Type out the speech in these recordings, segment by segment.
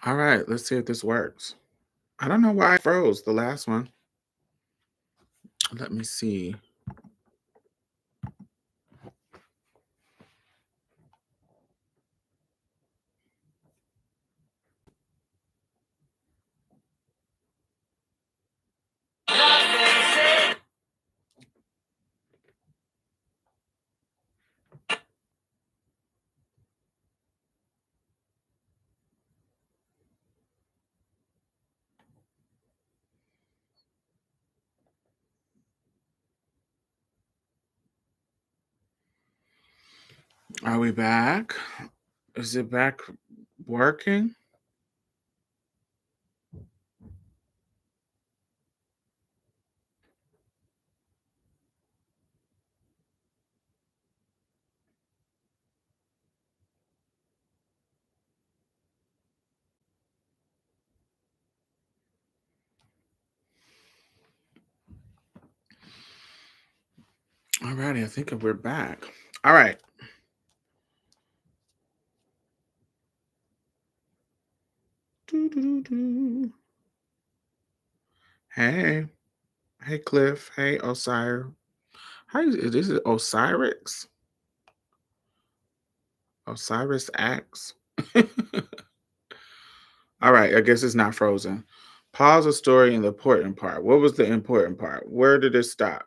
All right, let's see if this works. I don't know why I froze the last one. Let me see. Are we back? Is it back working? All righty, I think we're back. All right. Doo-doo-doo-doo. Hey, hey, Cliff. Hey, Osiris. How is this? Is Osiris? Osiris Axe. All right, I guess it's not frozen. Pause the story in the important part. What was the important part? Where did it stop?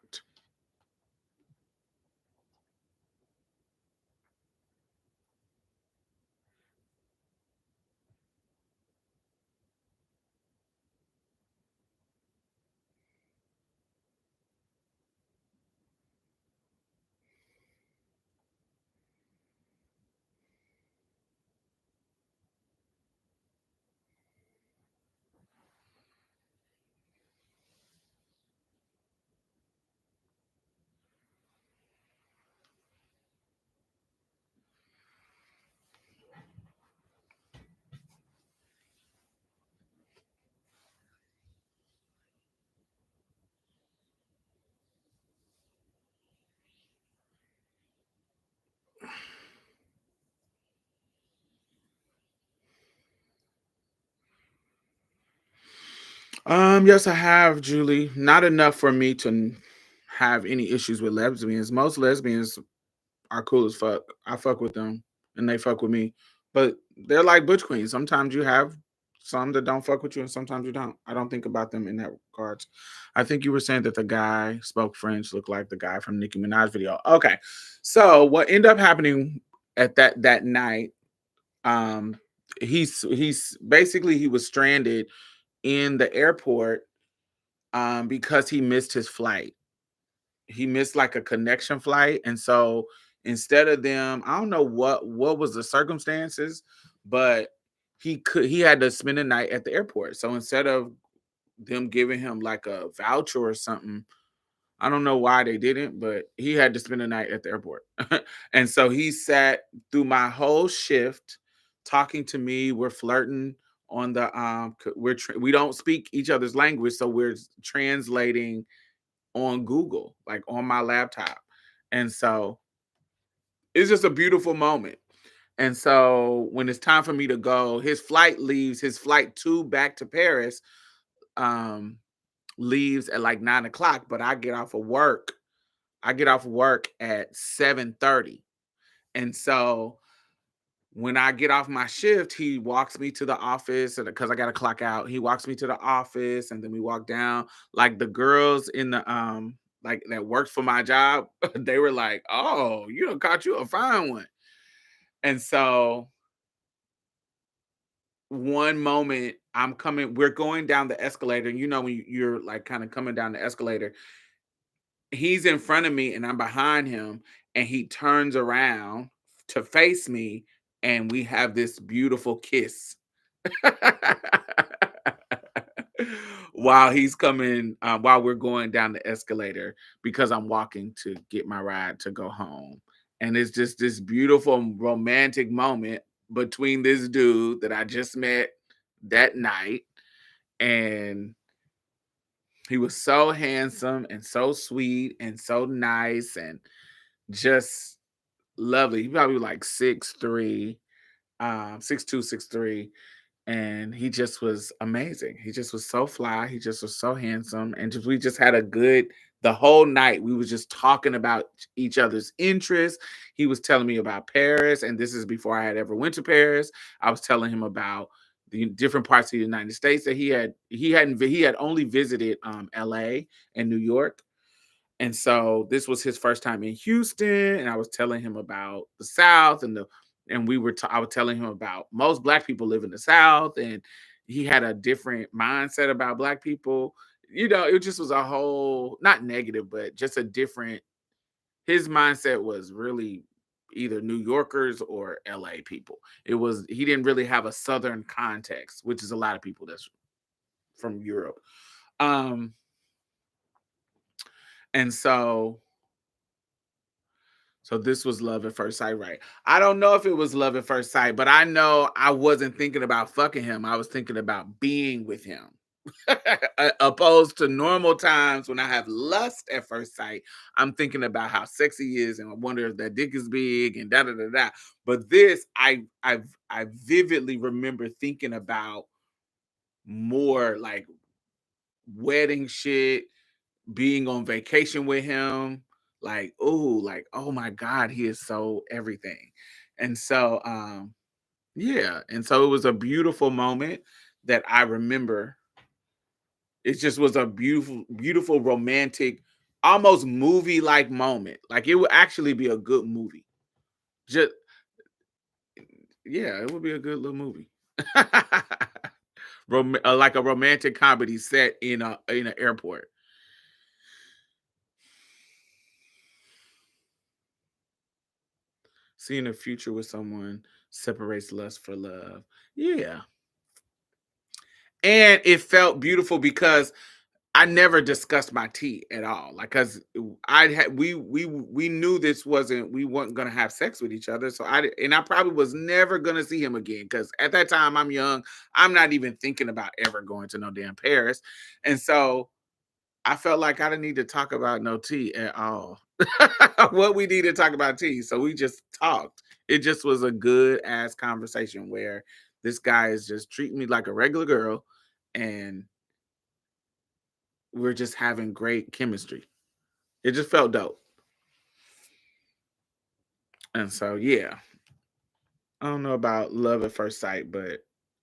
Yes, I have, Julie. Not enough for me to have any issues with lesbians. Most lesbians are cool as fuck. I fuck with them and they fuck with me. But they're like butch queens. Sometimes you have some that don't fuck with you and sometimes you don't. I don't think about them in that regards. I think you were saying that the guy spoke French, looked like the guy from Nicki Minaj video. Okay. So what ended up happening at that night, um, he's basically he was stranded in the airport because he missed his flight. He missed like a connection flight, and so instead of them, I don't know what was the circumstances, but he had to spend the night at the airport. So instead of them giving him like a voucher or something, I don't know why they didn't, but he had to spend the night at the airport. And so he sat through my whole shift talking to me. We're flirting on the we don't speak each other's language, so we're translating on Google, like on my laptop. And so it's just a beautiful moment. And so when it's time for me to go, his flight to back to Paris um leaves at like 9 o'clock, but I get off of work. I get off of work at 7:30. And so when I get off my shift, he walks me to the office because I got to clock out. He walks me to the office and then we walk down. Like the girls in the like that works for my job, they were like, "Oh, you done caught you a fine one." And so one moment we're going down the escalator, and when you're like kind of coming down the escalator, he's in front of me and I'm behind him, and he turns around to face me, and we have this beautiful kiss. While we're going down the escalator because I'm walking to get my ride to go home. And it's just this beautiful romantic moment between this dude that I just met that night. And he was so handsome and so sweet and so nice and just lovely. He probably like 6'3", 6'2", 6'3". and he just was amazing. He just was so fly. He just was so handsome, and we just had a good the whole night. We was just talking about each other's interests. He was telling me about Paris, and this is before I had ever went to Paris. I was telling him about the different parts of the United States that he had only visited L.A. and New York, and so this was his first time in Houston, and I was telling him about the South and I was telling him about most black people live in the South, and he had a different mindset about black people. It just was a whole not negative, but just a different. His mindset was really either New Yorkers or LA people. He didn't really have a Southern context, which is a lot of people that's from Europe. Um, and so this was love at first sight, right? I don't know if it was love at first sight, but I know I wasn't thinking about fucking him. I was thinking about being with him. Opposed to normal times when I have lust at first sight, I'm thinking about how sexy he is and I wonder if that dick is big and da da da da. But this, I vividly remember thinking about more like wedding shit, being on vacation with him, like, oh my God, he is so everything. And so yeah, and so it was a beautiful moment that I remember. It just was a beautiful, beautiful, romantic, almost movie-like moment. Like it would actually be a good movie. Just yeah, it would be a good little movie. Like a romantic comedy set in an airport. Seeing a future with someone separates lust for love. Yeah. And it felt beautiful because I never discussed my tea at all. Like, cause I had we knew we weren't gonna have sex with each other. So I probably was never gonna see him again. Cause at that time I'm young. I'm not even thinking about ever going to no damn Paris. And so I felt like I didn't need to talk about no tea at all. What we need to talk about tea. So we just talked. It just was a good ass conversation where this guy is just treating me like a regular girl and we're just having great chemistry. It just felt dope. And so yeah, I don't know about love at first sight, but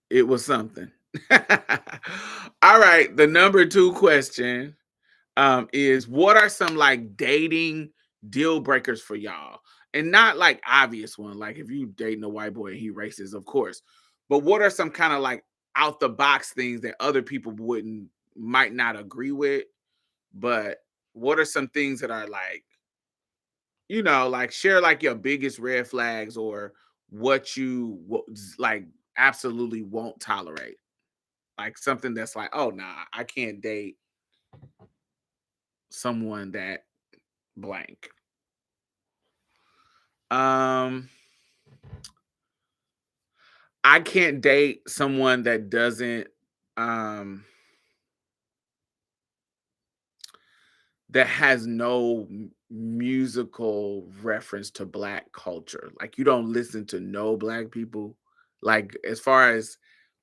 it was something. All right, the number 2 question is what are some like dating deal breakers for y'all? And not like obvious one, like if you dating a white boy and he racist, of course. But what are some kind of like out the box things that other people wouldn't might not agree with? But what are some things that are like, like share like your biggest red flags or what like absolutely won't tolerate? Like something that's like, oh nah, I can't date someone that blank. Um, I can't date someone that doesn't um that has no musical reference to black culture. Like you don't listen to no black people. Like as far as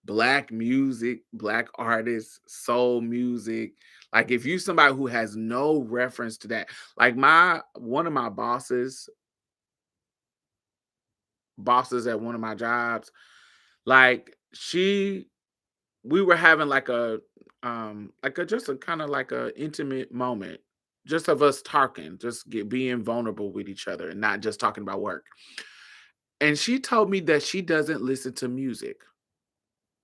black music, black artists, soul music, like if you somebody who has no reference to that, like my one of my bosses at one of my jobs, like we were having like a just a kind of like a intimate moment just of us talking, being vulnerable with each other and not just talking about work. And she told me that she doesn't listen to music.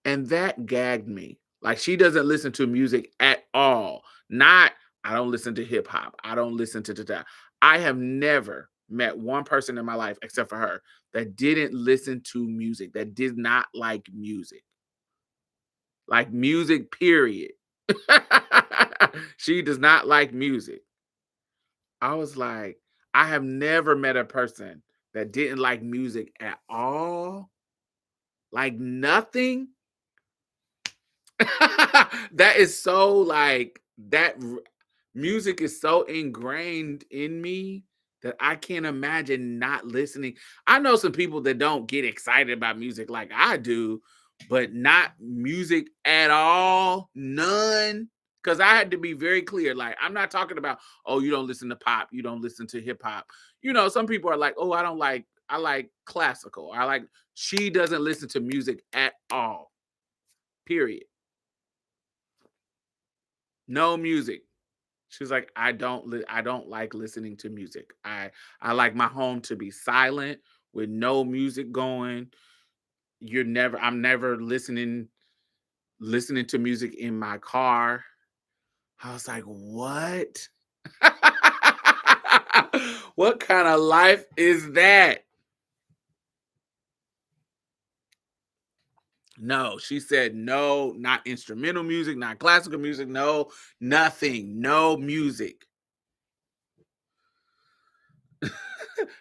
And that gagged me. Like she doesn't listen to music at all. Not I don't listen to hip hop. I don't listen to that. I have never met one person in my life except for her that didn't listen to music, that did not like music. Like music, period. She does not like music. I was like, I have never met a person that didn't like music at all. Like nothing. That is so like music is so ingrained in me that I can't imagine not listening. I know some people that don't get excited about music like I do, but not music at all, none. Because I had to be very clear. Like, I'm not talking about, oh, you don't listen to pop, you don't listen to hip hop. You know, some people are like, oh, I don't like, I like classical. I like, she doesn't listen to music at all. Period. No music. She was like, I don't like listening to music. I like my home to be silent with no music going. I'm never listening to music in my car. I was like, what? What kind of life is that? No, she said no, not instrumental music, not classical music, no, nothing, no music.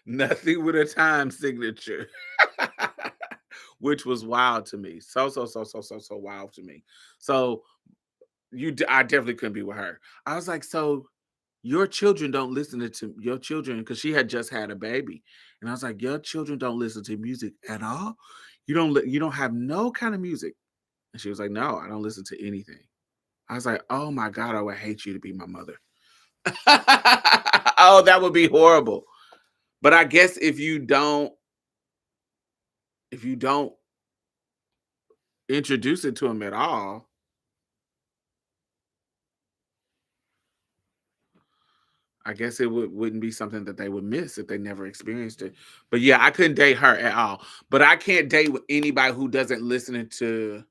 Nothing with a time signature. Which was wild to me. So wild to me. So I definitely couldn't be with her. I was like, so your children don't listen to your children because she had just had a baby, and I was like, your children don't listen to music at all. You don't have no kind of music. And she was like, no, I don't listen to anything. I was like, oh my god, I would hate you to be my mother. Oh, that would be horrible. But I guess if you don't introduce it to them at all, I guess wouldn't be something that they would miss if they never experienced it. But yeah, I couldn't date her at all. But I can't date with anybody who doesn't listen to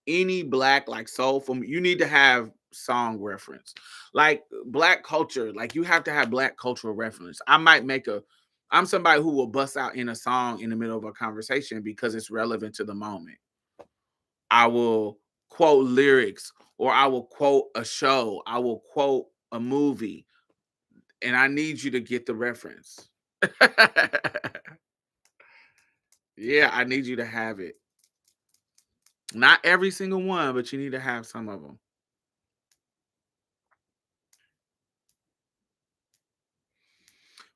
any black like soulful. You need to have song reference, like black culture. Like you have to have black cultural reference. I'm somebody who will bust out in a song in the middle of a conversation because it's relevant to the moment. I will quote lyrics or I will quote a show. I will quote a movie and I need you to get the reference. Yeah, I need you to have it. Not every single one, but you need to have some of them.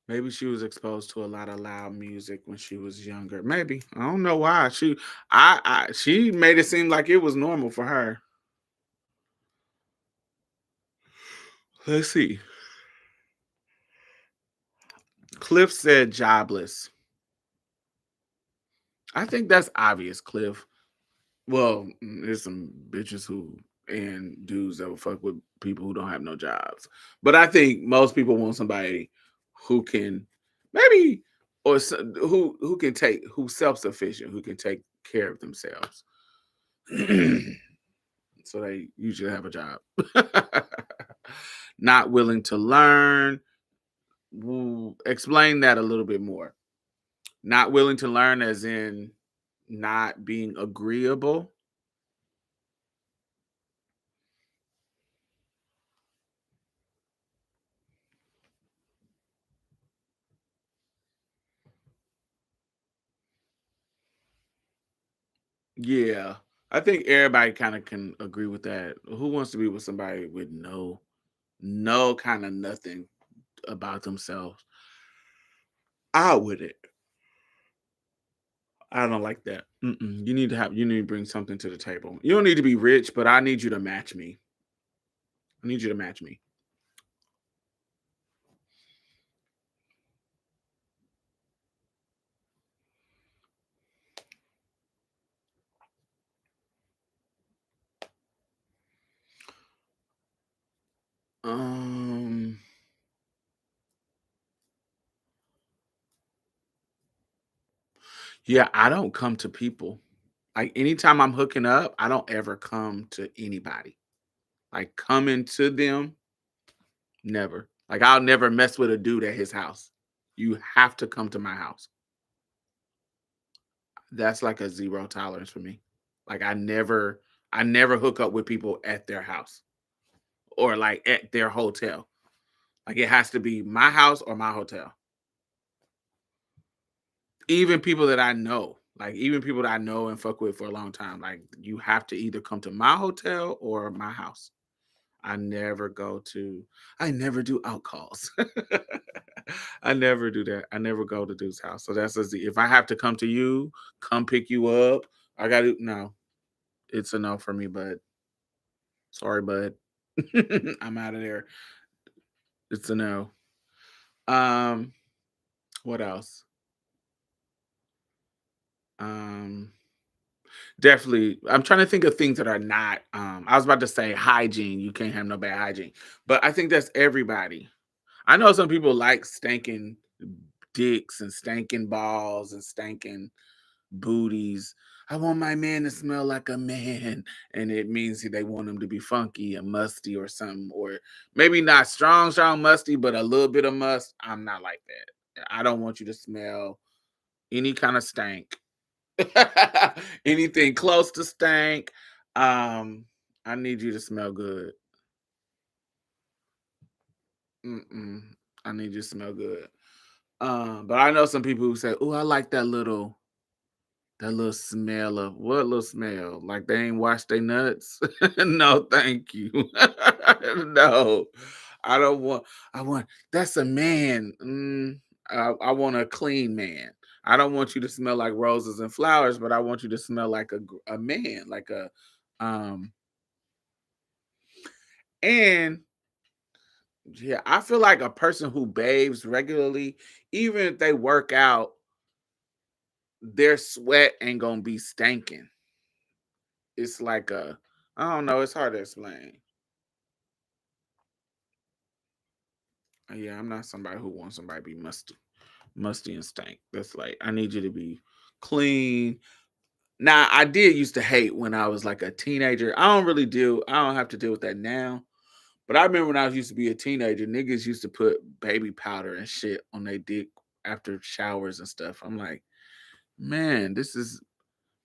Maybe she was exposed to a lot of loud music when she was younger. Maybe. I don't know why. She made it seem like it was normal for her. Let's see. Cliff said jobless. I think that's obvious, Cliff. Well, there's some bitches who and dudes that will fuck with people who don't have no jobs. But I think most people want somebody who can maybe who can take who's self-sufficient, who can take care of themselves. So they usually have a job. Not willing to learn. Explain that a little bit more. Not willing to learn as in not being agreeable. Yeah. I think everybody kind of can agree with that. Who wants to be with somebody with no kind of nothing about themselves? I wouldn't. I don't like that. Mm-mm. You need to bring something to the table. You don't need to be rich, but I need you to match me. I need you to match me. Um, yeah, I don't come to people. Like anytime I'm hooking up, I don't ever come to anybody. Like coming to them, never. Like I'll never mess with a dude at his house. You have to come to my house. That's like a zero tolerance for me. Like I never hook up with people at their house or like at their hotel. Like it has to be my house or my hotel. Even people that I know, like even people that I know and fuck with for a long time, like you have to either come to my hotel or my house. I never go to I never do out calls. I never do that. I never go to dude's house. So that's a Z. If I have to come to you, come pick you up, I gotta no. It's a no for me, bud. Sorry, bud. I'm out of there. It's a no. Um, what else? Um, Definitely. I'm trying to think of things that are not. I was about to say hygiene. You can't have no bad hygiene, but I think that's everybody. I know some people like stinking dicks and stinking balls and stinking booties. I want my man to smell like a man, and it means they want him to be funky and musty or something, or maybe not strong, strong musty, but a little bit of must. I'm not like that. I don't want you to smell any kind of stank. Anything close to stank. Um, I need you to smell good. Mm-mm. I need you to smell good. But I know some people who say, "Oh, I like that little smell of what little smell? Like they ain't washed their nuts." No, thank you. No, I don't want. I want that's a man. I want a clean man. I don't want you to smell like roses and flowers, but I want you to smell like a man, like a um. And yeah, I feel like a person who bathes regularly, even if they work out, their sweat ain't gonna be stinking. It's like I don't know, it's hard to explain. Yeah, I'm not somebody who wants somebody to be musty and stank. That's like I need you to be clean. Now, I did used to hate when I was like a teenager. I don't have to deal with that now. But I remember when I used to be a teenager, niggas used to put baby powder and shit on their dick after showers and stuff. I'm like, man, this is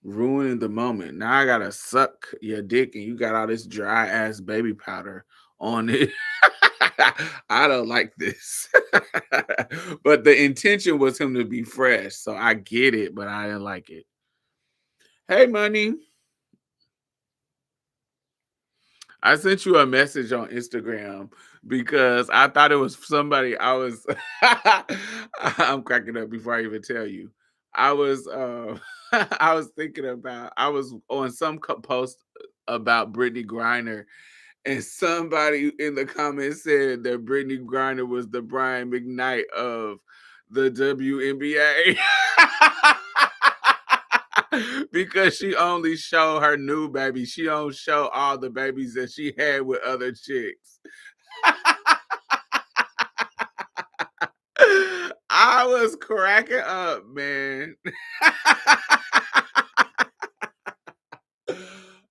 ruining the moment. Now I gotta suck your dick and you got all this dry ass baby powder on it. I don't like this. But the intention was him to be fresh. So I get it, but I didn't like it. Hey, money. I sent you a message on Instagram because I thought it was somebody I was I'm cracking up before I even tell you. I was I was thinking about I was on some post about Brittany Griner and somebody in the comments said that Brittany Griner was the Brian McKnight of the WNBA. Because she only show her new baby. She don't show all the babies that she had with other chicks. I was cracking up, man.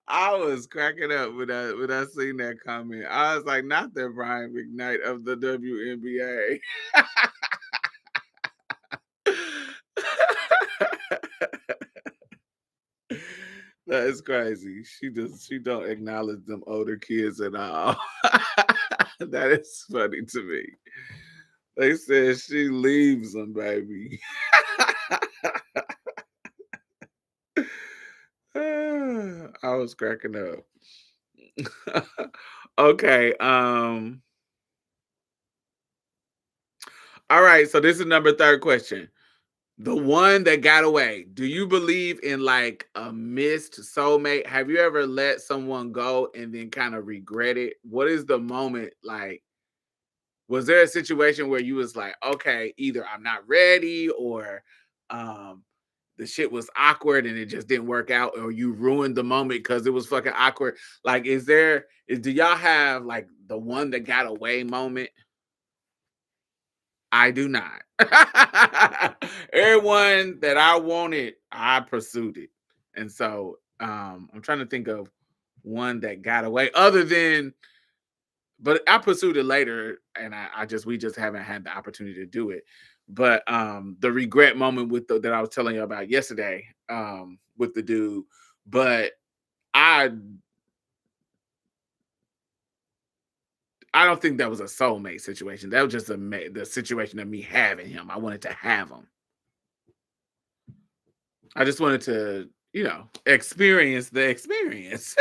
I was cracking up when I seen that comment. I was like, not the Brian McKnight of the WNBA. That is crazy. She don't acknowledge them older kids at all. That is funny to me. They said she leaves them, baby. I was cracking up. Okay. All right. So this is number third question. The one that got away. Do you believe in like a missed soulmate? Have you ever let someone go and then kind of regret it? What is the moment like? Was there a situation where you was like, okay, either I'm not ready or um the shit was awkward and it just didn't work out, or you ruined the moment because it was fucking awkward? Like, do y'all have like the one that got away moment? I do not. Everyone that I wanted, I pursued it. And so I'm trying to think of one that got away other than, but I pursued it later and we just haven't had the opportunity to do it. But the regret moment that I was telling you about yesterday, with the dude, but I I don't think that was a soulmate situation. That was just the situation of me having him. I wanted to have him. I just wanted to, experience the experience.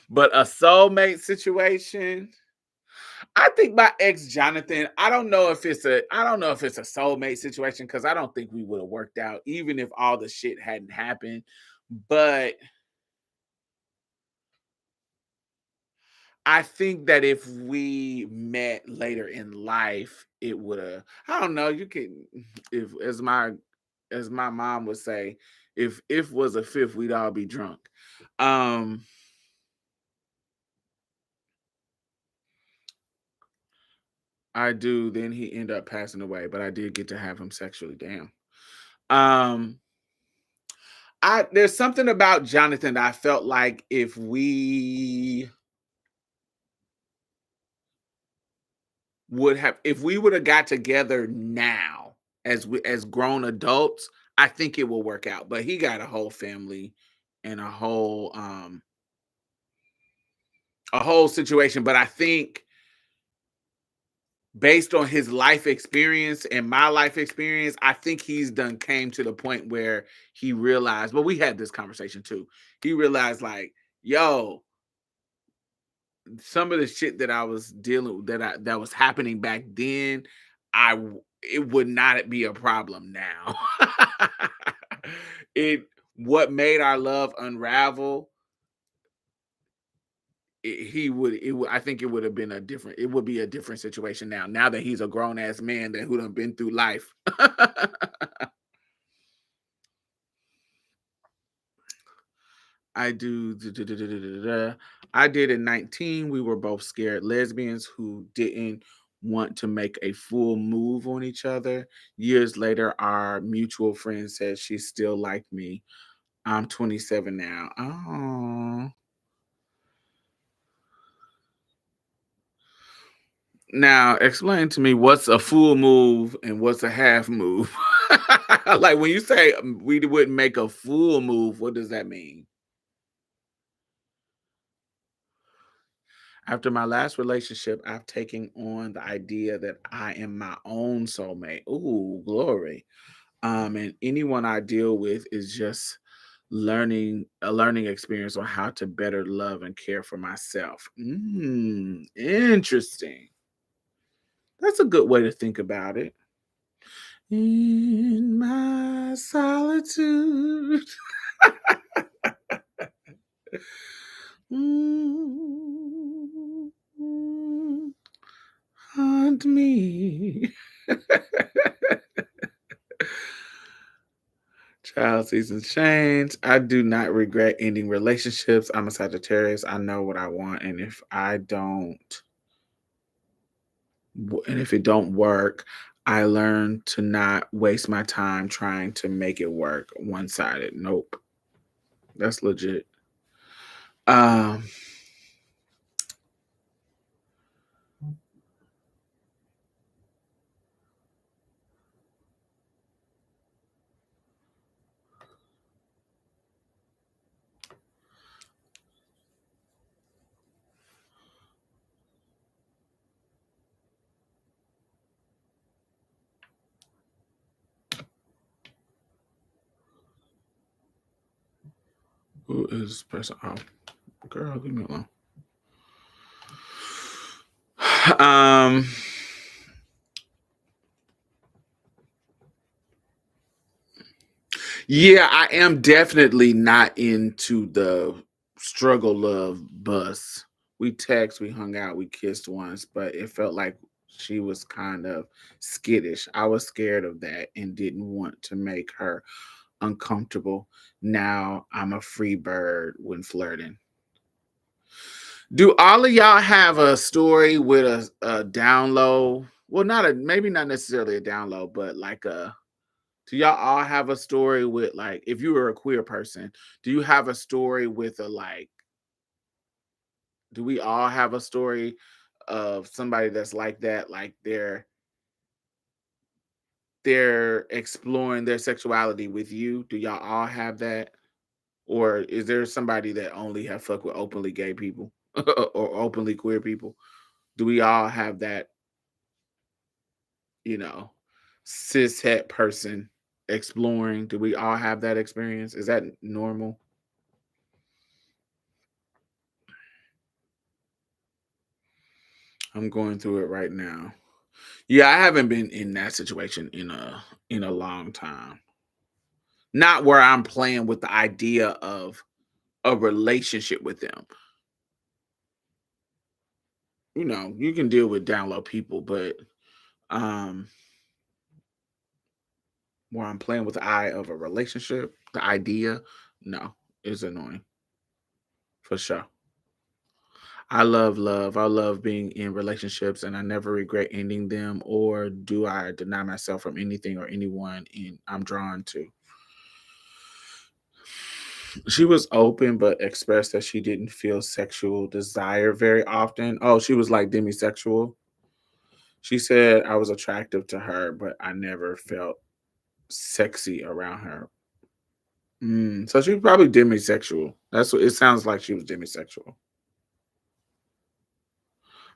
But a soulmate situation, I think my ex Jonathan, I don't know if it's a soulmate situation because I don't think we would have worked out even if all the shit hadn't happened. But I think that if we met later in life, it would have. I don't know. You can, if as my mom would say, if was a fifth, we'd all be drunk. Um, I do. Then he ended up passing away, but I did get to have him sexually. Damn. Um, I there's something about Jonathan that I felt like if we would have got together now as grown adults, I think it will work out. But he got a whole family and a whole situation. But I think based on his life experience and my life experience, I think he's done came to the point where he realized, well, we had this conversation too. He realized like, yo, some of the shit that I was dealing that was happening back then, it would not be a problem now. it what made our love unravel, I think it would have been it would be a different situation now that he's a grown ass man that who done been through life. I do. I did at 19. We were both scared lesbians who didn't want to make a full move on each other. Years later, our mutual friend said she still liked me. I'm 27 now. Oh. Now, explain to me what's a full move and what's a half move. Like when you say we wouldn't make a full move, what does that mean? After my last relationship, I've taken on the idea that I am my own soulmate. Ooh, glory. And anyone I deal with is just learning a learning experience on how to better love and care for myself. Interesting. That's a good way to think about it. In my solitude, mm, haunt me. Child seasons change. I do not regret ending relationships. I'm a Sagittarius. I know what I want, and if it don't work, I learn to not waste my time trying to make it work one sided. Nope, that's legit. Um, who is this person? Oh, girl, leave me alone. Um, yeah, I am definitely not into the struggle love bus. We text, we hung out, we kissed once, but it felt like she was kind of skittish. I was scared of that and didn't want to make her uncomfortable. Now I'm a free bird when flirting. Do all of y'all have a story with a down low? Well, maybe not necessarily a down low, but like do y'all all have a story with like if you were a queer person, do you have a story with a like do we all have a story of somebody that's like that, like they're exploring their sexuality with you? Do y'all all have that? Or is there somebody that only have fuck with openly gay people or openly queer people? Do we all have that, you know, cis het person exploring? Do we all have that experience? Is that normal? I'm going through it right now. Yeah, I haven't been in that situation in a long time. Not where I'm playing with the idea of a relationship with them. you can deal with down low people, but um where I'm playing with the eye of a relationship, the idea, no, is annoying for sure. I love love. I love being in relationships and I never regret ending them or do I deny myself from anything or anyone I'm drawn to. She was open but expressed that she didn't feel sexual desire very often. Oh, she was like demisexual. She said I was attractive to her, but I never felt sexy around her. So she was probably demisexual. That's what it sounds like. She was demisexual.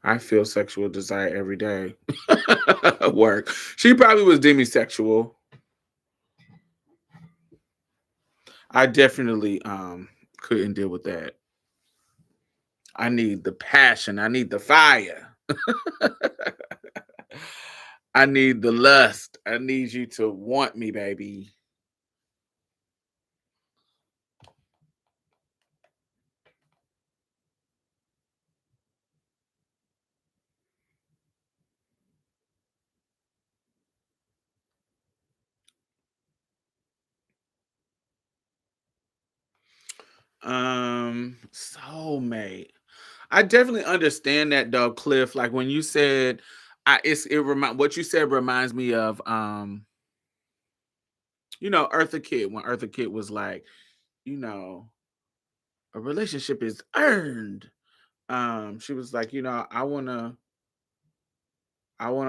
I feel sexual desire every day. Work. She probably was demisexual. I definitely couldn't deal with that. I need the passion. I need the fire. I need the lust. I need you to want me, baby. Soulmate. I definitely understand that though, Cliff. Like when you said, it remind what you said reminds me of Eartha Kitt when Eartha Kitt was like, you know, a relationship is earned. She was like, I wanna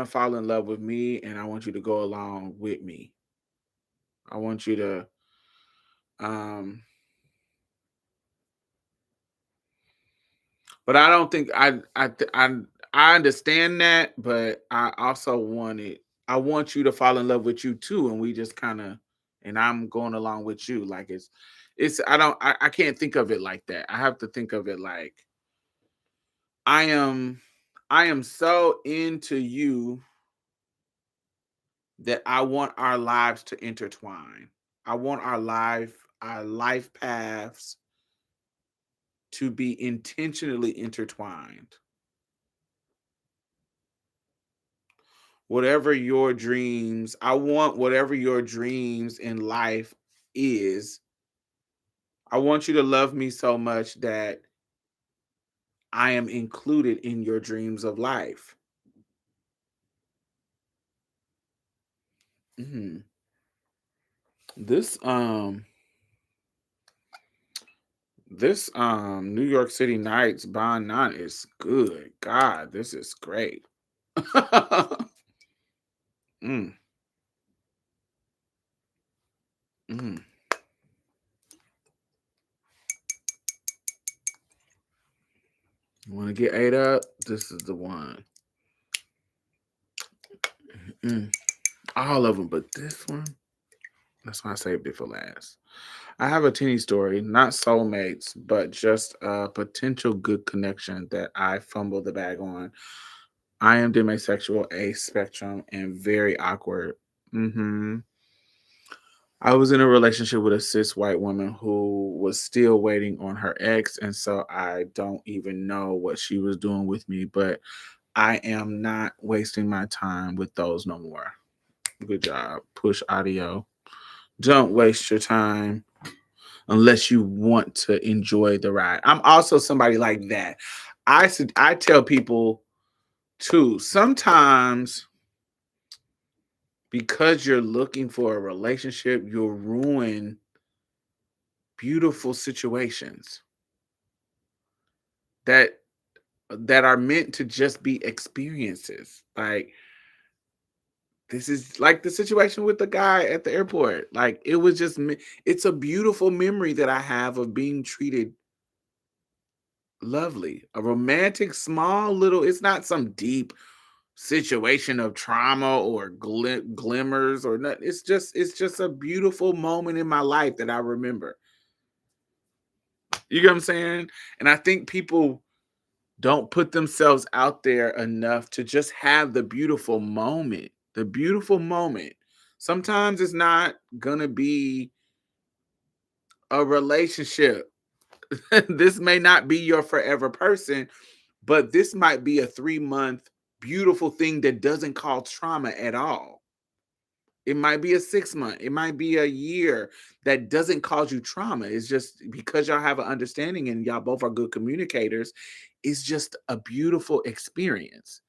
fall in love with me and I want you to go along with me. I want you to um but I don't think I understand that, but I want you to fall in love with you too, and we just kind of and I'm going along with you. Like it's I can't think of it like that. I have to think of it like I am I am so into you that I want our lives to intertwine. I want our life paths to be intentionally intertwined. I want whatever your dreams in life is. I want you to love me so much that I am included in your dreams of life. Mhm. This New York City Nights Bond 9 is good. God, this is great. mm, mm. You want to get ate up? This is the one. Mm. All of them, but this one. That's why I saved it for last. I have a teeny story, not soulmates, but just a potential good connection that I fumbled the bag on. I am demisexual, a spectrum, and very awkward. I was in a relationship with a cis white woman who was still waiting on her ex, and so I don't even know what she was doing with me, but I am not wasting my time with those no more. Good job. Push audio. Don't waste your time unless you want to enjoy the ride. I'm also somebody like that. I tell people too, sometimes because you're looking for a relationship, you'll ruin beautiful situations that that are meant to just be experiences. Like this is like the situation with the guy at the airport. Like it was it's a beautiful memory that I have of being treated lovely. A romantic small little it's not some deep situation of trauma or glimmers or nothing. It's just a beautiful moment in my life that I remember. You get what I'm saying? And I think people don't put themselves out there enough to just have the beautiful moment. The beautiful moment. Sometimes it's not gonna be a relationship. This may not be your forever person, But this might be a 3-month beautiful thing that doesn't cause trauma at all. It might be a 6-month, it might be a year that doesn't cause you trauma. It's just because y'all have an understanding and y'all both are good communicators, it's just a beautiful experience.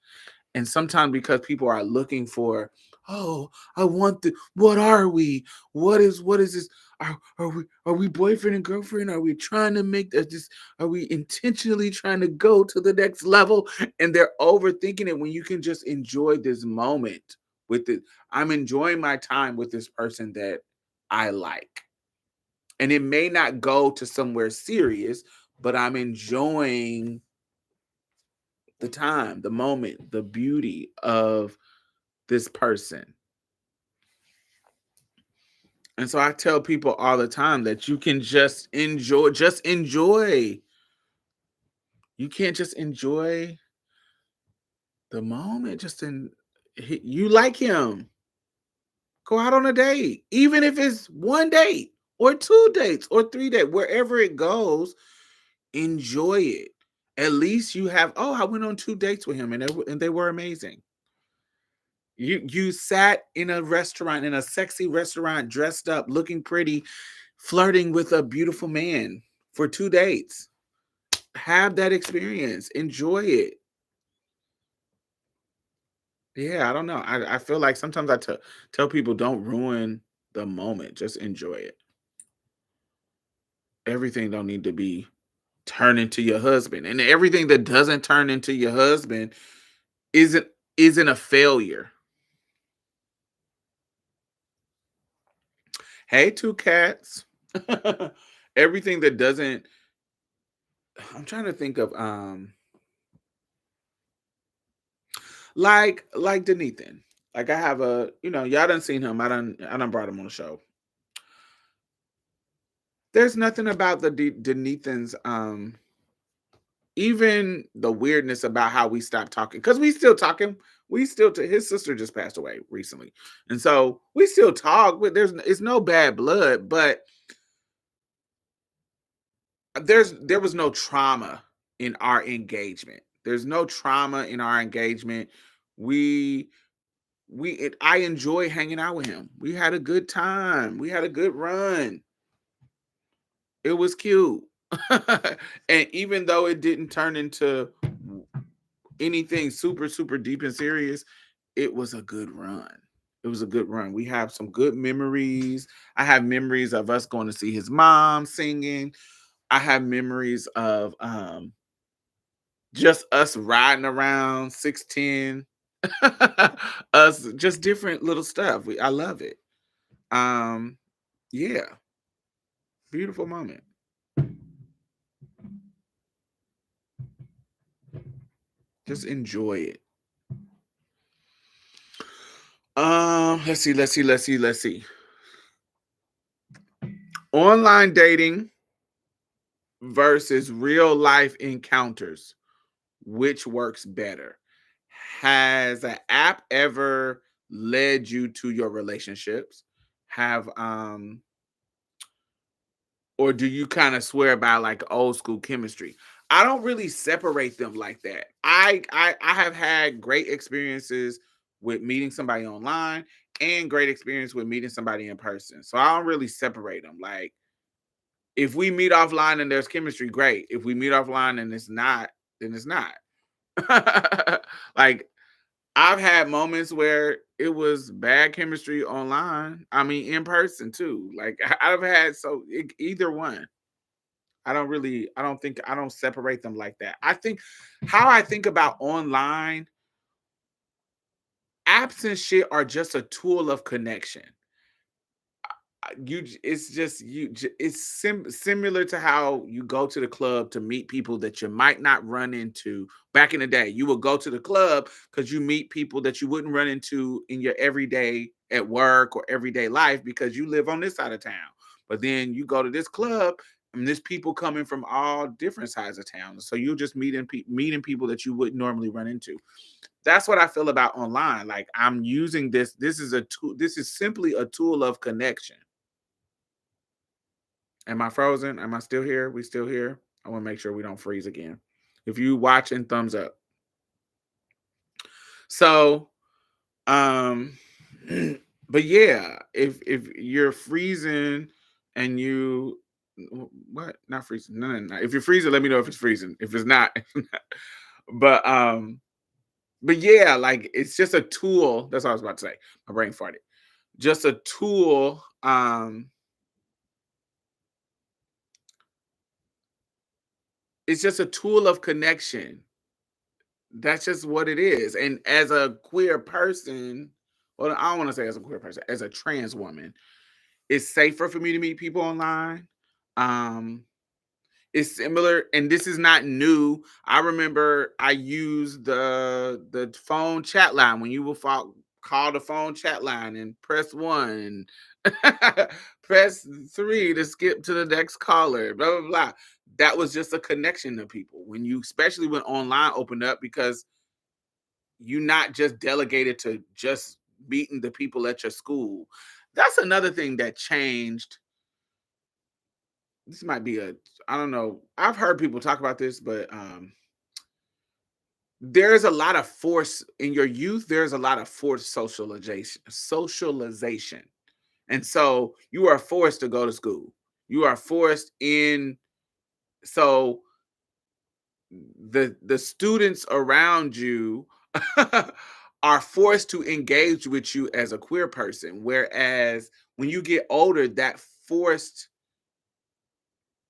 And sometimes because people are looking for, oh, I want the what are we? What is this? Are we boyfriend and girlfriend? Are we trying to make that just are we intentionally trying to go to the next level? And they're overthinking it when you can just enjoy this moment with it. I'm enjoying my time with this person that I like. And it may not go to somewhere serious, but I'm enjoying the time, the moment, the beauty of this person. And so I tell people all the time that you can just enjoy. You can't just enjoy the moment. You like him. Go out on a date, even if it's one date or two dates or three dates, wherever it goes, enjoy it. At least you have, oh, I went on two dates with him and they were amazing. You sat in a restaurant, in a sexy restaurant, dressed up, looking pretty, flirting with a beautiful man for two dates. Have that experience. Enjoy it. Yeah, I don't know. I feel like sometimes tell people don't ruin the moment. Just enjoy it. Everything don't need to be turn into your husband. And everything that doesn't turn into your husband isn't isn't a failure. Hey, two cats. Everything that doesn't I'm trying to think of like Denethan. Like I have y'all done seen him. I done brought him on the show. There's nothing about the Denethans even the weirdness about how we stopped talking because we still talking. We still his sister just passed away recently. And so we still talk, but it's no bad blood, but there was no trauma in our engagement. There's no trauma in our engagement. We I enjoy hanging out with him. We had a good time. We had a good run. It was cute. And even though it didn't turn into anything super super deep and serious, it was a good run. It was a good run. We have some good memories. I have memories of us going to see his mom singing. I have memories of just us riding around 610. Us just different little stuff. I love it. Um yeah, beautiful moment. Just enjoy it. Let's see. Online dating versus real life encounters. Which works better? Has an app ever led you to your relationships? Have or do you kind of swear by like old school chemistry? I don't really separate them like that. I have had great experiences with meeting somebody online and great experience with meeting somebody in person. So I don't really separate them. Like if we meet offline and there's chemistry, great. If we meet offline and it's not, then it's not. Like I've had moments where it was bad chemistry online. I mean, in person too. Like I've had either one. I don't separate them like that. I think how I think about online apps and shit are just a tool of connection. It's just it's similar to how you go to the club to meet people that you might not run into. Back in the day you would go to the club because you meet people that you wouldn't run into in your everyday at work or everyday life because you live on this side of town, but then you go to this club and there's people coming from all different sides of town, so you just meeting people that you wouldn't normally run into. That's what I feel about online. Like I'm using this is a tool, this is simply a tool of connection. Am I frozen? Am I still here? We still here? I want to make sure we don't freeze again. If you watching, thumbs up. So, um, but yeah, if you're freezing and you what not freezing, no, no, no. If you're freezing, let me know if it's freezing. If it's not, but but yeah, like it's just a tool. That's what I was about to say. My brain farted. Just a tool. It's just a tool of connection. That's just what it is. And as a queer person, well, I don't want to say as a queer person, as a trans woman, it's safer for me to meet people online. Um, it's similar, and this is not new. I remember I used the phone chat line when you will call the phone chat line and press one, press three to skip to the next caller, blah blah blah. That was just a connection to people when you, especially when online opened up, because you not just delegated to just meeting the people at your school. That's another thing that changed. This might be a, I don't know. I've heard people talk about this, but there's a lot of force in your youth. There's a lot of forced socialization. And so you are forced to go to school. You are forced in. So the students around you are forced to engage with you as a queer person, whereas when you get older, that forced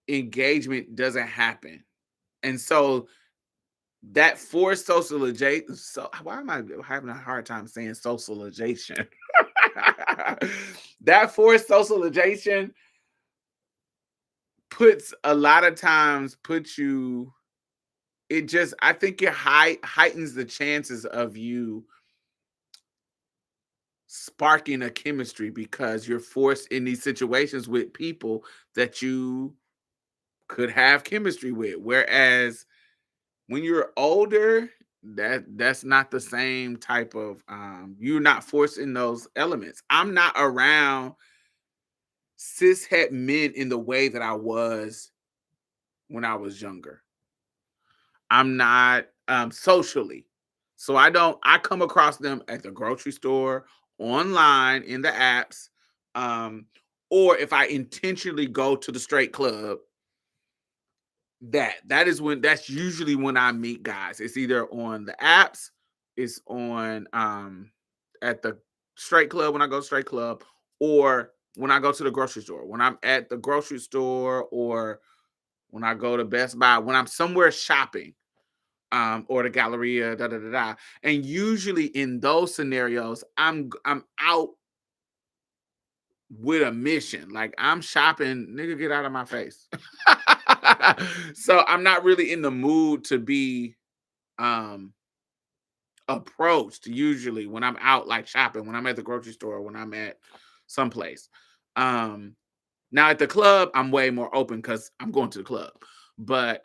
engagement doesn't happen. And so that forced socialization, so why am I having a hard time saying socialization? That forced socialization puts a lot of times puts you, it just, I think it heightens the chances of you sparking a chemistry because you're forced in these situations with people that you could have chemistry with. Whereas when you're older, that's not the same type of, you're not forcing those elements. I'm not around cis het men in the way that I was when I was younger. I'm not socially. So I come across them at the grocery store, online, in the apps, um, or if I intentionally go to the straight club, that's usually when I meet guys. It's either on the apps, it's on at the straight club when I go to straight club, or when I go to the grocery store. When I'm at the grocery store, or when I go to Best Buy, when I'm somewhere shopping, or the Galleria, da da da da. And usually in those scenarios, I'm out with a mission. Like I'm shopping, nigga, get out of my face. So I'm not really in the mood to be um approached usually when I'm out like shopping, when I'm at the grocery store, when I'm at someplace. Um Now at the club, I'm way more open because I'm going to the club. But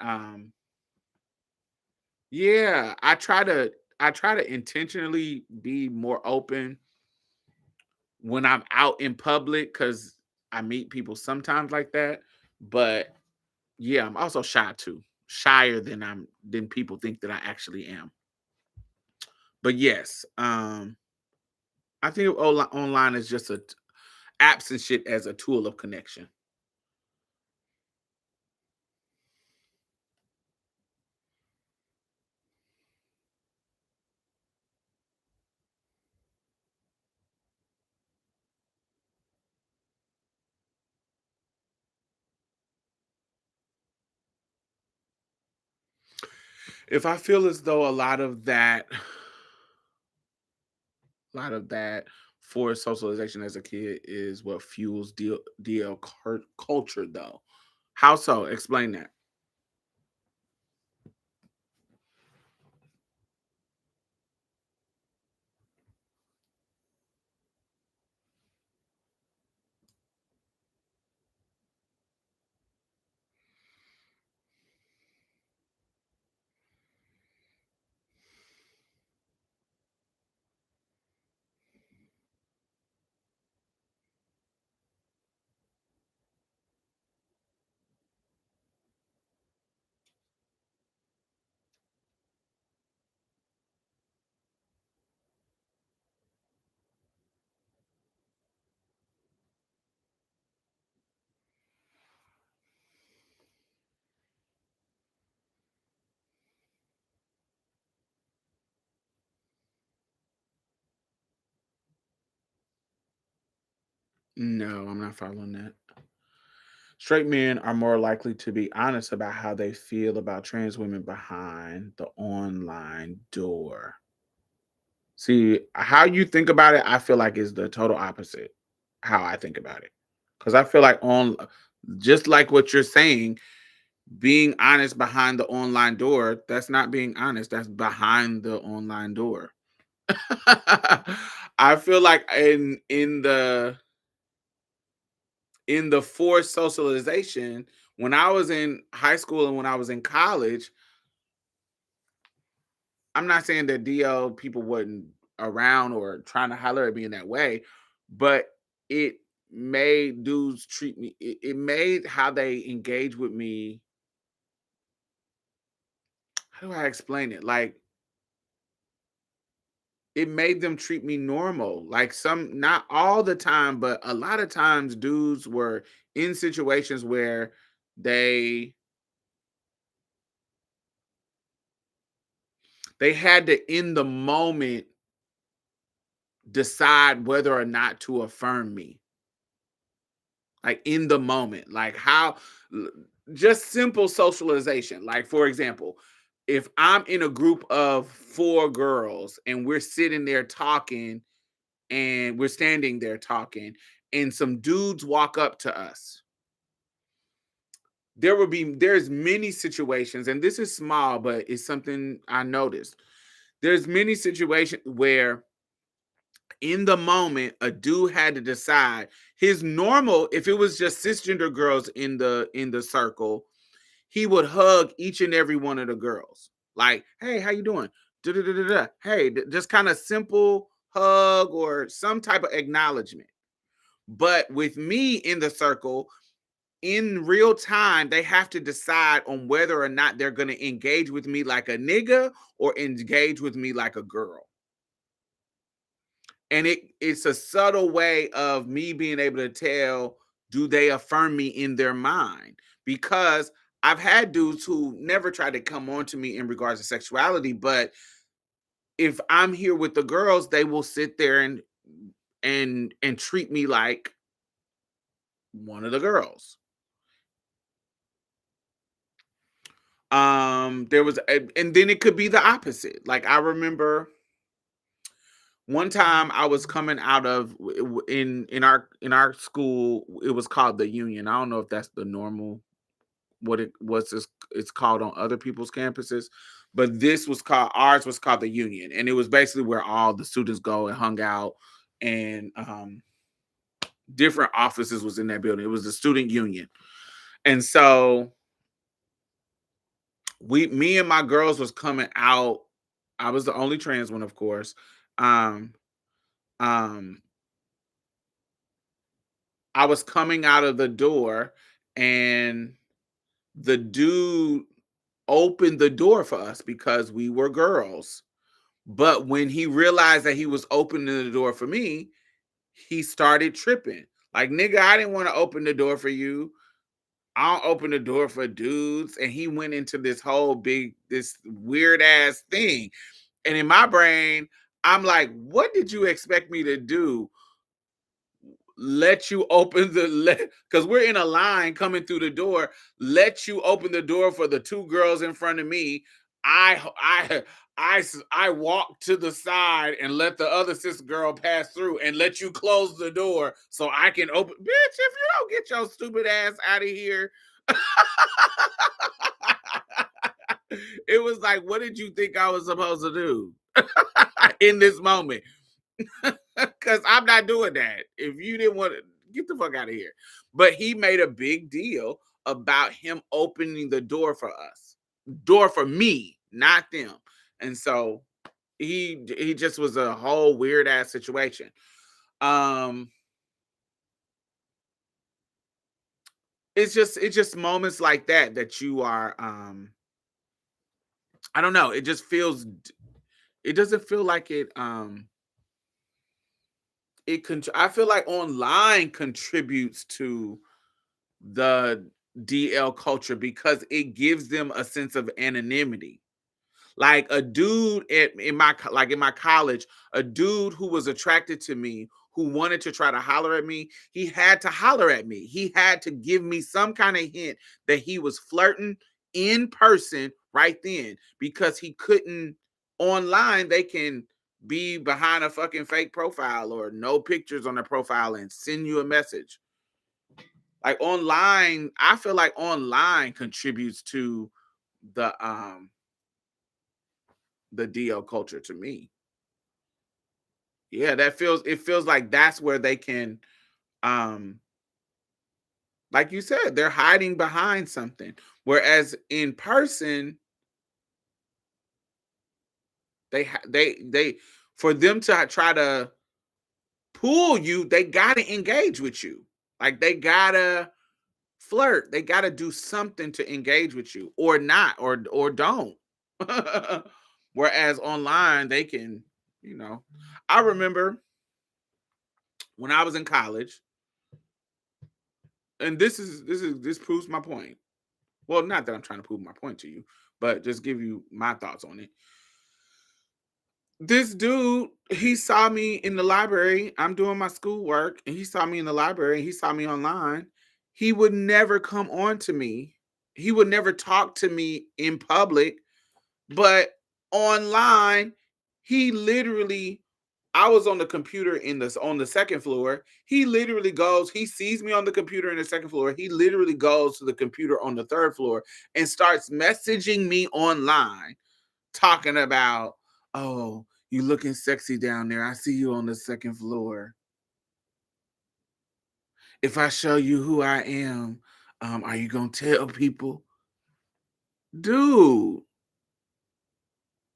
yeah, I try to intentionally be more open when I'm out in public because I meet people sometimes like that. But yeah, I'm also shy too. Shyer than people think that I actually am. But yes, I think online is just apps and shit as a tool of connection. If I feel as though a lot of that for socialization as a kid is what fuels culture, though. How so? Explain that. No, I'm not following that. Straight men are more likely to be honest about how they feel about trans women behind the online door. See, how you think about it, I feel like is the total opposite how I think about it. Because I feel like just like what you're saying, being honest behind the online door, that's not being honest. That's behind the online door. I feel like in the forced socialization, when I was in high school and when I was in college, I'm not saying that DL people wasn't around or trying to holler at me in that way, but it made dudes treat me, it made how they engage with me. How do I explain it? Like, it made them treat me normal. Like, not all the time, but a lot of times dudes were in situations where they they had to in the moment decide whether or not to affirm me, like in the moment, like l- just simple socialization. Like, for example, if I'm in a group of four girls and we're sitting there talking and we're standing there talking and some dudes walk up to us, there's many situations, and this is small but it's something I noticed. There's many situations where in the moment a dude had to decide his normal. If it was just cisgender girls in the circle, he would hug each and every one of the girls, like, hey, how you doing, da, hey, just kind of simple hug or some type of acknowledgement. But with me in the circle, in real time, they have to decide on whether or not they're going to engage with me like a nigga or engage with me like a girl. And it's a subtle way of me being able to tell, do they affirm me in their mind? Because I've had dudes who never tried to come on to me in regards to sexuality, but if I'm here with the girls, they will sit there and treat me like one of the girls. And then it could be the opposite. Like, I remember one time I was coming out of in our school, it was called the Union. I don't know if that's the normal what it was is it's called on other people's campuses, but ours was called the Union, and it was basically where all the students go and hung out, and different offices was in that building. It was the student union. And so me and my girls was coming out. I was the only trans one, of course. um um I was coming out of the door, and the dude opened the door for us because we were girls. But when he realized that he was opening the door for me, he started tripping. Like, nigga, I didn't want to open the door for you. I'll open the door for dudes. And he went into this weird ass thing. And in my brain, I'm like, what did you expect me to do? Let you open because we're in a line coming through the door, let you open the door for the two girls in front of me. I walk to the side and let the other sis girl pass through and let you close the door so I can open. Bitch, if you don't get your stupid ass out of here. It was like, what did you think I was supposed to do in this moment? Because I'm not doing that. If you didn't want to, get the fuck out of here. But he made a big deal about him opening the door for me, not them. And so he just was a whole weird ass situation. Um, it's just moments like that you are I don't know. It doesn't feel like I feel like online contributes to the DL culture because it gives them a sense of anonymity. Like, a dude in my college, a dude who was attracted to me, who wanted to try to holler at me, he had to holler at me. He had to give me some kind of hint that he was flirting in person right then, because he couldn't online. They can be behind a fucking fake profile or no pictures on their profile and send you a message. Like online, I feel like online contributes to the um the DL culture to me. Yeah, it feels like that's where they can, um like you said, they're hiding behind something. Whereas in person, they for them to try to pull you, they gotta engage with you. Like they gotta flirt. They gotta do something to engage with you, or not, or don't. Whereas online, they can, you know. I remember when I was in college, and this proves my point. Well, not that I'm trying to prove my point to you, but just give you my thoughts on it. This dude, he saw me in the library. I'm doing my schoolwork, and he saw me in the library. He saw me online. He would never come on to me. He would never talk to me in public, but online, he literally. I was on the computer on the second floor. He literally goes. He sees me on the computer in the second floor. He literally goes to the computer on the third floor and starts messaging me online, talking about, "Oh, you looking sexy down there. I see you on the second floor. If I show you who I am, are you gonna tell people?" Dude,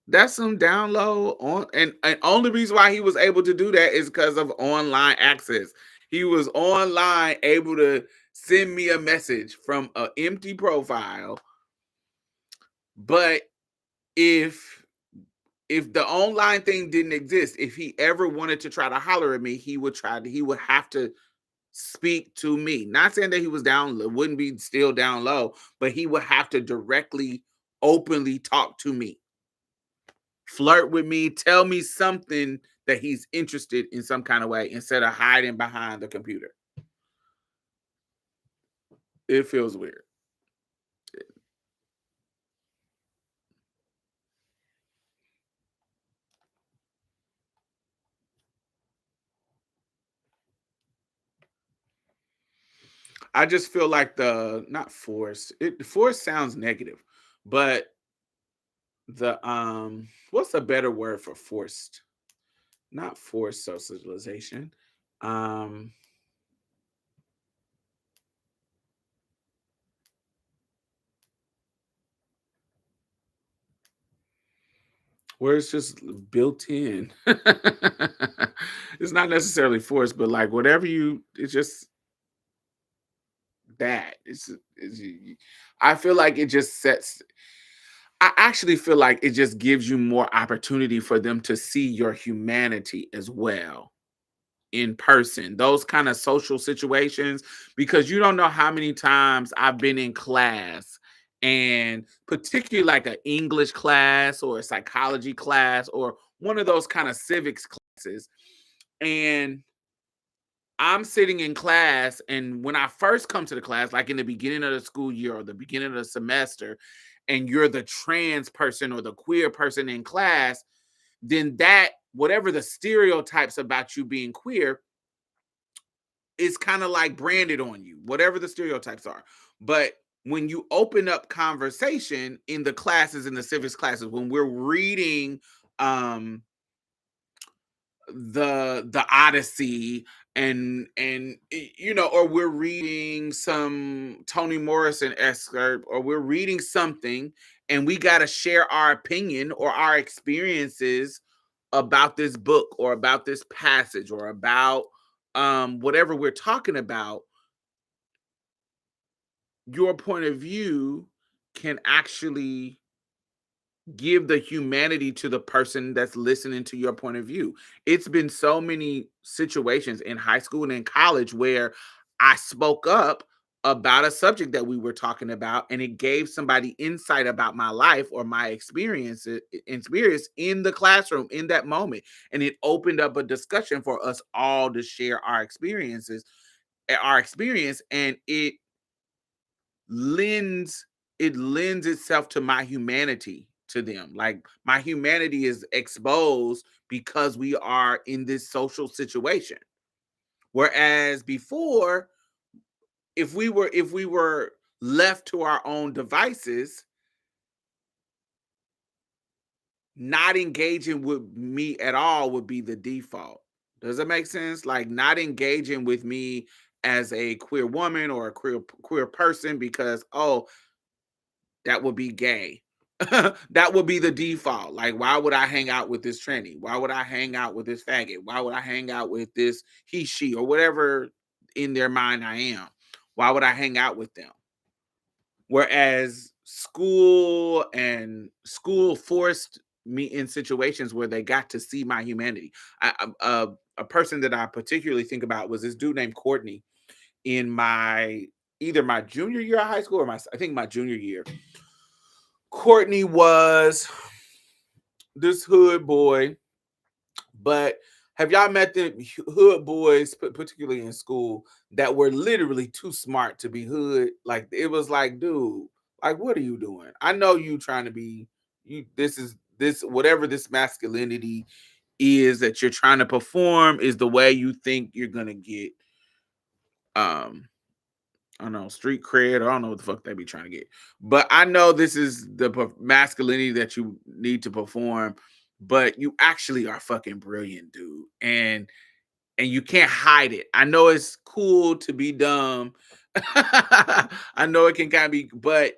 that's some download on, and only reason why he was able to do that is because of online access. He was online able to send me a message from an empty profile. But if the online thing didn't exist, if he ever wanted to try to holler at me, he would have to speak to me. Not saying that he was down low, wouldn't be still down low, but he would have to directly, openly talk to me, flirt with me, tell me something that he's interested in some kind of way instead of hiding behind the computer. It feels weird. I just feel like the not forced. Forced sounds negative, but the what's a better word for forced? Not forced socialization. Um where it's just built in. It's not necessarily forced, but like whatever you, it's just that. I feel like it just sets. I actually feel like it just gives you more opportunity for them to see your humanity as well in person. Those kind of social situations, because you don't know how many times I've been in class, and particularly like an English class or a psychology class or one of those kind of civics classes, and I'm sitting in class, and when I first come to the class, like in the beginning of the school year or the beginning of the semester, and you're the trans person or the queer person in class, then that, whatever the stereotypes about you being queer, is kind of like branded on you, whatever the stereotypes are. But when you open up conversation in the classes, in the civics classes, when we're reading um the Odyssey, and or we're reading some Toni Morrison excerpt, or we're reading something, and we got to share our opinion or our experiences about this book or about this passage or about whatever we're talking about. Your point of view can actually give the humanity to the person that's listening to your point of view. It's been so many situations in high school and in college where I spoke up about a subject that we were talking about, and it gave somebody insight about my life or my experience in the classroom in that moment, and it opened up a discussion for us all to share our experience, and lends it lends itself to my humanity to them. Like, my humanity is exposed because we are in this social situation. Whereas before, if we were left to our own devices, not engaging with me at all would be the default. Does that make sense? Like, not engaging with me as a queer woman or a queer person because, oh, that would be gay. That would be the default. Like, why would I hang out with this tranny? Why would I hang out with this faggot? Why would I hang out with this he, she, or whatever in their mind I am? Why would I hang out with them? Whereas school forced me in situations where they got to see my humanity. A person that I particularly think about was this dude named Courtney in my either my junior year of high school or I think my junior year. Courtney was this hood boy, but have y'all met the hood boys, particularly in school, that were literally too smart to be hood? Like, it was like, dude, like, what are you doing? I know you trying to be you. This whatever this masculinity is that you're trying to perform is the way you think you're gonna get um I don't know, street cred, or I don't know what the fuck they be trying to get. But I know this is the masculinity that you need to perform, but you actually are fucking brilliant, dude. And you can't hide it. I know it's cool to be dumb. I know it can kind of be, but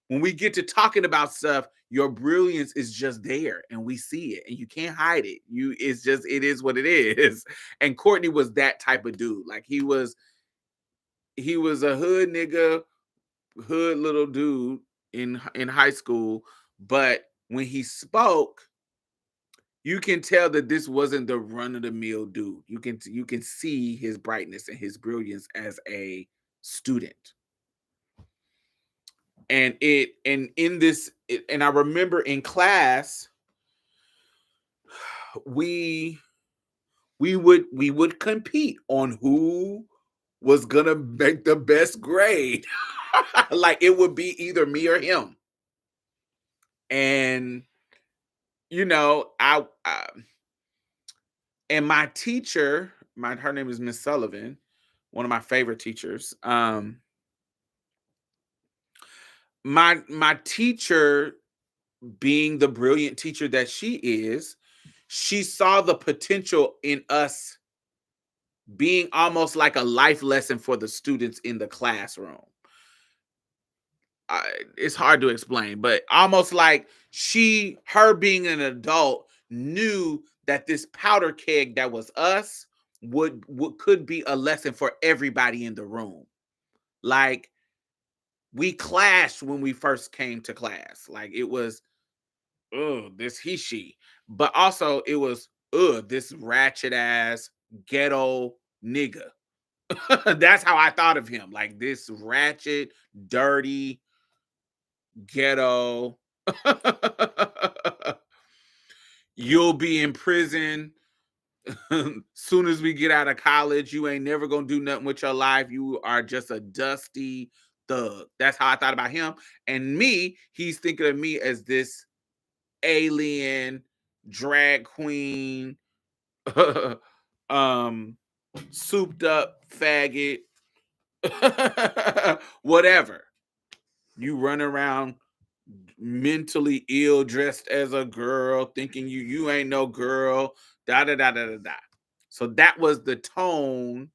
when we get to talking about stuff, your brilliance is just there and we see it and you can't hide it. It is what it is. And Courtney was that type of dude. Like, he was a hood nigga, hood little dude in high school, but when he spoke, you can tell that this wasn't the run of the mill dude. You can see his brightness and his brilliance as a student. And in this and I remember in class, we we would compete on who was gonna make the best grade. Like, it would be either me or him. And I and my teacher, her name is Miss Sullivan, one of my favorite teachers. My teacher, being the brilliant teacher that she saw the potential in us being almost like a life lesson for the students in the classroom. It's hard to explain, but almost like her being an adult, knew that this powder keg that was us would could be a lesson for everybody in the room. Like, we clashed when we first came to class. Like, it was, oh, this he, she, but also it was, this ratchet ass ghetto nigga. That's how I thought of him. Like, this ratchet, dirty, ghetto. You'll be in prison soon as we get out of college. You ain't never gonna do nothing with your life. You are just a dusty thug. That's how I thought about him. And me, he's thinking of me as this alien drag queen, um, souped up faggot, whatever. You run around mentally ill, dressed as a girl, thinking you ain't no girl, da da da da da da. So that was the tone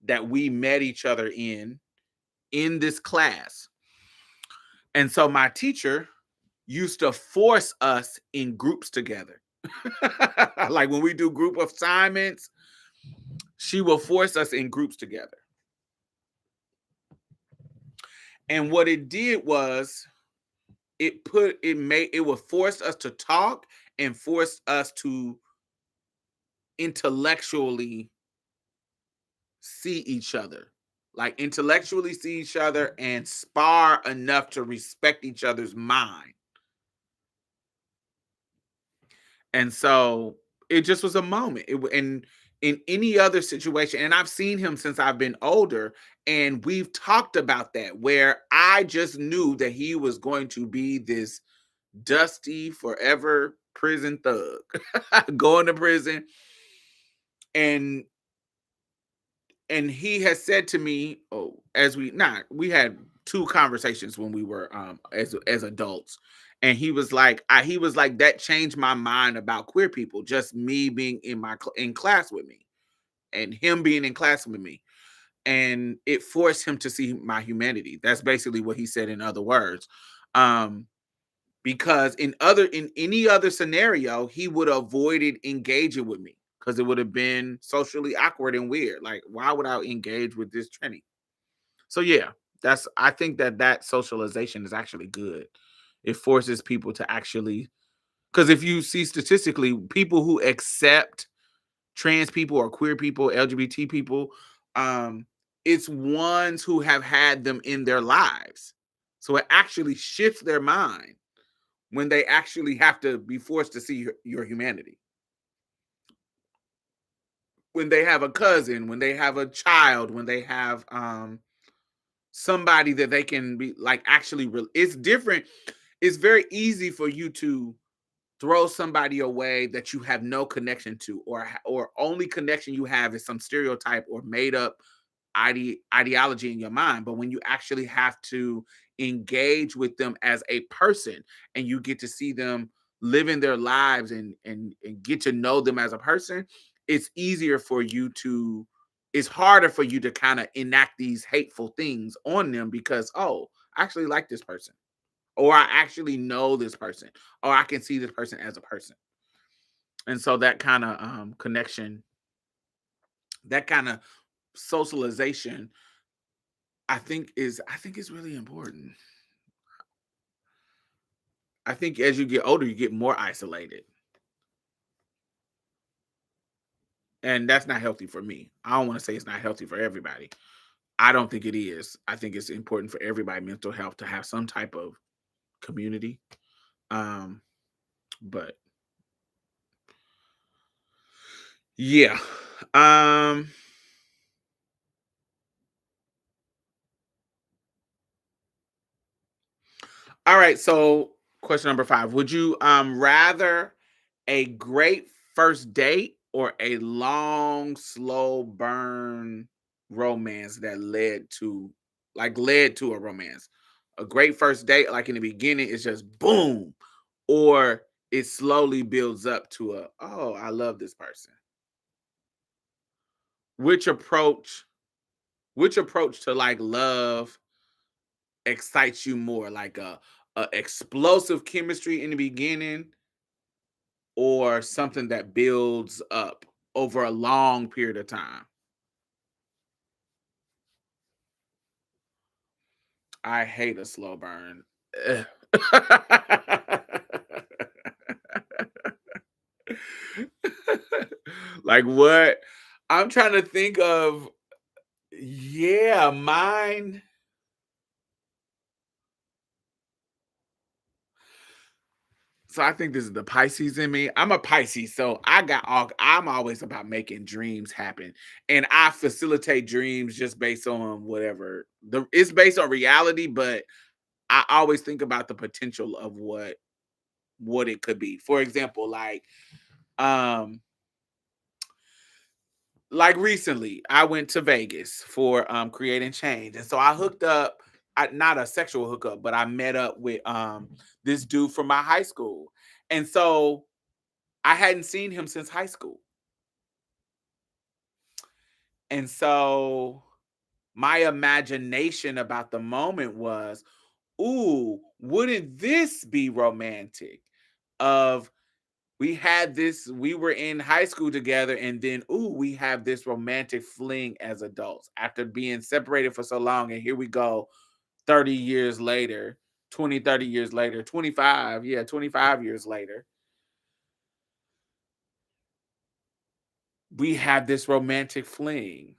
that we met each other in this class. And so my teacher used to force us in groups together. Like, when we do group assignments, she will force us in groups together. And what it did was, it would force us to talk and force us to intellectually see each other. like intellectually see each other and spar enough to respect each other's mind. And so it just was a moment. And in any other situation, and I've seen him since I've been older, and we've talked about that where I just knew that he was going to be this dusty, forever prison thug, going to prison. And he has said to me, oh, as we had two conversations when we were as adults, and he was like, that changed my mind about queer people, just me being in class with me, and him being in class with me, and it forced him to see my humanity. That's basically what he said, in other words. um because in any other scenario, he would have avoided engaging with me because it would have been socially awkward and weird. Like, why would I engage with this tranny? So yeah, that's I think that socialization is actually good. It forces people to actually, because if you see statistically, people who accept trans people or queer people, LGBT people, um, it's ones who have had them in their lives. So it actually shifts their mind when they actually have to be forced to see your humanity. When they have a cousin, when they have a child, when they have somebody that they can be like actually it's different. It's very easy for you to throw somebody away that you have no connection to, or only connection you have is some stereotype or made up ideology in your mind. But when you actually have to engage with them as a person, and you get to see them living their lives, and get to know them as a person, it's easier for you to it's harder for you to kind of enact these hateful things on them, because, oh, I actually like this person, or I actually know this person, or I can see this person as a person. And so that kind of connection, that kind of socialization, I think is really important. I think as you get older, you get more isolated, and that's not healthy for me. I don't want to say it's not healthy for everybody. I don't think it is. I think it's important for everybody mental health to have some type of community. Um, but yeah. Um, all right, so question number 5. Would you rather a great first date or a long, slow burn romance that led to a romance? A great first date, like in the beginning, is just boom, or it slowly builds up to oh, I love this person. Which approach, to like love excites you more? Like a explosive chemistry in the beginning, or something that builds up over a long period of time? I hate a slow burn. Ugh. Like what? I'm trying to think of, yeah, mine. So I think this is the Pisces in me. I'm a Pisces, so I'm always about making dreams happen. And I facilitate dreams just based on whatever. It's based on reality, but I always think about the potential of what it could be. For example, um recently I went to Vegas for creating change. And so I hooked up, not a sexual hookup, but I met up with this dude from my high school. And so I hadn't seen him since high school. And so my imagination about the moment was, ooh, wouldn't this be romantic? Of we were in high school together, and then ooh, we have this romantic fling as adults after being separated for so long, and here we go 30 years later, 20, 30 years later, 25, yeah, 25 years later, we have this romantic fling.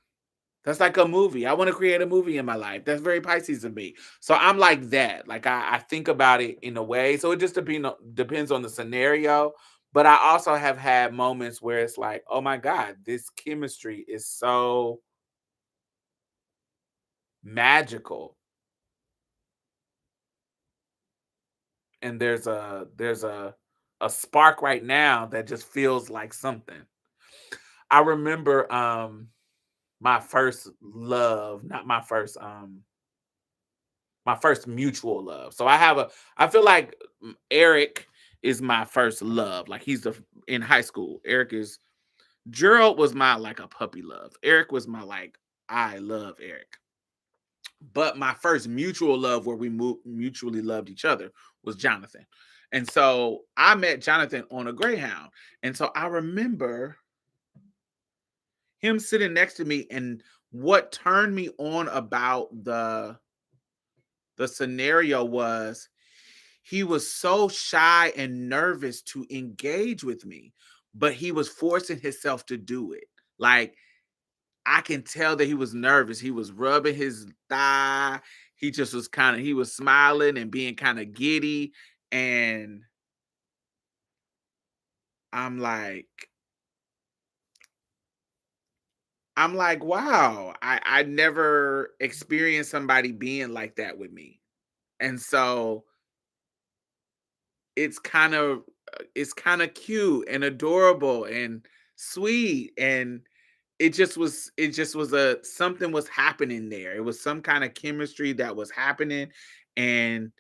That's like a movie. I want to create a movie in my life. That's very Pisces of me. So I'm like that. Like I think about it in a way. So it just depends on the scenario. But I also have had moments where it's like, oh my God, this chemistry is so magical. And there's a spark right now that just feels like something. I remember my first love, not my first mutual love. So I feel like Eric is my first love. Like he's the in high school. Eric is Gerald was my like a puppy love. Eric was my like I love Eric. But my first mutual love where we mutually loved each other was Jonathan. And so I met Jonathan on a Greyhound. And so I remember him sitting next to me and what turned me on about the scenario was he was so shy and nervous to engage with me, but he was forcing himself to do it. Like I can tell that he was nervous. He was rubbing his thigh. He just was kind of he was smiling and being kind of giddy. And I'm like, wow, I never experienced somebody being like that with me. And so it's kind of cute and adorable and sweet and it just was a something was happening there. It was some kind of chemistry that was happening. And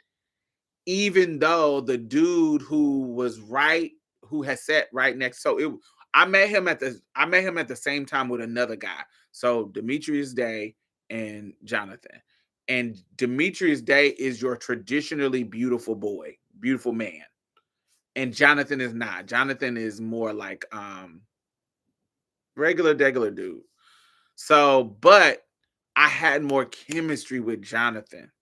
even though the dude who had sat right next, so it I met him at the same time with another guy. So Demetrius Day and Jonathan. And Demetrius Day is your traditionally beautiful boy, beautiful man. And Jonathan is not. Jonathan is more like regular degular dude. So, but I had more chemistry with Jonathan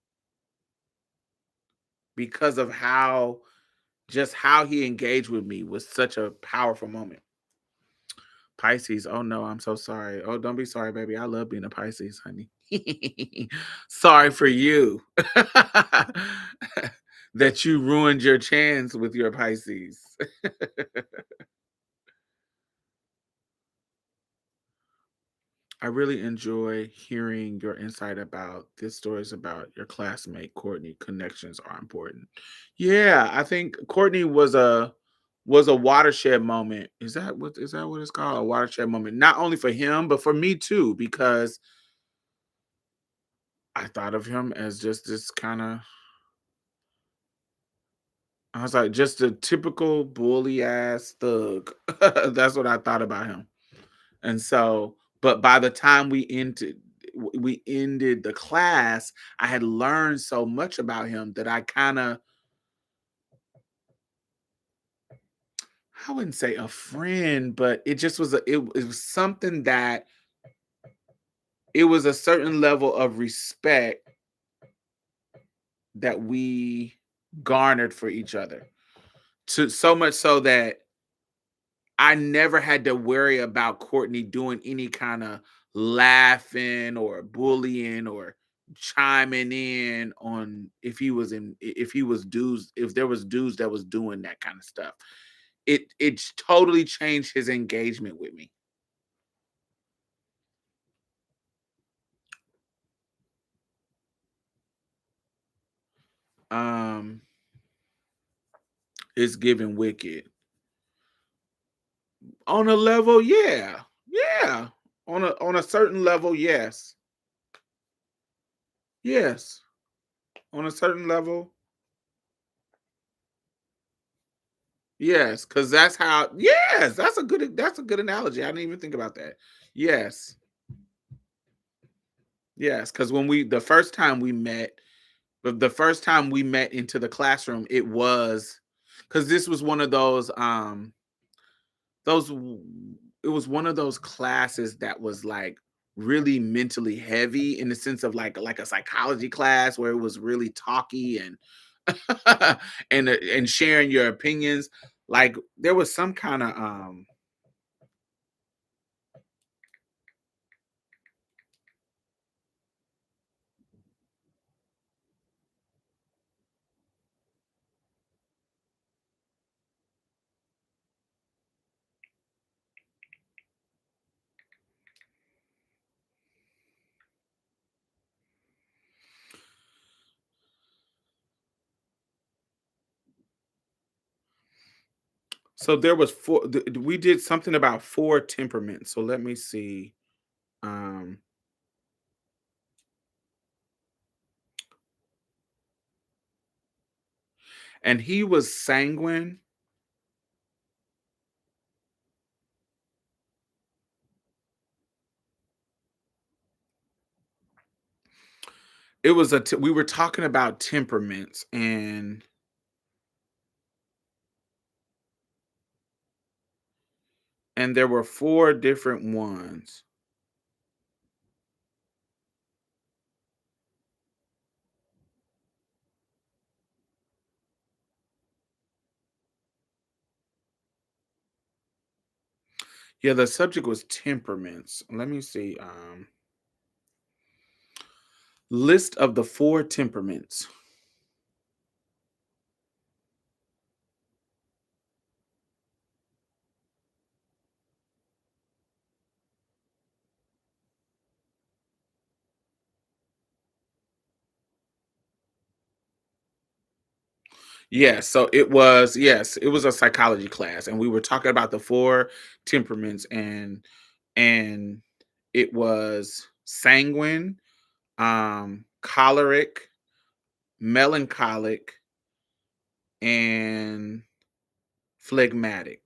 because of how he engaged with me was such a powerful moment. Pisces, oh no, I'm so sorry. Oh, don't be sorry, baby. I love being a Pisces, honey. Sorry for you that you ruined your chance with your Pisces. I really enjoy hearing your insight about this stories about your classmate Courtney. Connections are important. Yeah, I think Courtney was a watershed moment. Is that what it's called? A watershed moment. Not only for him, but for me too, because I thought of him as just this kind of I was like just a typical bully ass thug. That's what I thought about him. And so, but by the time we ended the class, I had learned so much about him that I kind of I wouldn't say a friend, but it just was it was something that it was a certain level of respect that we garnered for each other. To so much so that I never had to worry about Courtney doing any kind of laughing or bullying or chiming in on if he was dudes if there was dudes that was doing that kind of stuff. It totally changed his engagement with me. Um it's giving wicked. On a level, yeah. Yeah. On a certain level, yes. Yes. On a certain level, yes, because that's how yes, that's a good analogy. I didn't even think about that. Yes. Yes, because when we the first time we met, the first time we met into the classroom, it was because this was one of those it was one of those classes that was like really mentally heavy in the sense of like a psychology class where it was really talky and and sharing your opinions. Like there was some kind of So there was we did something about four temperaments. So let me see. Um and he was sanguine. It was we were talking about temperaments, and there were four different ones. Yeah, the subject was temperaments. Let me see. List of the four temperaments. Yes, so it was, yes, it was a psychology class, and we were talking about the four temperaments, and it was sanguine, choleric, melancholic, and phlegmatic.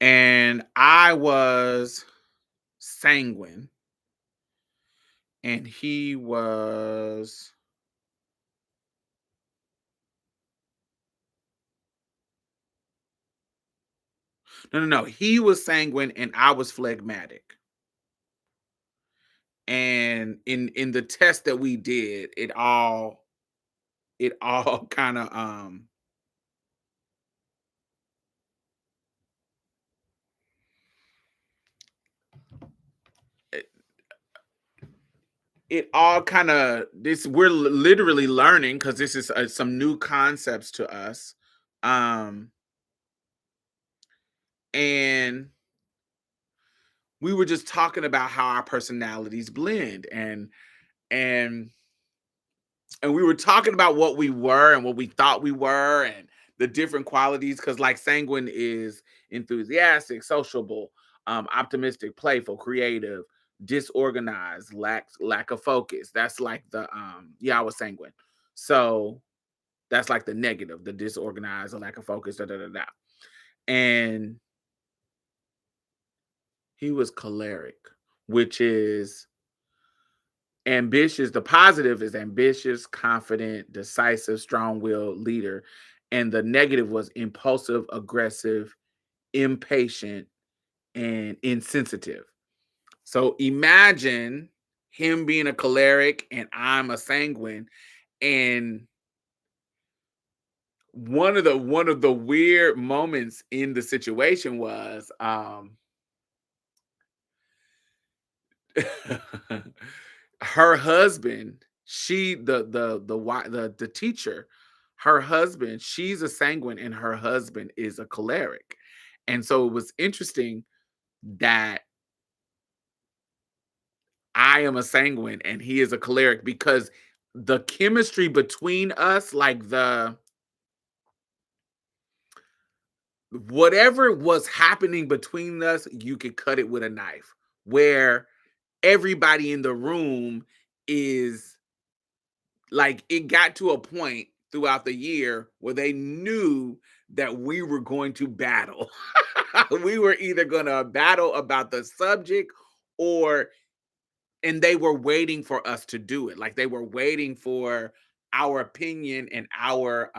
And I was sanguine, and he was, no, no, no, he was sanguine and I was phlegmatic. And in the test that we did, it all kind of it, it all kind of, this, we're literally learning because this is some new concepts to us. Um and we were just talking about how our personalities blend, and and we were talking about what we were and what we thought we were, and the different qualities, because like sanguine is enthusiastic, sociable, optimistic, playful, creative, disorganized, lack of focus. That's like the yeah, I was sanguine. So that's like the negative, the disorganized, the lack of focus, da da da da. And he was choleric, which is ambitious. The positive is ambitious, confident, decisive, strong-willed leader, and the negative was impulsive, aggressive, impatient, and insensitive. So imagine him being a choleric and I'm a sanguine. And one of the weird moments in the situation was her husband, she the teacher, her husband, she's a sanguine and her husband is a choleric. And so it was interesting that I am a sanguine and he is a choleric, because the chemistry between us, like the whatever was happening between us, you could cut it with a knife. Where everybody in the room is like, it got to a point throughout the year where they knew that we were going to battle. We were either going to battle about the subject, or and they were waiting for us to do it. Like they were waiting for our opinion and our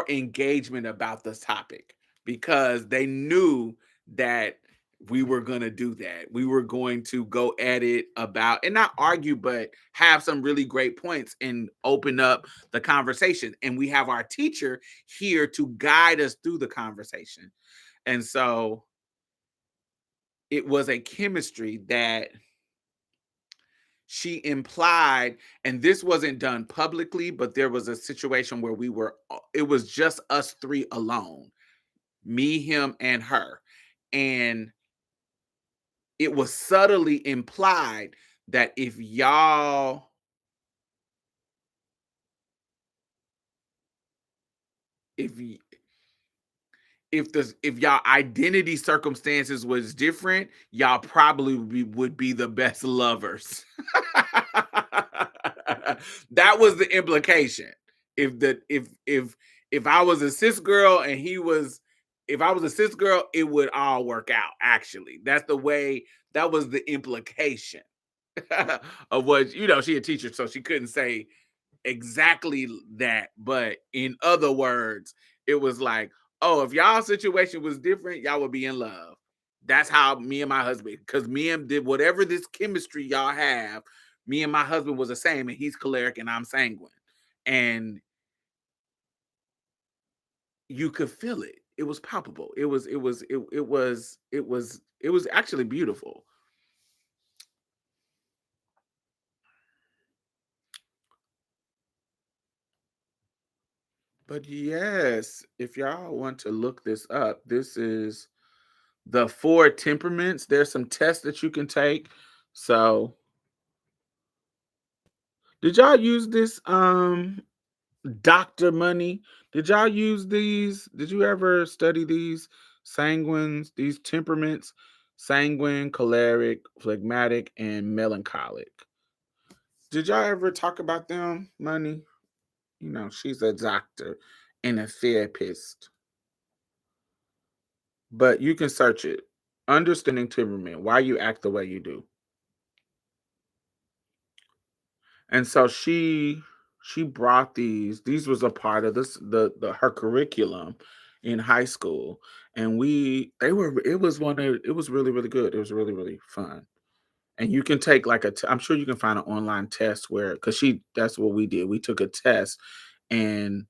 engagement about this topic, because they knew that we were going to do that. We were going to go at it about, and not argue, but have some really great points and open up the conversation. And we have our teacher here to guide us through the conversation. And so it was a chemistry that she implied, and this wasn't done publicly, but there was a situation where it was just us three alone. me, him, and her. And it was subtly implied that if y- if y'all identity circumstances was different, y'all probably would be the best lovers. That was the implication. If the if I was a cis girl and he was if I was a cis girl, it would all work out. Actually, that's the way. That was the implication of what she a teacher, so she couldn't say exactly that, but in other words, it was like, oh, if y'all situation was different, y'all would be in love. That's how me and my husband, because me and did whatever this chemistry y'all have, me and my husband was the same, and he's choleric and I'm sanguine. And you could feel it. It was palpable. It was actually beautiful. But yes, if y'all want to look this up, this is the four temperaments. There's some tests that you can take. So, did y'all use this Dr. Money? Did y'all use these? Did you ever study these sanguines, these temperaments? Sanguine, choleric, phlegmatic, and melancholic. Did y'all ever talk about them, Money? She's a doctor and a therapist. But you can search it. Understanding temperament, why you act the way you do. And so she brought these was a part of this the her curriculum in high school. And they were it was one of it was really, really good. It was really, really fun. And you can take like I'm sure you can find an online test where because she that's what we did. We took a test and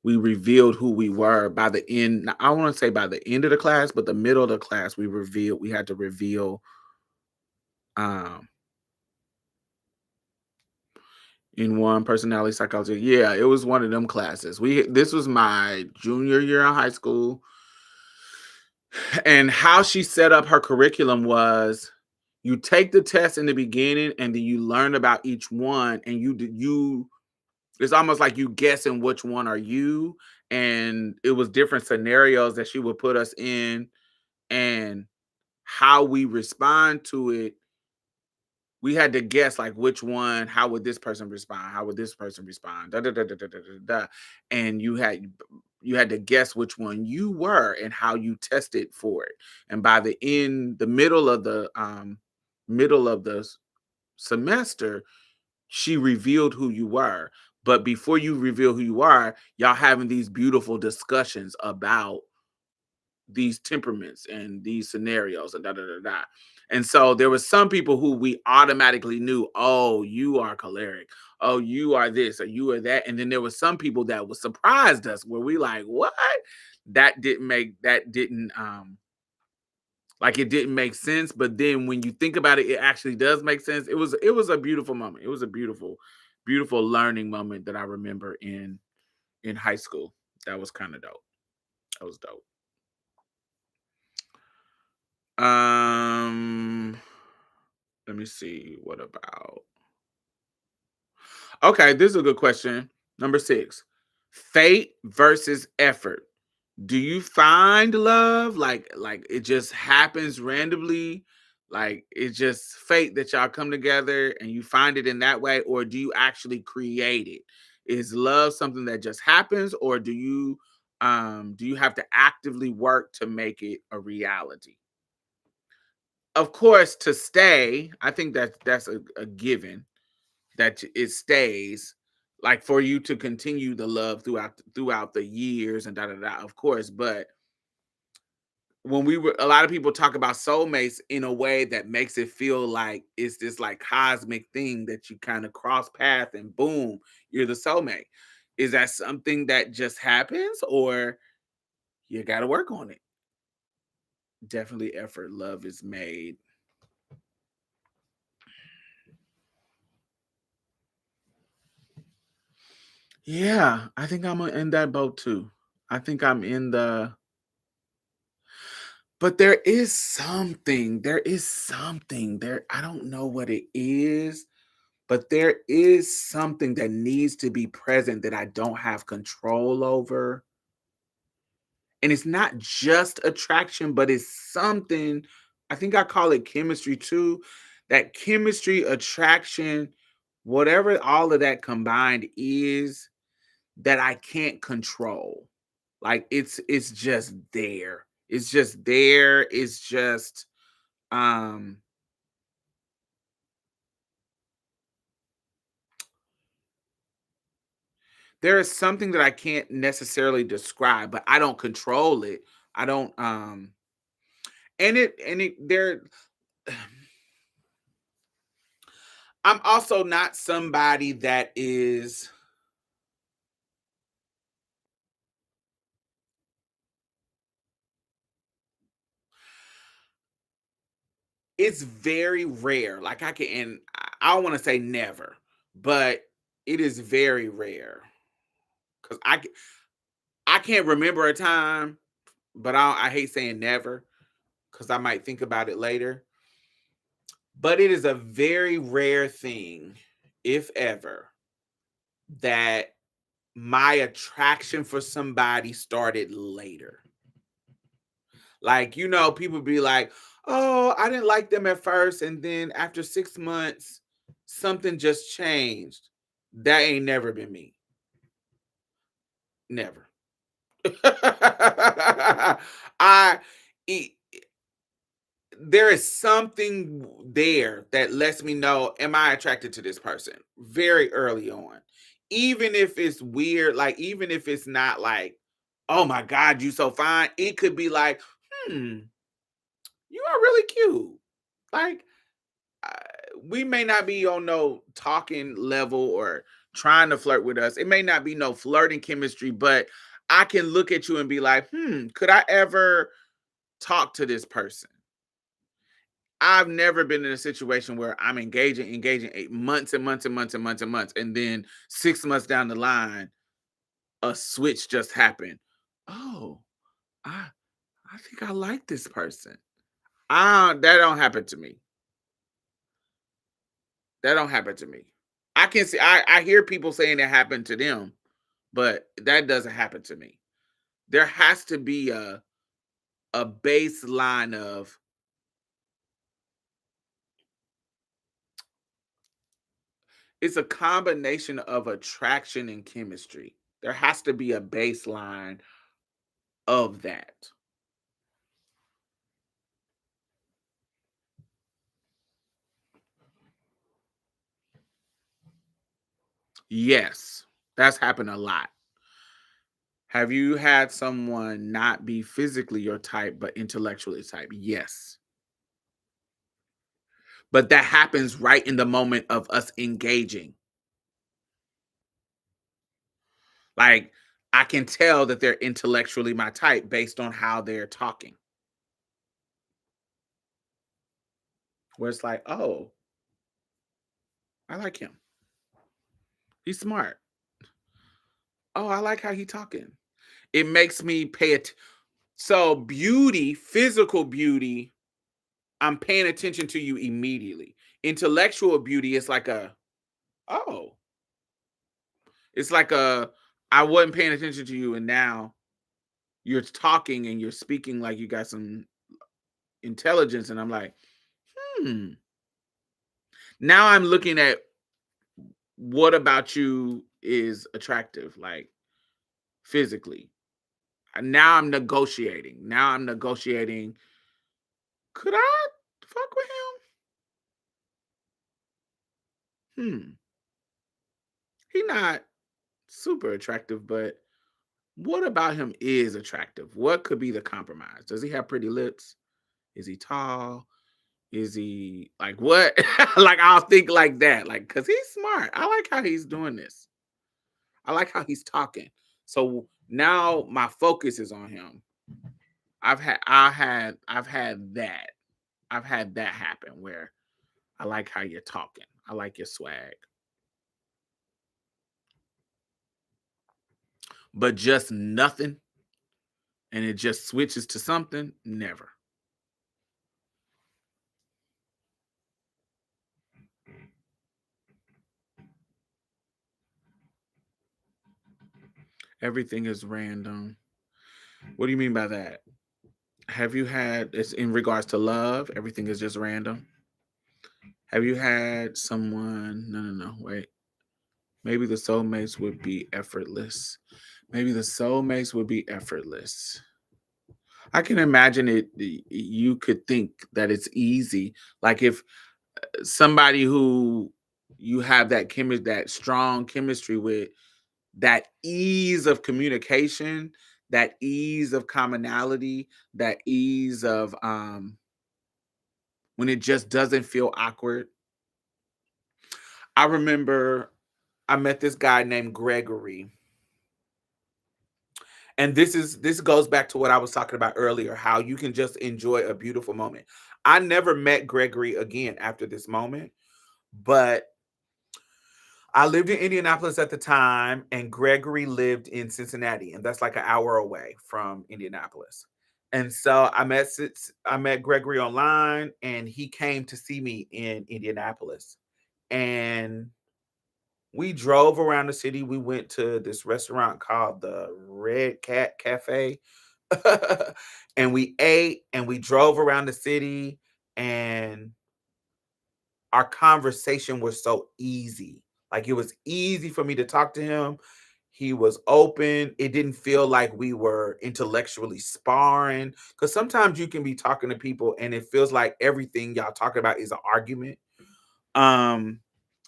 we revealed who we were by the end. I want to say by the end of the class, but the middle of the class, we had to reveal um in one personality psychology. Yeah, it was one of them classes. This was my junior year in high school, and how she set up her curriculum was you take the test in the beginning and then you learn about each one and you it's almost like you guessing which one are you, and it was different scenarios that she would put us in, and how we respond to it. We had to guess like which one, how would this person respond? How would this person respond? Da, da, da, da, da, da, da, da. And you had to guess which one you were and how you tested for it. And by the middle of the semester, she revealed who you were. But before you reveal who you are, y'all having these beautiful discussions about these temperaments and these scenarios and da da da da. And so there were some people who we automatically knew, oh, you are choleric, oh, you are this, or you are that. And then there were some people that was surprised us where we like, what? It didn't make sense. But then when you think about it, it actually does make sense. It was a beautiful moment. It was a beautiful, beautiful learning moment that I remember in high school. That was kind of dope. That was dope. Um, let me see. What about? Okay, this is a good question. Number 6. Fate versus effort. Do you find love like it just happens randomly? Like it's just fate that y'all come together and you find it in that way, or do you actually create it? Is love something that just happens, or do you have to actively work to make it a reality? Of course, to stay, I think that's a given that it stays. Like for you to continue the love throughout the years and da da da, of course. But when a lot of people talk about soulmates in a way that makes it feel like it's this like cosmic thing that you kind of cross path and boom, you're the soulmate. Is that something that just happens, or you got to work on it? Definitely effort. Love is made. Yeah, I think I'm in that boat too. I think I'm in the But there is something there. I don't know what it is, but there is something that needs to be present that I don't have control over. And it's not just attraction, but it's something. I think I call it chemistry too. That chemistry, attraction, whatever all of that combined is, that I can't control. Like it's just there. It's just there. It's just um there is something that I can't necessarily describe, but I don't control it. I don't and it there I'm also not somebody that is. It's very rare. Like I can, and I don't want to say never, but it is very rare because I can't remember a time, but I hate saying never because I might think about it later. But it is a very rare thing, if ever, that my attraction for somebody started later. Like, people be like, "Oh, I didn't like them at first, and then after 6 months, something just changed." That ain't never been me. Never. I e- there is something there that lets me know, am I attracted to this person very early on. Even if it's weird, like even if it's not like, oh my God, you so fine. It could be like, hmm, you are really cute. Like, uh, we may not be on no talking level or trying to flirt with us. It may not be no flirting chemistry, but I can look at you and be like, could I ever talk to this person? I've never been in a situation where I'm engaging 8 months and months and months and months and months, and then 6 months down the line, a switch just happened. Oh, I I think I like this person. That don't happen to me. That don't happen to me. I can see I hear people saying it happened to them, but that doesn't happen to me. There has to be a baseline of. It's a combination of attraction and chemistry. There has to be a baseline of that. Yes, that's happened a lot. Have you had someone not be physically your type but intellectually type? Yes. But that happens right in the moment of us engaging. Like, I can tell that they're intellectually my type based on how they're talking. Where it's like, "Oh, I like him. He's smart. Oh, I like how he talking." It makes me pay it. So beauty, physical beauty, I'm paying attention to you immediately. Intellectual beauty is like oh, it's like I wasn't paying attention to you, and now you're talking and you're speaking like you got some intelligence, and I'm like, hmm. Now I'm looking at what about you is attractive, like physically. Now I'm negotiating. Now I'm negotiating. Could I fuck with him? He not super attractive, but what about him is attractive? What could be the compromise? Does he have pretty lips? Is he tall? Is he like what? Like I'll think like that, like because he's smart. I like how he's doing this. I like how he's talking. So now my focus is on him. I've had that. I've had that happen where I like how you're talking. I like your swag. But just nothing and it just switches to something, never. Everything is random. What do you mean by that? Have you had it's in regards to love, everything is just random? Have you had someone no, wait. Maybe the soulmates would be effortless. Maybe the soulmates would be effortless. I can imagine you could think that it's easy. Like if somebody who you have that strong chemistry with, that ease of communication, that ease of commonality, that ease of when it just doesn't feel awkward. I remember I met this guy named Gregory. And this goes back to what I was talking about earlier, how you can just enjoy a beautiful moment. I never met Gregory again after this moment, but I lived in Indianapolis at the time, and Gregory lived in Cincinnati, and that's like an hour away from Indianapolis. And so I met Gregory online, and he came to see me in Indianapolis. And we drove around the city. We went to this restaurant called the Red Cat Cafe. And we ate and we drove around the city, and our conversation was so easy. Like it was easy for me to talk to him. He was open. It didn't feel like we were intellectually sparring. Because sometimes you can be talking to people and it feels like everything y'all talking about is an argument. Um,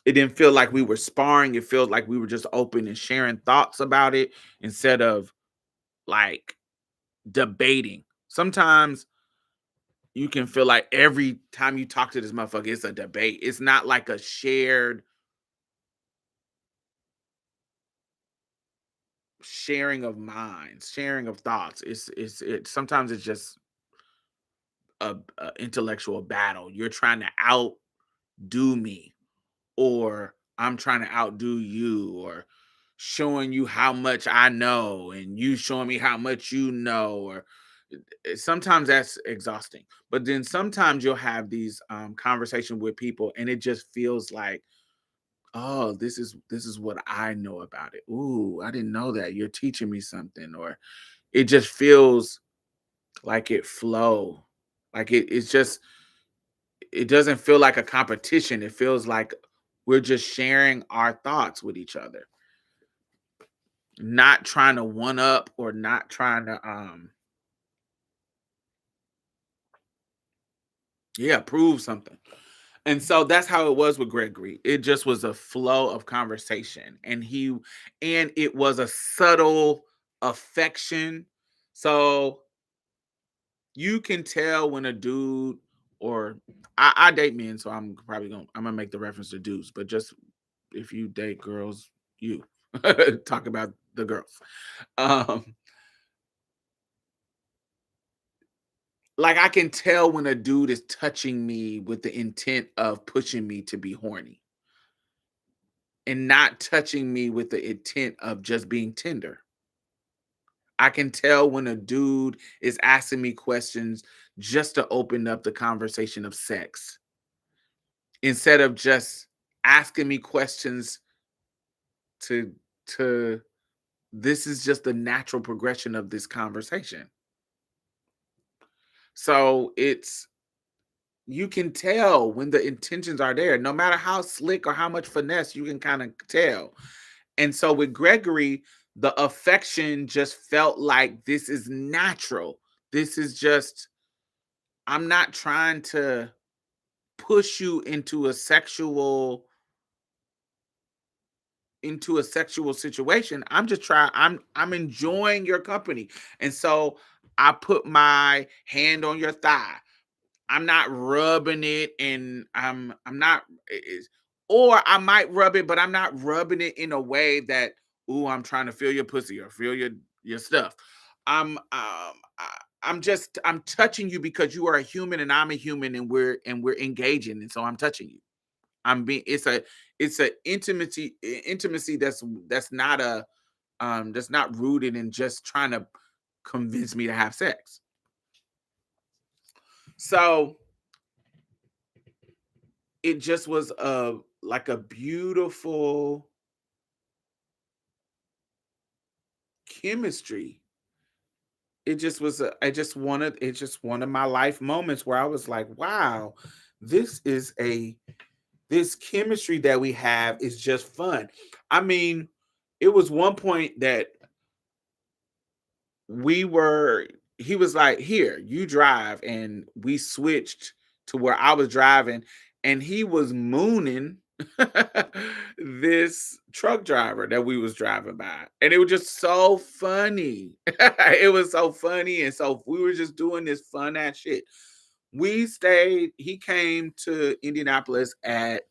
it didn't feel like we were sparring. It felt like we were just open and sharing thoughts about it instead of like debating. Sometimes you can feel like every time you talk to this motherfucker, it's a debate. It's not like a shared sharing of minds, sharing of thoughts. Sometimes it's just a intellectual battle. You're trying to outdo me, or I'm trying to outdo you, or showing you how much I know and you showing me how much you know, or sometimes that's exhausting. But then sometimes you'll have these conversations with people and it just feels like, oh, this is what I know about it. Ooh, I didn't know that. You're teaching me something. Or it just feels like it flow. Like it doesn't feel like a competition. It feels like we're just sharing our thoughts with each other, not trying to one up or not trying to yeah, prove something. And so that's how it was with Gregory. It just was a flow of conversation, and it was a subtle affection. So you can tell when a dude, or I date men, so I'm gonna make the reference to dudes, but just if you date girls, you talk about the girls. Um, like I can tell when a dude is touching me with the intent of pushing me to be horny and not touching me with the intent of just being tender. I can tell when a dude is asking me questions just to open up the conversation of sex instead of just asking me questions to to this is just the natural progression of this conversation. So it's you can tell when the intentions are there, no matter how slick or how much finesse, you can kind of tell. And so with Gregory, the affection just felt like this is natural. This is just, I'm not trying to push you into a sexual situation. I'm enjoying your company. And so I put my hand on your thigh. I'm not rubbing it, and I'm not or I might rub it, but I'm not rubbing it in a way that, ooh, I'm trying to feel your pussy or feel your stuff. I'm touching you because you are a human and I'm a human, and we're engaging, and so I'm touching you. I'm being it's a intimacy that's not rooted in just trying to convince me to have sex. So it just was a like a beautiful chemistry, it just was it's just one of my life moments where I was like, wow, this is a this chemistry that we have is just fun. I mean, it was one point that we were he was like, "Here, you drive," and we switched to where I was driving, and he was mooning this truck driver that we was driving by, and it was just so funny. It was so funny, and so we were just doing this fun ass shit. We stayed. He came to Indianapolis at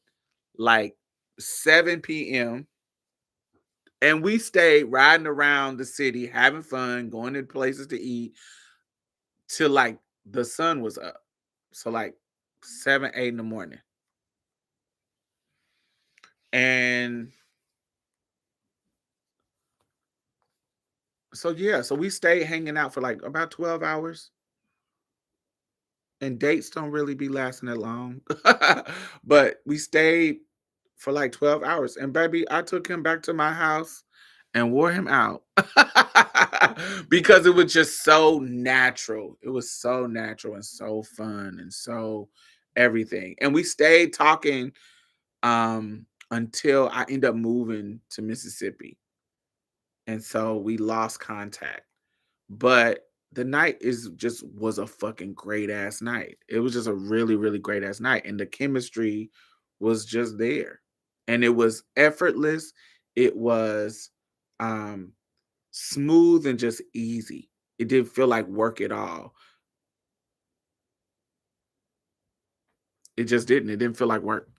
like 7 p.m. and we stayed riding around the city, having fun, going to places to eat till like the sun was up. So like 7, 8 in the morning. And so yeah, so we stayed hanging out for like about 12 hours. And dates don't really be lasting that long. But we stayed for like 12 hours. And baby, I took him back to my house and wore him out because it was just so natural. It was so natural and so fun and so everything. And we stayed talking until I ended up moving to Mississippi. And so we lost contact. But the night is just was a fucking great ass night. It was just a really, really great ass night. And the chemistry was just there. And it was effortless. It was um smooth and just easy. It didn't feel like work at all. It just didn't. It didn't feel like work.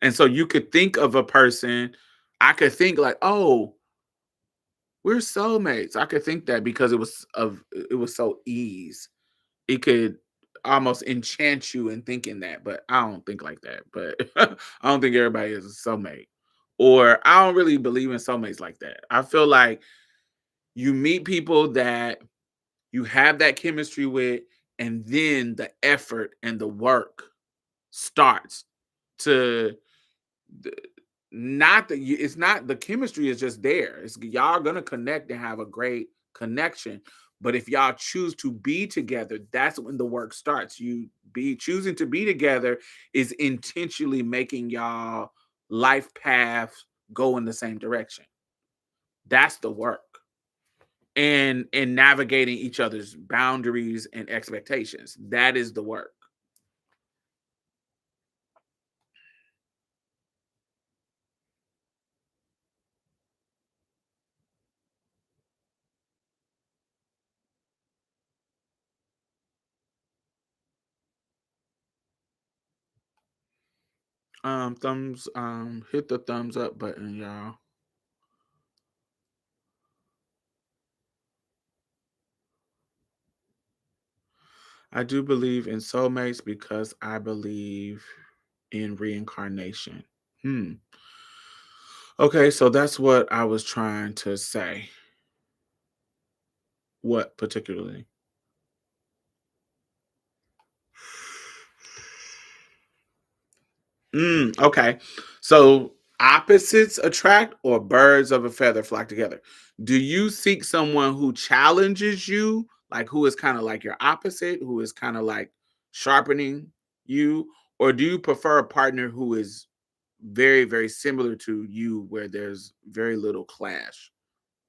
And so you could think of a person, I could think like, oh, we're soulmates. I could think that because it was so ease. It could almost enchant you in thinking that, but I don't think like that. But I don't think everybody is a soulmate. Or I don't really believe in soulmates like that. I feel like you meet people that you have that chemistry with, and then the effort and the work starts to the not that you it's not the chemistry is just there. It's y'all gonna connect and have a great connection. But if y'all choose to be together, that's when the work starts. You be choosing to be together is intentionally making y'all life paths go in the same direction. That's the work. And navigating each other's boundaries and expectations. That is the work. Thumbs hit the thumbs up button, y'all. I do believe in soulmates because I believe in reincarnation. Hmm. Okay, so that's what I was trying to say. What particularly? Okay. So opposites attract or birds of a feather flock together. Do you seek someone who challenges you, like who is kind of like your opposite, who is kind of like sharpening you, or do you prefer a partner who is very, very similar to you, where there's very little clash,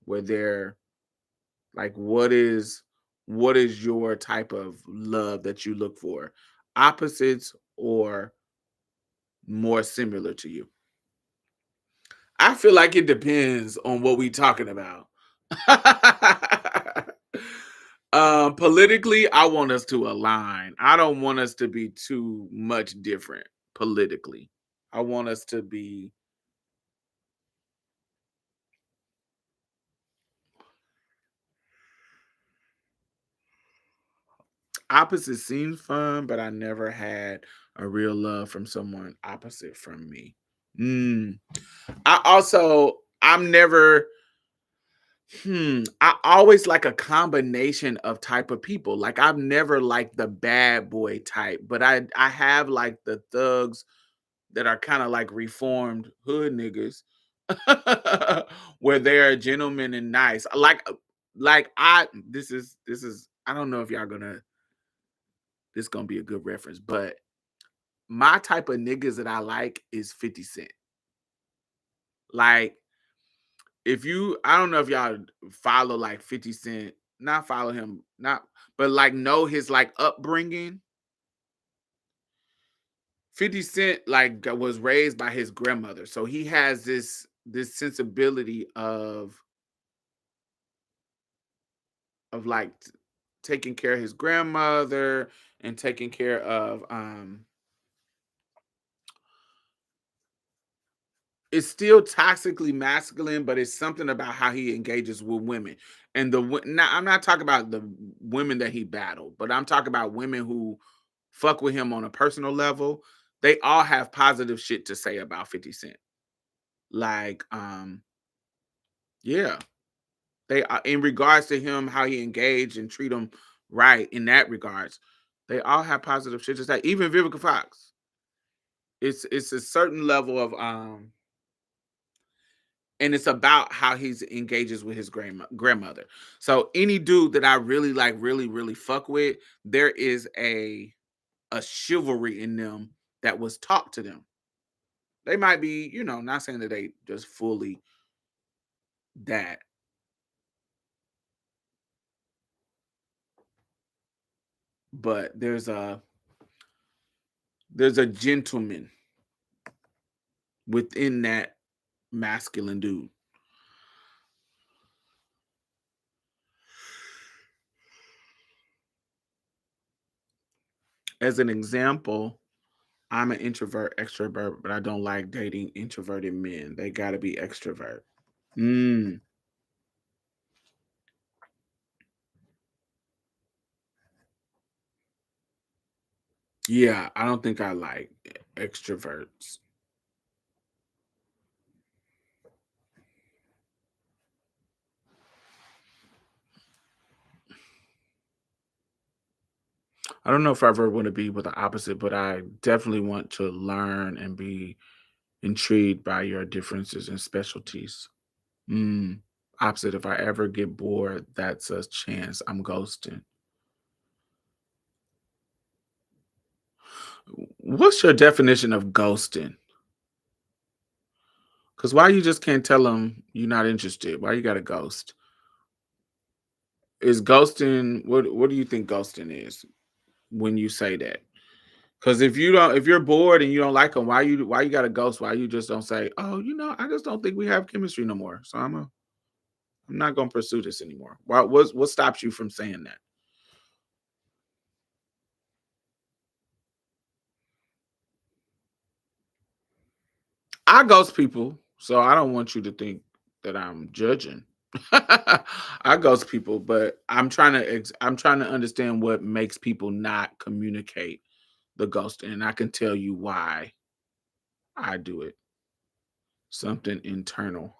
where they're like, what is your type of love that you look for? Opposites or more similar to you? I feel like it depends on what we talking about. Politically, I want us to align. I don't want us to be too much different politically. I want us to be opposite seems fun, but I never had a real love from someone opposite from me. Mm. I'm never I always like a combination of type of people. Like I've never liked the bad boy type, but I have like the thugs that are kind of like reformed hood niggas. where they're gentlemen and nice. Like this is I don't know if y'all gonna this gonna be a good reference, but my type of niggas that I like is 50 Cent. Like if you I don't know if y'all follow like 50 Cent, not follow him, not but like know his like upbringing. 50 Cent like was raised by his grandmother. So he has this sensibility of like taking care of his grandmother and taking care of it's still toxically masculine, but it's something about how he engages with women. And now I'm not talking about the women that he battled, but I'm talking about women who fuck with him on a personal level. They all have positive shit to say about 50 Cent. Like, yeah, they are in regards to him, how he engaged and treat them right in that regards. They all have positive shit to say. Even Vivica Fox. It's a certain level of and it's about how he's engages with his grandmother. So any dude that I really like, really fuck with, there is a chivalry in them that was taught to them. They might be, not saying that they just fully that, but there's a gentleman within that masculine dude. As an example, I'm an introvert, extrovert, but I don't like dating introverted men. They got to be extrovert. Mm, yeah, I don't think I like extroverts. I don't know if I ever want to be with the opposite, but I definitely want to learn and be intrigued by your differences and specialties. Mm, opposite, if I ever get bored, that's a chance I'm ghosting. What's your definition of ghosting? Because why you just can't tell them you're not interested? Why you got to ghost? Is ghosting what do you think ghosting is when you say that? Because if you're bored and you don't like them, why you got to ghost? Why you just don't say, oh, I just don't think we have chemistry no more. So I'm not gonna pursue this anymore. What stops you from saying that? I ghost people, so I don't want you to think that I'm judging. I ghost people, but I'm trying to understand what makes people not communicate the ghosting, and I can tell you why I do it. Something internal.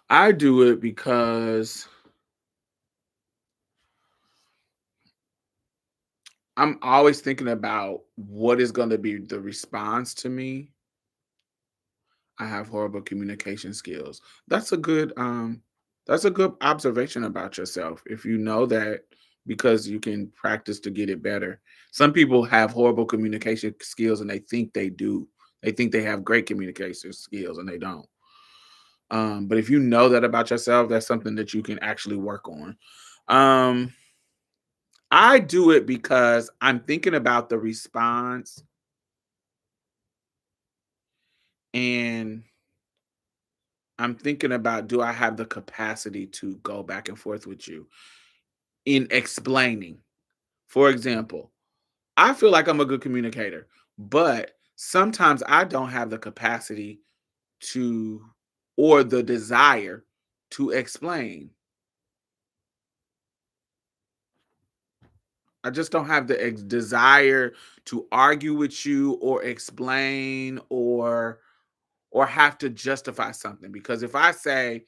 I do it because I'm always thinking about what is going to be the response to me. I have horrible communication skills. That's a good observation about yourself. If you know that because you can practice to get it better. Some people have horrible communication skills and they think they do. They think they have great communication skills and they don't. But if you know that about yourself, that's something that you can actually work on. Um, I do it because I'm thinking about the response and I'm thinking about, do I have the capacity to go back and forth with you in explaining? For example, I feel like I'm a good communicator, but sometimes I don't have the capacity to or the desire to explain. I just don't have the desire to argue with you or explain or have to justify something because if I say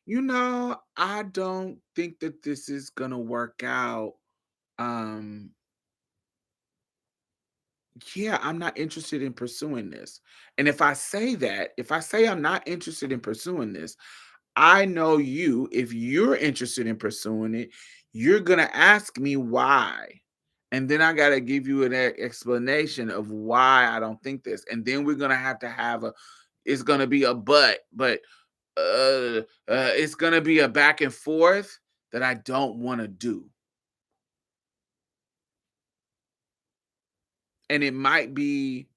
I don't think that this is gonna work out. Um, yeah, I'm not interested in pursuing this. And if I say I'm not interested in pursuing this, I know you, if you're interested in pursuing it, you're gonna ask me why. And then I gotta give you an explanation of why I don't think this. And then we're gonna have to have a it's gonna be a but it's gonna be a back and forth that I don't want to do. And it might be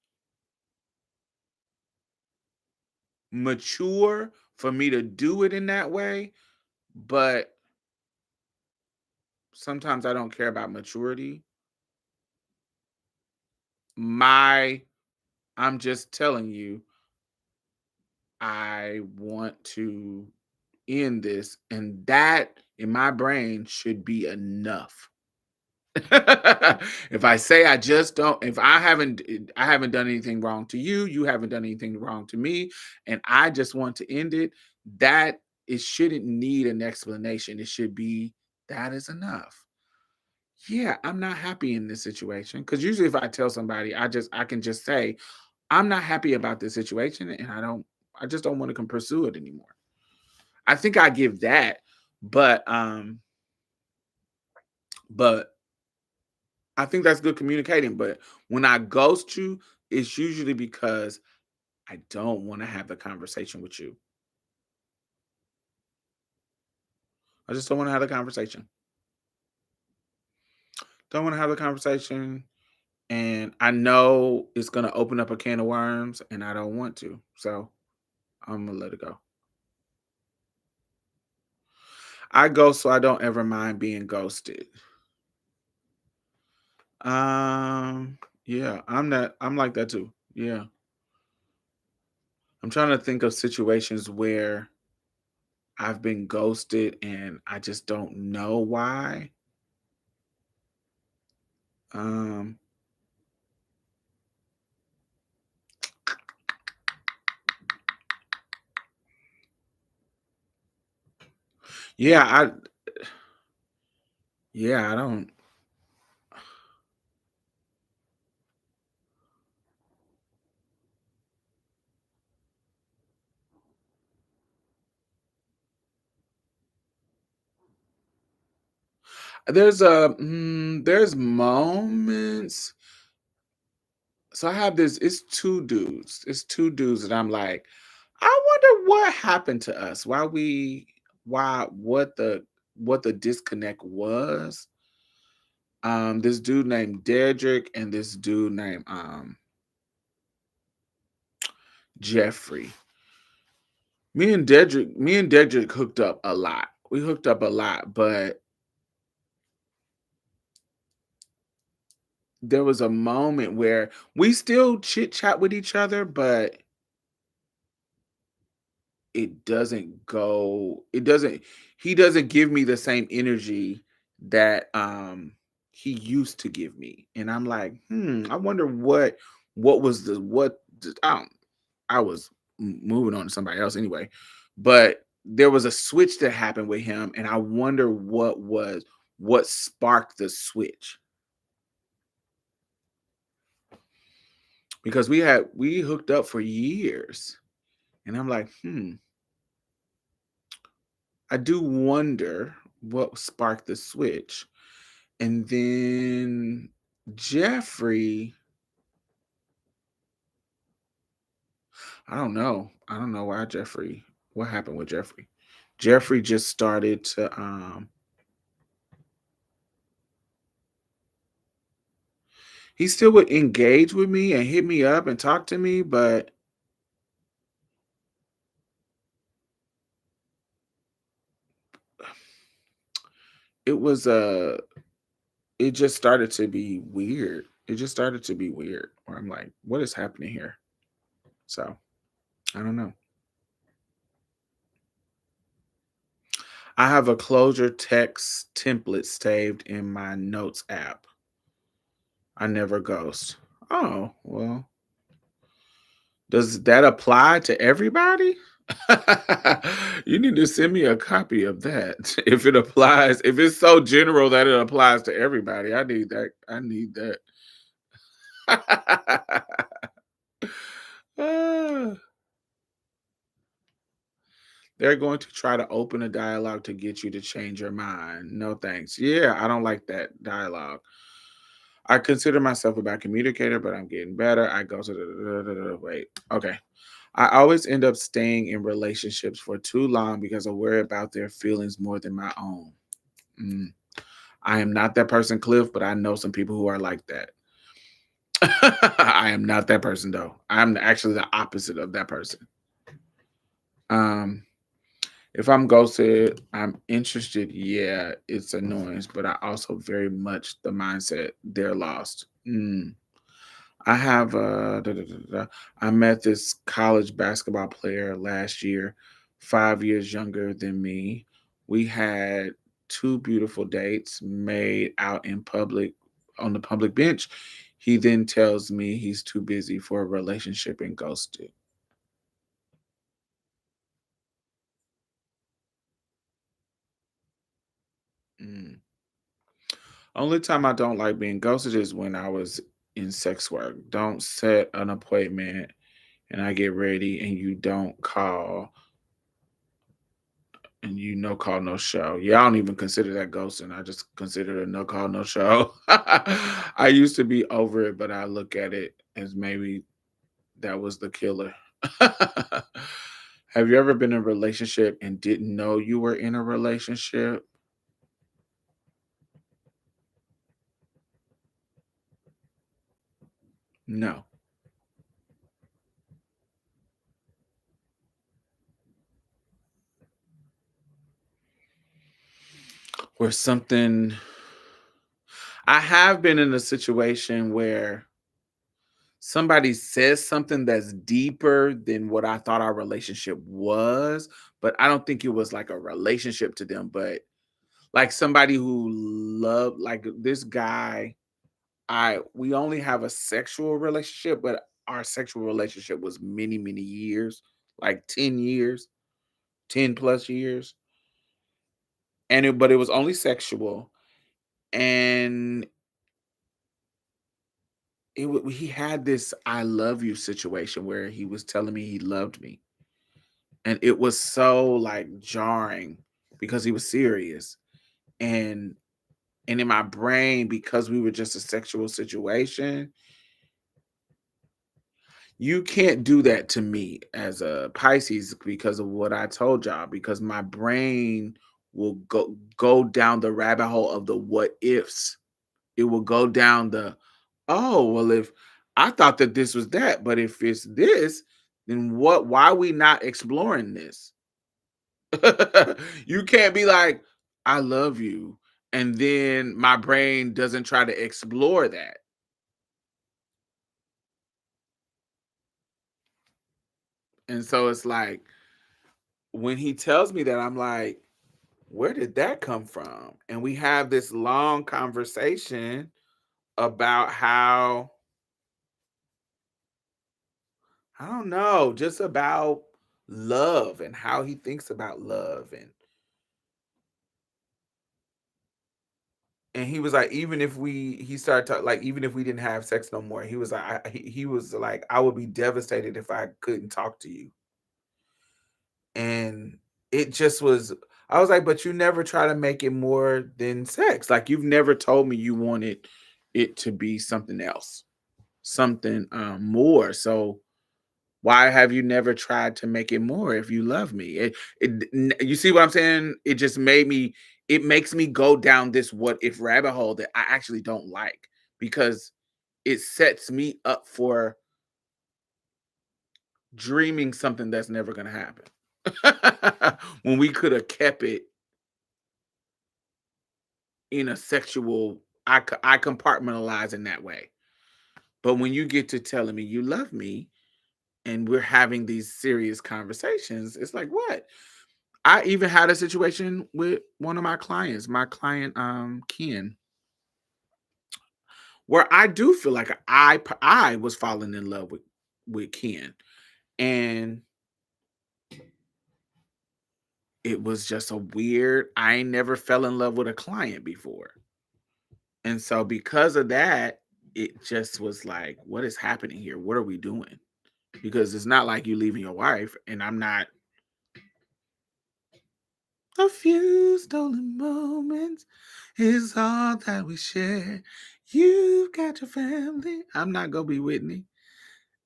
mature for me to do it in that way, but sometimes I don't care about maturity. My I'm just telling you, I want to end this, and that in my brain should be enough. If I say I just don't, if I haven't done anything wrong to you, you haven't done anything wrong to me, and I just want to end it, that it shouldn't need an explanation. It should be that is enough. Yeah, I'm not happy in this situation because usually if I tell somebody, I can just say I'm not happy about this situation, and I just don't want to pursue it anymore. I think I give that, but but I think that's good communicating. But when I ghost you, it's usually because I don't want to have the conversation with you. I just don't want to have the conversation. Don't want to have the conversation. And I know it's going to open up a can of worms, and I don't want to. So I'm going to let it go. I ghost so I don't ever mind being ghosted. Yeah, I'm like that too. Yeah. I'm trying to think of situations where I've been ghosted and I just don't know why. Um, yeah, I don't. There's moments. So I have this. It's two dudes. It's two dudes that I'm like, I wonder what happened to us. Why, what the disconnect was. This dude named Dedrick and this dude named Jeffrey. Me and Dedrick hooked up a lot. We hooked up a lot, but there was a moment where we still chit chat with each other, but it doesn't he doesn't give me the same energy that he used to give me. And I'm like, I wonder what was the what I was moving on to somebody else anyway. But there was a switch that happened with him, and I wonder what sparked the switch. Because we hooked up for years. And I'm like, I do wonder what sparked the switch. And then Jeffrey, I don't know. I don't know why what happened with Jeffrey. Jeffrey just started to he still would engage with me and hit me up and talk to me, but it was it just started to be weird. It just started to be weird where I'm like, what is happening here? So I don't know. I have a closure text template saved in my notes app. I never ghost. Oh, well, does that apply to everybody? You need to send me a copy of that if it applies. If it's so general that it applies to everybody, I need that. I need that. Ah, they're going to try to open a dialogue to get you to change your mind. No thanks. Yeah, I don't like that dialogue. I consider myself a bad communicator, but I'm getting better. I go to wait. Okay. I always end up staying in relationships for too long because I worry about their feelings more than my own. Mm. I am not that person, Cliff, but I know some people who are like that. I am not that person, though. I'm actually the opposite of that person. Um, if I'm ghosted, I'm interested. Yeah, it's annoying, but I also very much the mindset they're lost. I have I met this college basketball player last year, 5 years younger than me. We had two beautiful dates made out in public on the public bench. He then tells me he's too busy for a relationship and ghosted. Mm. Only time I don't like being ghosted is when I was in sex work. Don't set an appointment and I get ready and you don't call. And you no call, no show. Yeah, I don't even consider that ghosting. I just consider it no call, no show. I used to be over it, but I look at it as maybe that was the killer. Have you ever been in a relationship and didn't know you were in a relationship? No. Where something I have been in a situation where somebody says something that's deeper than what I thought our relationship was, but I don't think it was like a relationship to them, but like somebody who loved like this guy, I we only have a sexual relationship, but our sexual relationship was many, many years, like 10 years, 10 plus years. But it was only sexual. And he had this I love you situation where he was telling me he loved me. And it was so like jarring because he was serious. And and in my brain, because we were just a sexual situation, you can't do that to me as a Pisces because of what I told y'all, because my brain will go down the rabbit hole of the what ifs. It will go down the, oh, well, if I thought that this was that, but if it's this, then what why are we not exploring this? You can't be like, I love you. And then my brain doesn't try to explore that. And so it's like, when he tells me that, I'm like, where did that come from? And we have this long conversation about how, I don't know, just about love and how he thinks about love. And he was like, even if he started talking, like, even if we didn't have sex no more, he was like, he was like, I would be devastated if I couldn't talk to you. And it just was, I was like, but you never try to make it more than sex. Like, you've never told me you wanted it to be something else, something more. So why have you never tried to make it more if you love me? You see what I'm saying? It just made me, it makes me go down this what if rabbit hole that I actually don't like, because it sets me up for dreaming something that's never going to happen. When we could have kept it in a sexual, I compartmentalize in that way. But when you get to telling me you love me and we're having these serious conversations, it's like, what? I even had a situation with one of my clients, my client, Ken, where I do feel like I was falling in love with Ken. And it was just a weird, I ain't never fell in love with a client before. And so because of that, it just was like, what is happening here? What are we doing? Because it's not like you leaving your wife, and I'm not. A few stolen moments is all that we share. You've got your family. I'm not gonna be Whitney,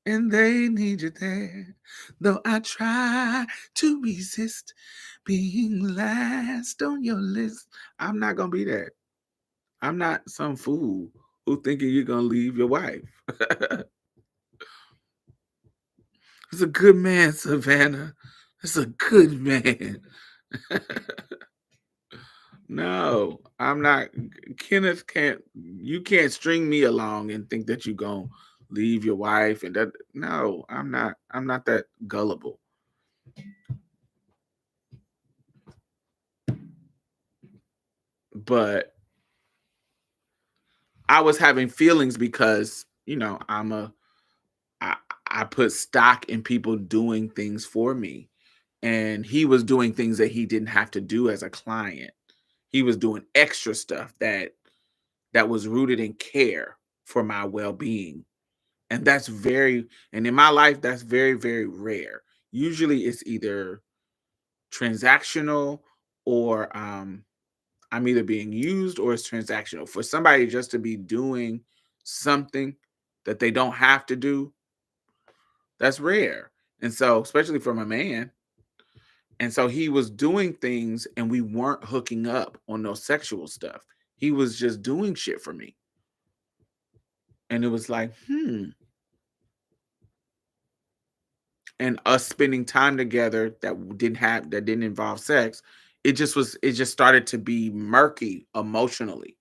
and they need you there. Though I try to resist being last on your list, I'm not gonna be that. I'm not some fool who thinking you're gonna leave your wife. It's a good man, Savannah. It's a good man. No, I'm not. Kenneth can't. You can't string me along and think that you're gonna leave your wife and that. No, I'm not. I'm not that gullible. But I was having feelings because I'm a. I, I put stock in people doing things for me, and he was doing things that he didn't have to do as a client. He was doing extra stuff that was rooted in care for my well-being. And that's very, and in my life, that's very, very rare. Usually it's either transactional or I'm either being used or it's transactional. For somebody just to be doing something that they don't have to do, that's rare. And so, especially from a man. And so he was doing things and we weren't hooking up on no sexual stuff. He was just doing shit for me. And it was like, and us spending time together that didn't involve sex, it just started to be murky emotionally.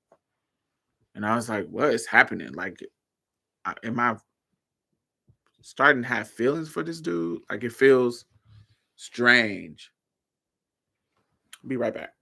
And I was like, what is happening? Like, am I starting to have feelings for this dude? Like, it feels strange. Be right back.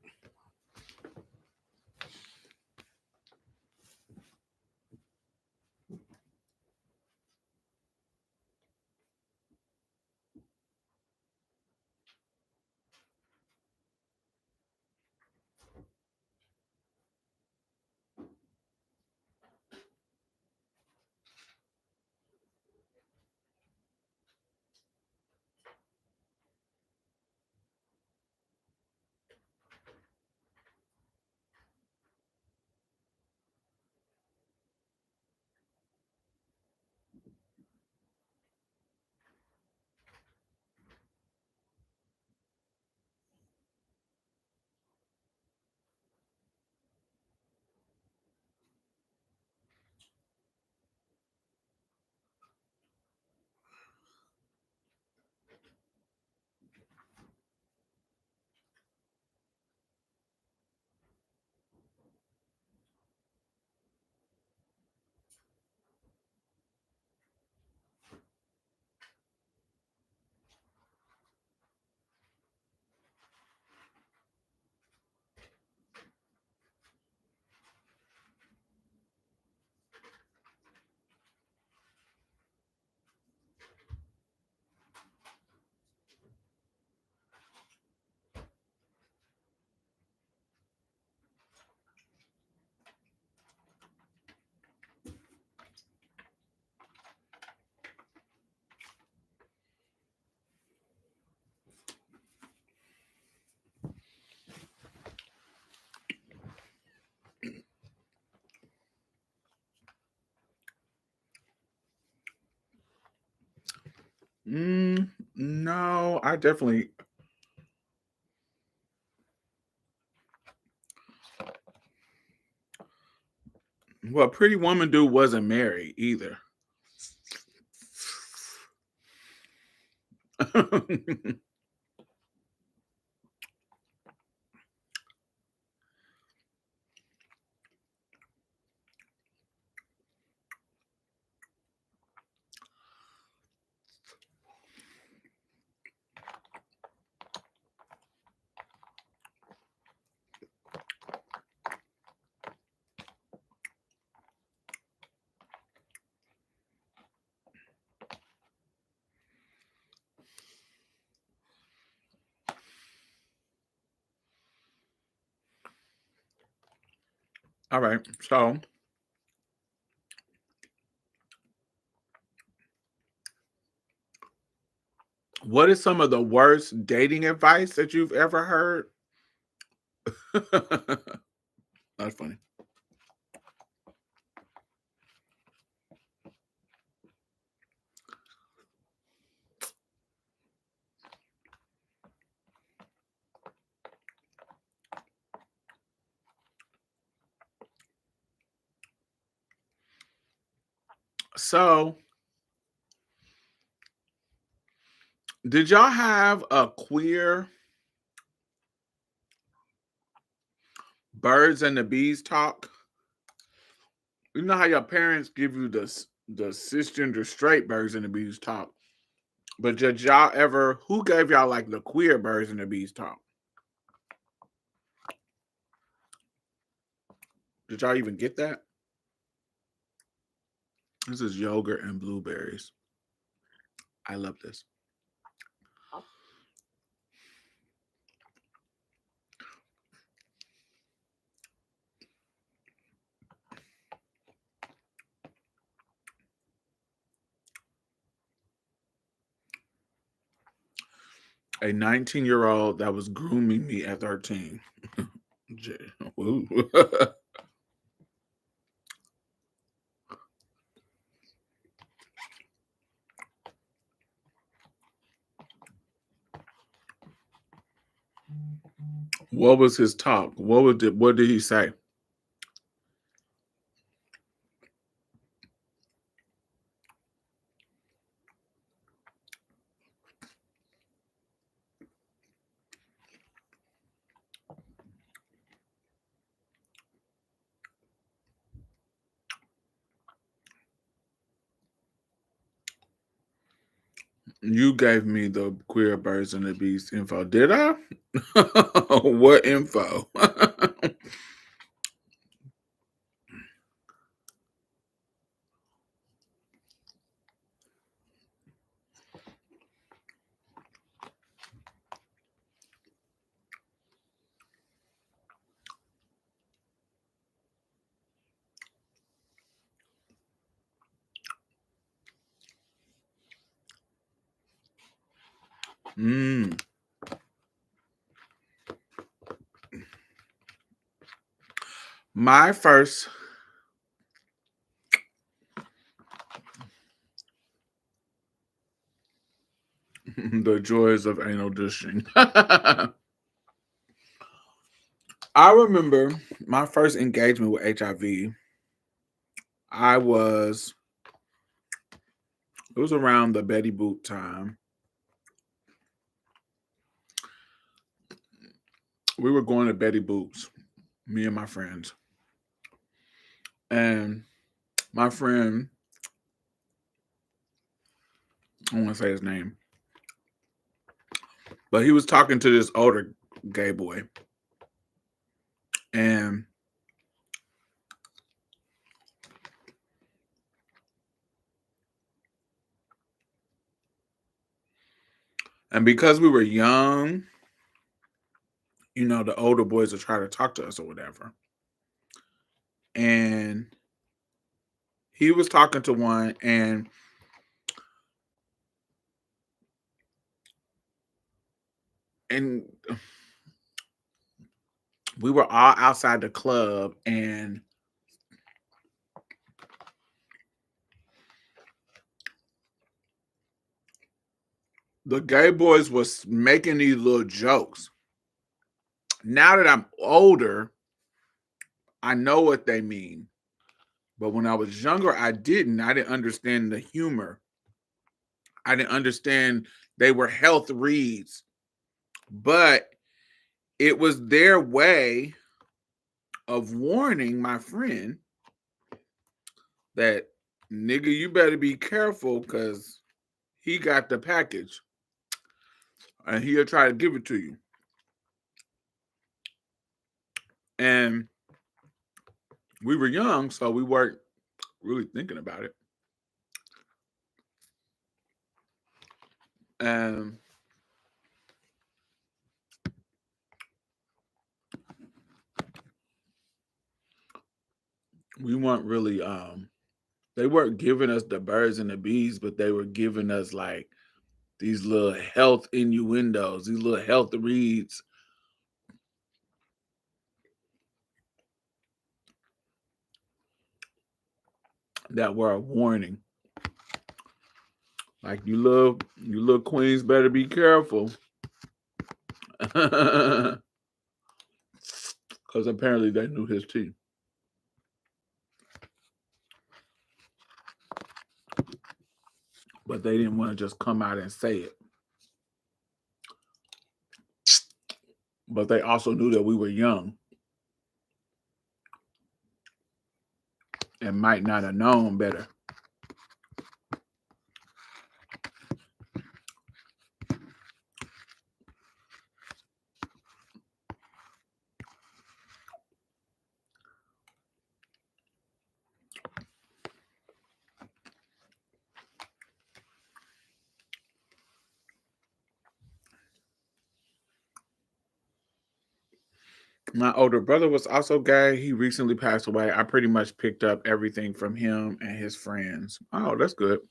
No, I definitely. Well, Pretty Woman dude wasn't married either. All right. So, what is some of the worst dating advice that you've ever heard? That's funny. So, did y'all have a queer birds and the bees talk? You know how your parents give you the cisgender straight birds and the bees talk, but did y'all ever? Who gave y'all like the queer birds and the bees talk? Did y'all even get that? This is yogurt and blueberries. I love this. A 19-year-old that was grooming me at 13. Ooh. What was his talk? What did he say? You gave me the queer birds and the bees info. Did I? What info? Mm. My first the joys of anal dishing. I remember my first engagement with HIV. I was it was around the Betty Boop time. We were going to Betty Boop's, me and my friends. And my friend, I don't want to say his name, but he was talking to this older gay boy. And because we were young, the older boys would try to talk to us or whatever. And he was talking to one, and we were all outside the club, and the gay boys was making these little jokes. Now that I'm older, I know what they mean. But when I was younger, I didn't. I didn't understand the humor. I didn't understand they were health reads. But it was their way of warning my friend that, nigga, you better be careful because he got the package and he'll try to give it to you. And we were young, so we weren't really thinking about it. And We weren't really they weren't giving us the birds and the bees, but they were giving us like these little health innuendos, these little health reads that were a warning. Like you little queens better be careful. Because apparently they knew his tea. But they didn't want to just come out and say it. But they also knew that we were young and might not have known better. My older brother was also gay. He recently passed away. I pretty much picked up everything from him and his friends. Oh, that's good.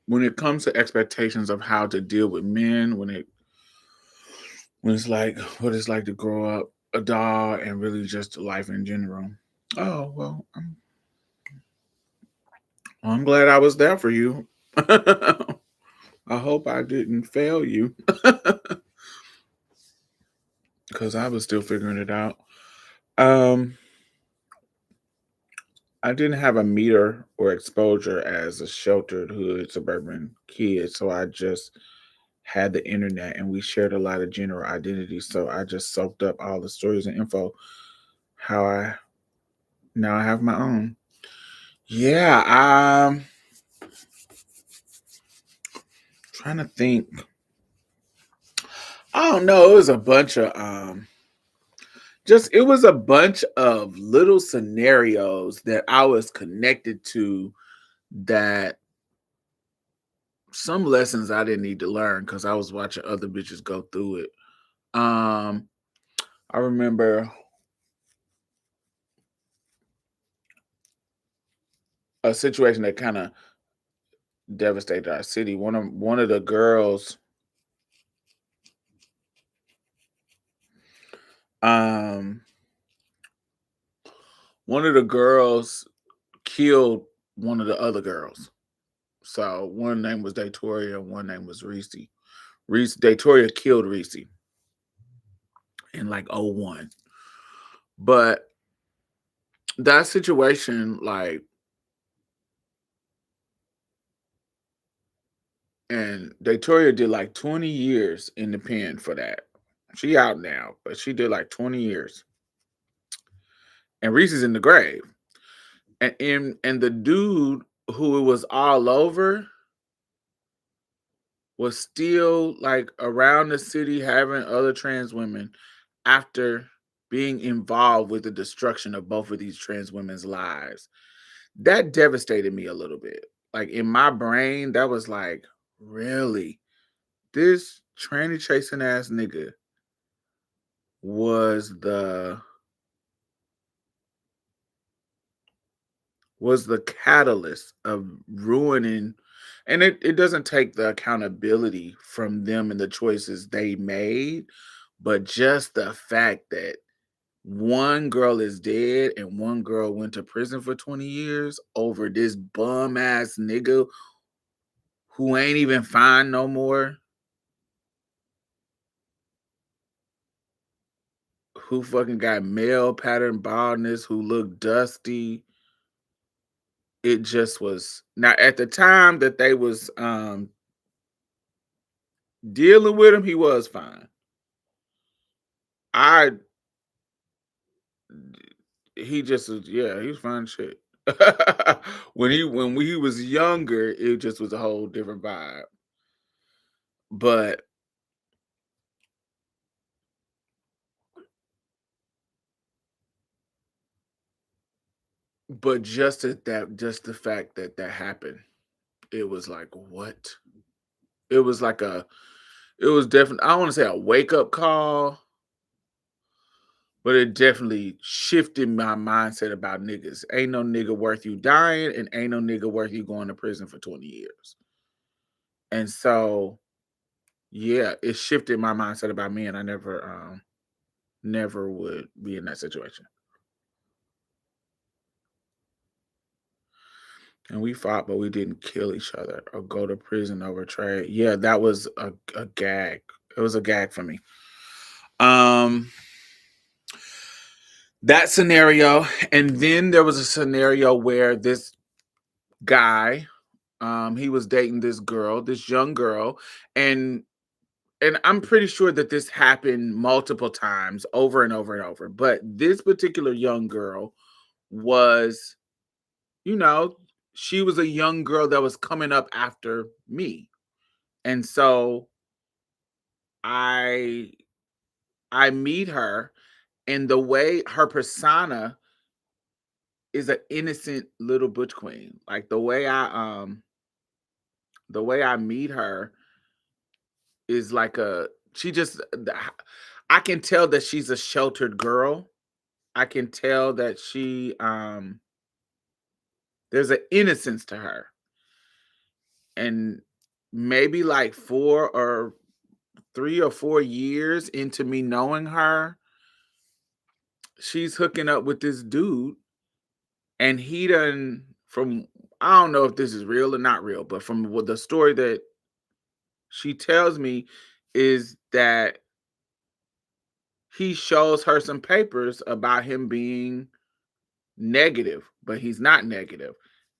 When it comes to expectations of how to deal with men, when it's like what it's like to grow up a dog and really just life in general. Oh well, I'm glad I was there for you. I hope I didn't fail you because I was still figuring it out. Um, I didn't have a meter or exposure as a sheltered hood suburban kid, so I just had the internet and we shared a lot of general identities. So I just soaked up all the stories and info. How I now I have my own. Yeah, trying to think. I don't know. It was a bunch of just it was a bunch of little scenarios that I was connected to that some lessons I didn't need to learn because I was watching other bitches go through it. Um, I remember a situation that kind of devastated our city. One of the girls, um, one of the girls killed one of the other girls. So one name was Daytoria, one name was Reese. Reese Daytoria killed Reese in like '01. But that situation, like, and Victoria did like 20 years in the pen for that. She out now, but she did like 20 years. And Reese is in the grave. And the dude who it was all over was still like around the city having other trans women after being involved with the destruction of both of these trans women's lives. That devastated me a little bit. Like in my brain, that was like, really? This tranny chasing ass nigga was the catalyst of ruining, and it doesn't take the accountability from them and the choices they made, but just the fact that one girl is dead and one girl went to prison for 20 years over this bum ass nigga who ain't even fine no more, who fucking got male pattern baldness, who looked dusty. It just was now at the time that they was dealing with him, he was fine. I he just was, yeah, he was fine shit. When we was younger, it just was a whole different vibe. But just the fact that that happened, it was like what? It was like it was definitely, I don't want to say a wake up call, but it definitely shifted my mindset about niggas. Ain't no nigga worth you dying, and ain't no nigga worth you going to prison for 20 years. And so, yeah, it shifted my mindset about me, and I never would be in that situation. And we fought, but we didn't kill each other or go to prison over trade. Yeah, that was a gag. It was a gag for me. Um, that scenario, and then there was a scenario where this guy, he was dating this girl, this young girl, and I'm pretty sure that this happened multiple times over and over and over. But this particular young girl was, you know, she was a young girl that was coming up after me. And so I I meet her, and the way her persona is an innocent little butch queen. Like the way I meet her is like a she just I can tell that she's a sheltered girl. I can tell that there's an innocence to her. And maybe like 3 or 4 years into me knowing her, she's hooking up with this dude, and he done from I don't know if this is real or not real, but from what the story that she tells me is that he shows her some papers about him being negative, but he's not negative.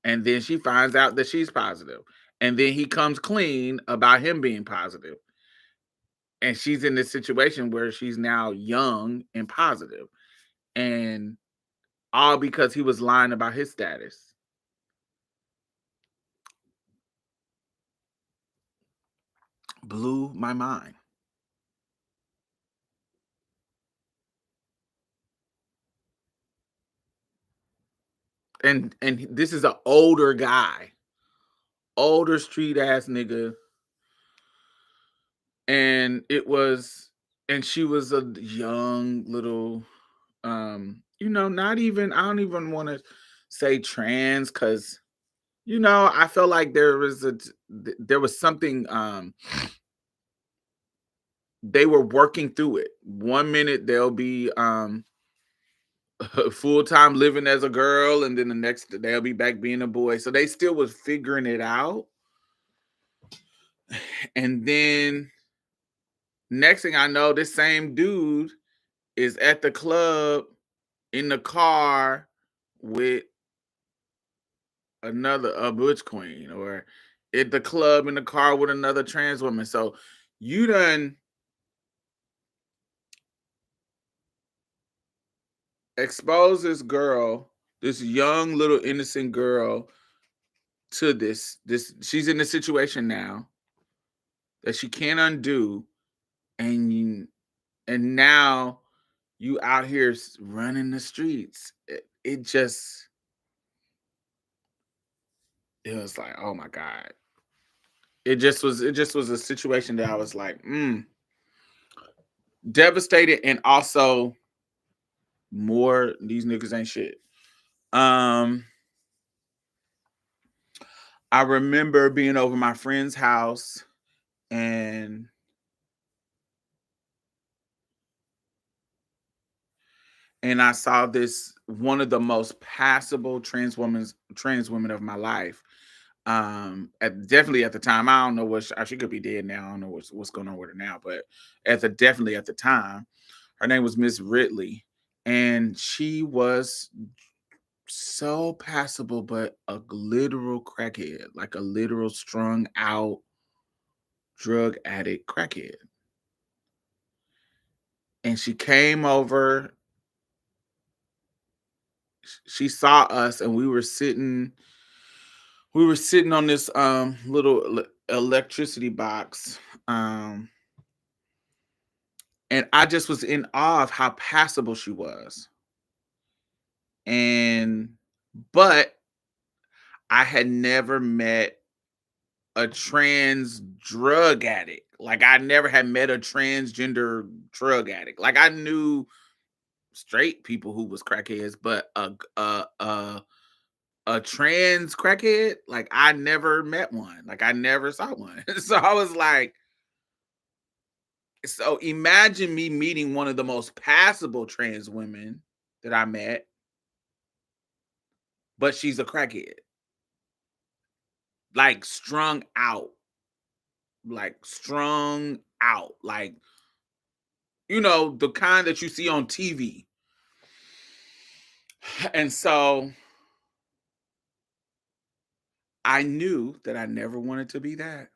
And then she finds out that she's positive. And then he comes clean about him being positive. And she's in this situation where she's now young and positive. And all because he was lying about his status. Blew my mind. And this is an older guy, older street ass nigga. And she was a young little not even I don't even want to say trans because I felt like there was something they were working through it. One minute they'll be full time living as a girl, and then the next they'll be back being a boy. So they still was figuring it out. And then next thing I know, this same dude is at the club in the car with another a butch queen, or at the club in the car with another trans woman. So you done expose this girl, this young little innocent girl, to this she's in a situation now that she can't undo, and now you out here running the streets. It just it was like, oh my god. It just was a situation that I was like, devastated, and also more these niggas ain't shit. Um I remember being over my friend's house, and I saw this one of the most passable trans women of my life. Definitely at the time, I don't know she could be dead now. I don't know what's going on with her now, but definitely at the time, her name was Miss Ridley, and she was so passable, but a literal crackhead, like a literal strung out drug addict crackhead. And she came over, she saw us, and we were sitting on this little electricity box. And I just was in awe of how passable she was. And but I had never met a trans drug addict. Like I never had met a transgender drug addict. Like I knew straight people who was crackheads, but a trans crackhead, like I never met one. Like I never saw one. So I was like, so imagine me meeting one of the most passable trans women that I met, but she's a crackhead, like strung out, like the kind that you see on TV. And so I knew that I never wanted to be that.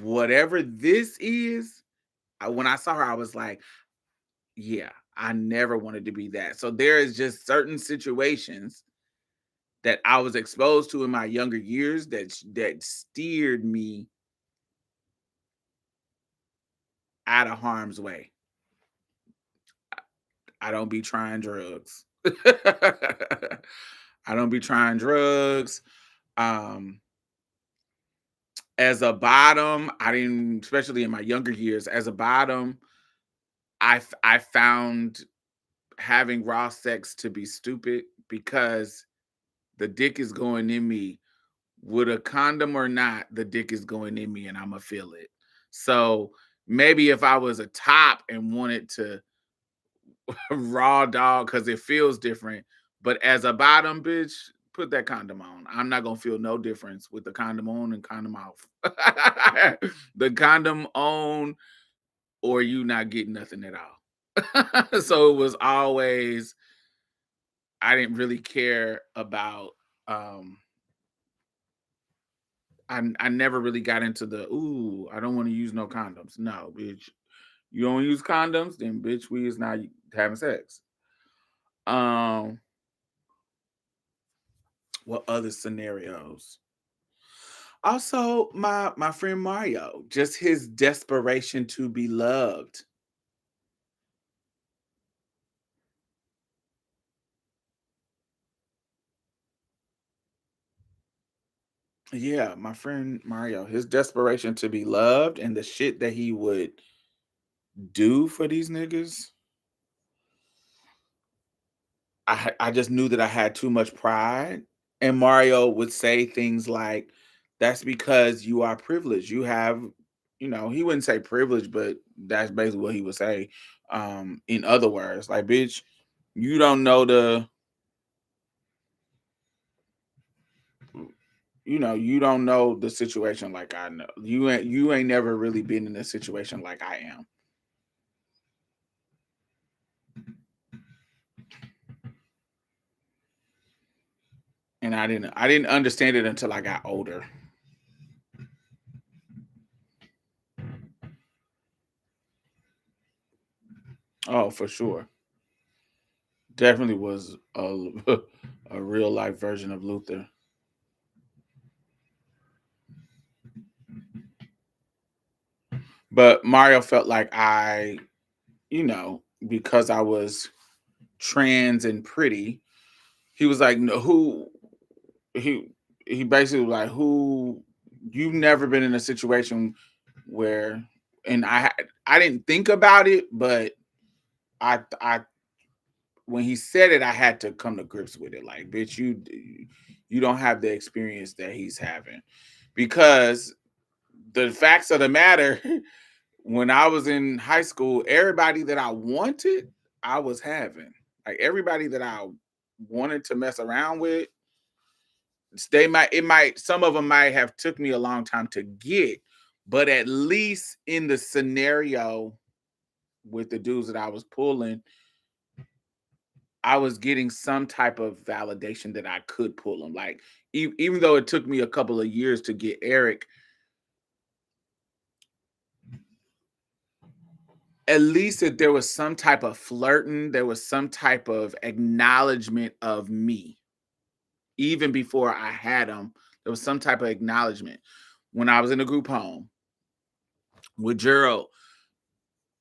Whatever this is, when I saw her, I was like, yeah, I never wanted to be that. So there is just certain situations that I was exposed to in my younger years that steered me out of harm's way. I don't be trying drugs. I don't be trying drugs. Um, as a bottom, I didn't, especially in my younger years, as a bottom, I found having raw sex to be stupid because the dick is going in me. With a condom or not, the dick is going in me and I'ma feel it. So maybe if I was a top and wanted to raw dog because it feels different, but as a bottom bitch, put that condom on. I'm not gonna feel no difference with the condom on and condom off. The condom on or you not getting nothing at all. So it was always, I didn't really care about I never really got into the ooh, I don't want to use no condoms. No, bitch. You don't use condoms, then bitch, we is not having sex. Um, what other scenarios? Also, my friend Mario, just his desperation to be loved. Yeah, my friend Mario, his desperation to be loved and the shit that he would do for these niggas. I just knew that I had too much pride, and Mario would say things like, "That's because you are privileged. You have," he wouldn't say privilege, but that's basically what he would say. In other words, like, "Bitch, you don't know you don't know the situation like I know. You ain't never really been in a situation like I am." And I didn't understand it until I got older. Oh, for sure. Definitely was a a real life version of Luther. But Mario felt like because I was trans and pretty, he was like, no, who he he basically was like, who you've never been in a situation where, and I didn't think about it, but I when he said it, I had to come to grips with it. Like, bitch, you don't have the experience that he's having. Because the facts of the matter, when I was in high school, everybody that I wanted, I was having. Like everybody that I wanted to mess around with, some of them might have took me a long time to get, but at least in the scenario with the dudes that I was pulling, I was getting some type of validation that I could pull them. Like even though it took me a couple of years to get Eric, at least that there was some type of flirting, there was some type of acknowledgement of me. Even before I had him, there was some type of acknowledgement. When I was in a group home with Gerald,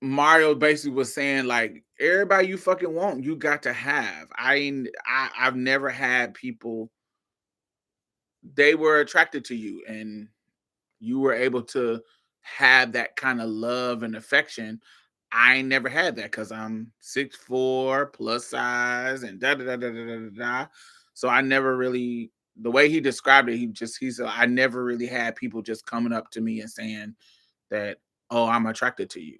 Mario basically was saying like, everybody you fucking want, you got to have. I've never had people, they were attracted to you and you were able to have that kind of love and affection. I ain't never had that because I'm 6'4", plus size, and da da da da da da da. Da. So I never really, the way he described it, he said I never really had people just coming up to me and saying that, oh, I'm attracted to you.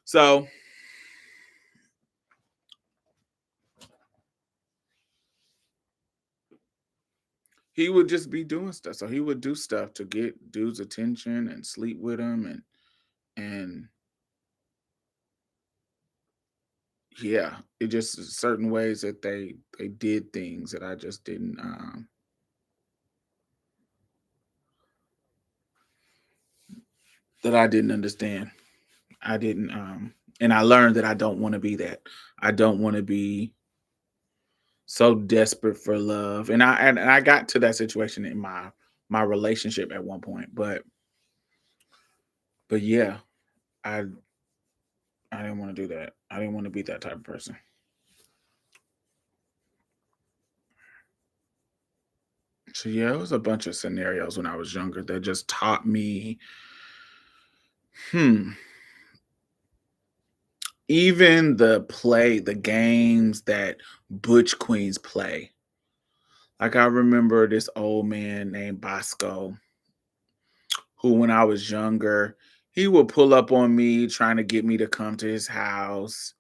So he would just be doing stuff. So he would do stuff to get dudes' attention and sleep with them, and yeah, it just certain ways that they did things that I just didn't that I didn't understand. I didn't and I learned that I don't want to be that. I don't want to be so desperate for love. And I got to that situation in my relationship at one point, but yeah, I I didn't want to do that. I didn't want to be that type of person. So yeah, it was a bunch of scenarios when I was younger that just taught me, hmm, even the games that butch queens play. Like I remember this old man named Bosco, who when I was younger, he would pull up on me trying to get me to come to his house,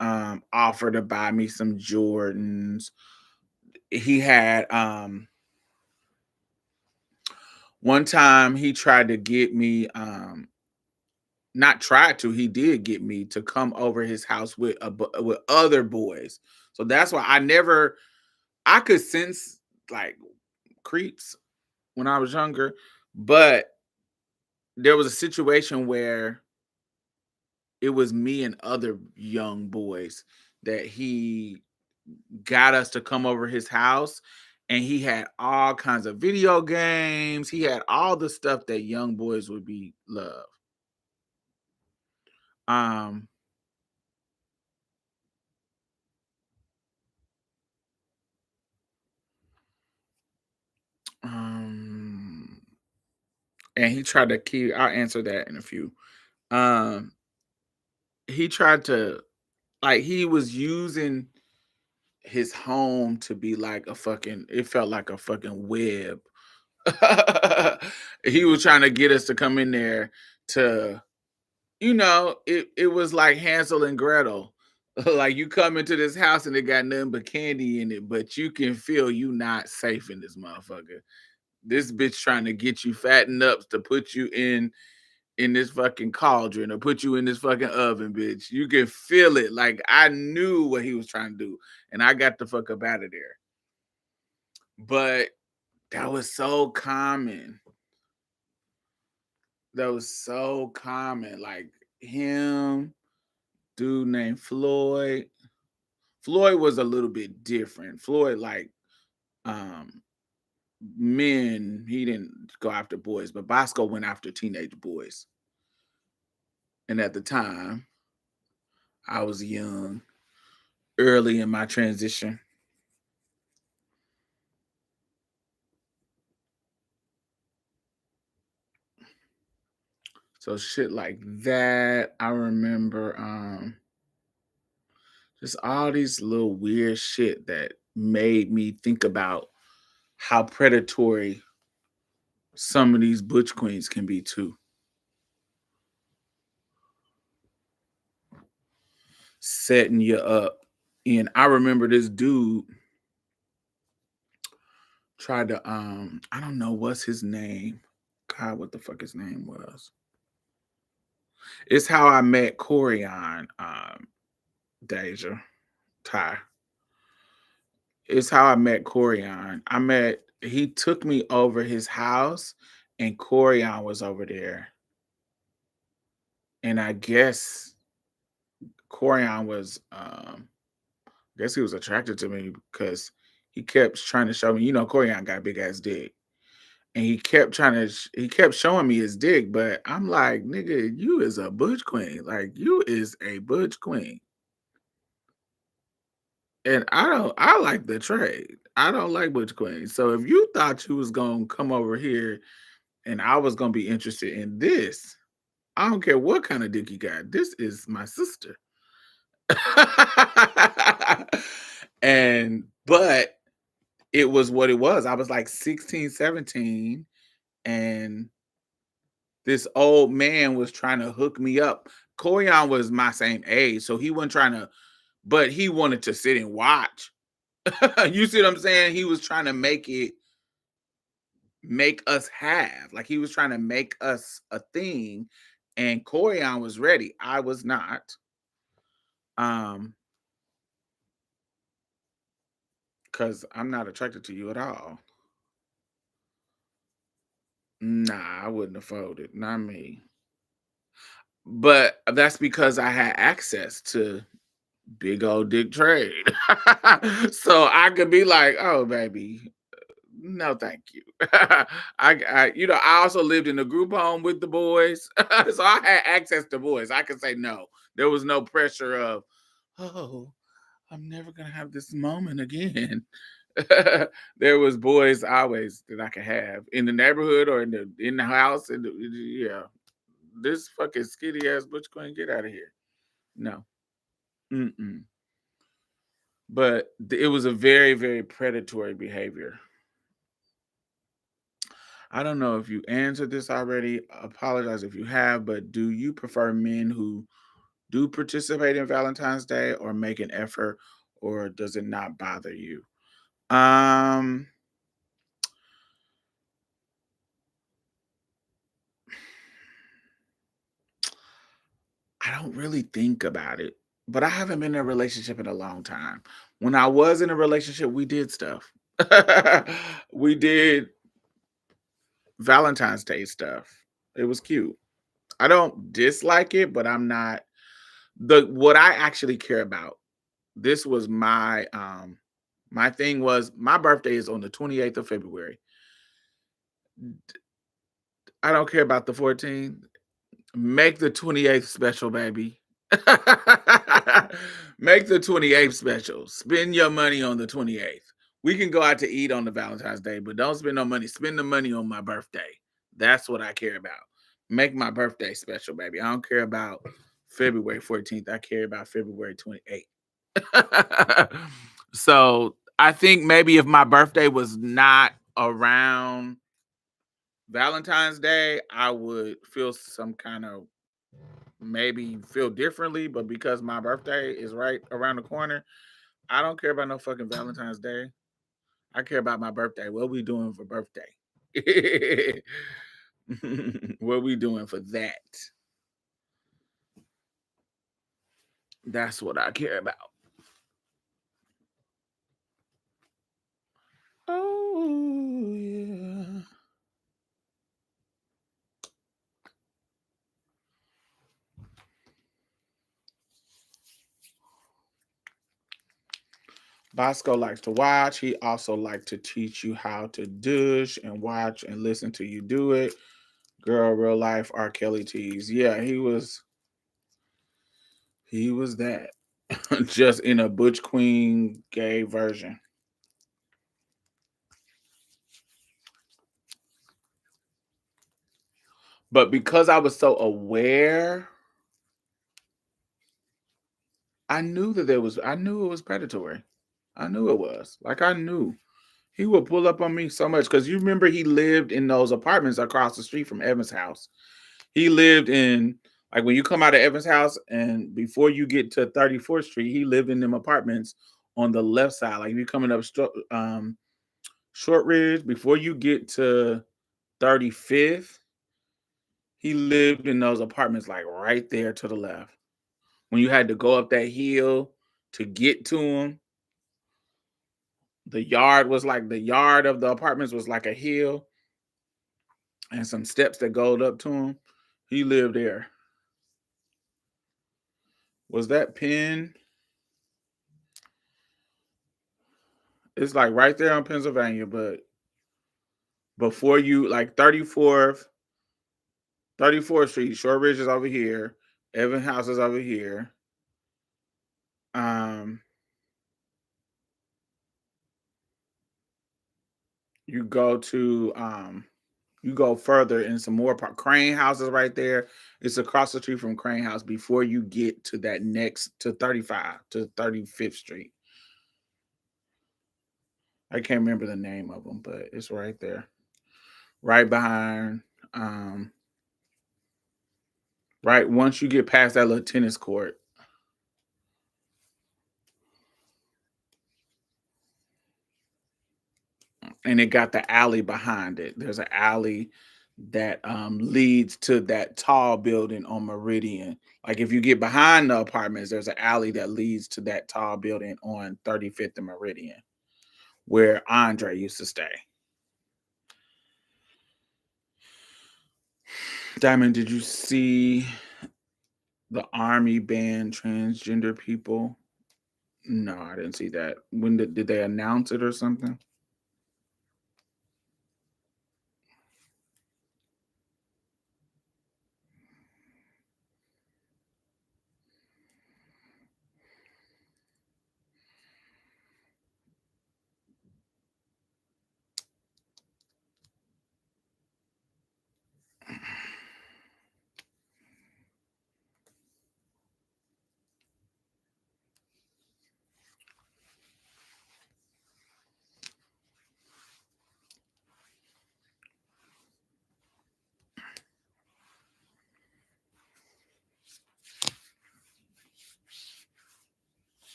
offer to buy me some Jordans. He had one time he tried to get me, not tried to, he did get me to come over his house with with other boys. So that's why I could sense like creeps when I was younger, but there was a situation where it was me and other young boys that he got us to come over his house, and he had all kinds of video games. He had all the stuff that young boys would be love. Um um and he tried to keep, I'll answer that in a few. Um he tried to, like, he was using his home to be like a fucking, it felt like a fucking web. He was trying to get us to come in there to, it was like Hansel and Gretel. Like you come into this house and it got nothing but candy in it, but you can feel you not safe in this motherfucker. This bitch trying to get you fattened up to put you in this fucking cauldron or put you in this fucking oven, bitch. You can feel it. Like I knew what he was trying to do, and I got the fuck up out of there. But that was so common. That was so common. Like him, dude named Floyd. Floyd was a little bit different. Floyd, like, um, men, he didn't go after boys, but Bosco went after teenage boys. And at the time, I was young, early in my transition. So shit like that. I remember just all these little weird shit that made me think about how predatory some of these butch queens can be too. Setting you up. And I remember this dude tried to, I don't know what's his name. God, what the fuck his name was. It's how I met Corian, Deja, Ty. It's how I met Corian. He took me over his house and Corian was over there. And I guess Corian was, I guess he was attracted to me because he kept trying to show me, Corian got a big ass dick. And he kept showing me his dick, but I'm like, nigga, you is a butch queen. Like you is a butch queen. And I like the trade. I don't like butch queens. So if you thought you was gonna come over here and I was gonna be interested in this, I don't care what kind of dick you got. This is my sister. And but it was what it was. I was like 16, 17, and this old man was trying to hook me up. Koyan was my same age, so he wasn't trying to, but he wanted to sit and watch. You see what I'm saying? He was trying to make us have. Like he was trying to make us a thing. And Koyan was ready. I was not. Um, because I'm not attracted to you at all. Nah, I wouldn't have folded. Not me. But that's because I had access to big old dick trade. So I could be like, oh baby, no thank you. I also lived in a group home with the boys. So I had access to boys. I could say no. There was no pressure of, oh, I'm never gonna have this moment again. There was boys always that I could have in the neighborhood or in the house. Yeah, this fucking skinny ass butch couldn't get out of here. No. Mm-mm. But it was a very, very predatory behavior. I don't know if you answered this already. Apologize if you have, but do you prefer men who do participate in Valentine's Day or make an effort, or does it not bother you? Um, I don't really think about it, but I haven't been in a relationship in a long time. When I was in a relationship, we did stuff. We did Valentine's Day stuff. It was cute. I don't dislike it, but I'm not the what I actually care about. This was my thing was my birthday is on the 28th of February. I don't care about the 14th. Make the 28th special, baby. Make the 28th special. Spend your money on the 28th. We can go out to eat on the Valentine's Day, but don't spend no money. Spend the money on my birthday. That's what I care about. Make my birthday special, baby. I don't care about February 14th. I care about February 28th. So I think maybe if my birthday was not around Valentine's Day, I would feel some kind of maybe feel differently, but because my birthday is right around the corner, I don't care about no fucking Valentine's Day. I care about my birthday. What we doing for birthday? What we doing for that? That's what I care about. Oh yeah. Bosco likes to watch. He also likes to teach you how to douche and watch and listen to you do it. Girl, real life R. Kelly tease. Yeah, he was that. Just in a Butch Queen gay version. But because I was so aware, I knew it was predatory. I knew it was. Like I knew. He would pull up on me so much because you remember he lived in those apartments across the street from Evan's house. He lived in like when you come out of Evan's house and before you get to 34th Street, he lived in them apartments on the left side. Like if you're coming up Short Ridge, before you get to 35th, he lived in those apartments like right there to the left. When you had to go up that hill to get to him, the yard of the apartments was like a hill and some steps that go up to him. He lived there. Was that Penn? It's like right there on Pennsylvania, but before you like 34th Street, Short Ridge is over here, Evan House is over here. Um, you go to You go further in some more Crane houses right there. It's across the street from Crane House before you get to that next to 35 to 35th Street. I can't remember the name of them, but it's right there. Right behind um right once you get past that little tennis court, and it got the alley behind it. There's an alley that leads to that tall building on Meridian. Like if you get behind the apartments, there's an alley that leads to that tall building on 35th and Meridian where Andre used to stay. Diamond, did you see the army ban transgender people? No, I didn't see that. When did they announce it or something?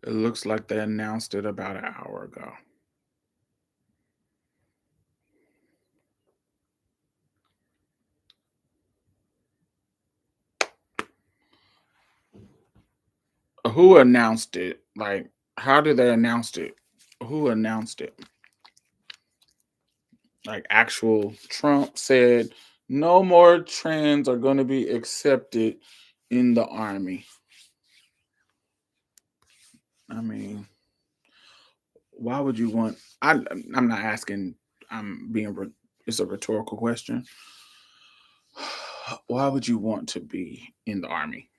It looks like they announced it about an hour ago. Who announced it? Like, how did they announce it? Who announced it? Like, actual Trump said no more trans are going to be accepted in the army. I mean, why would you want? I'm not asking. I'm being. It's a rhetorical question. Why would you want to be in the army?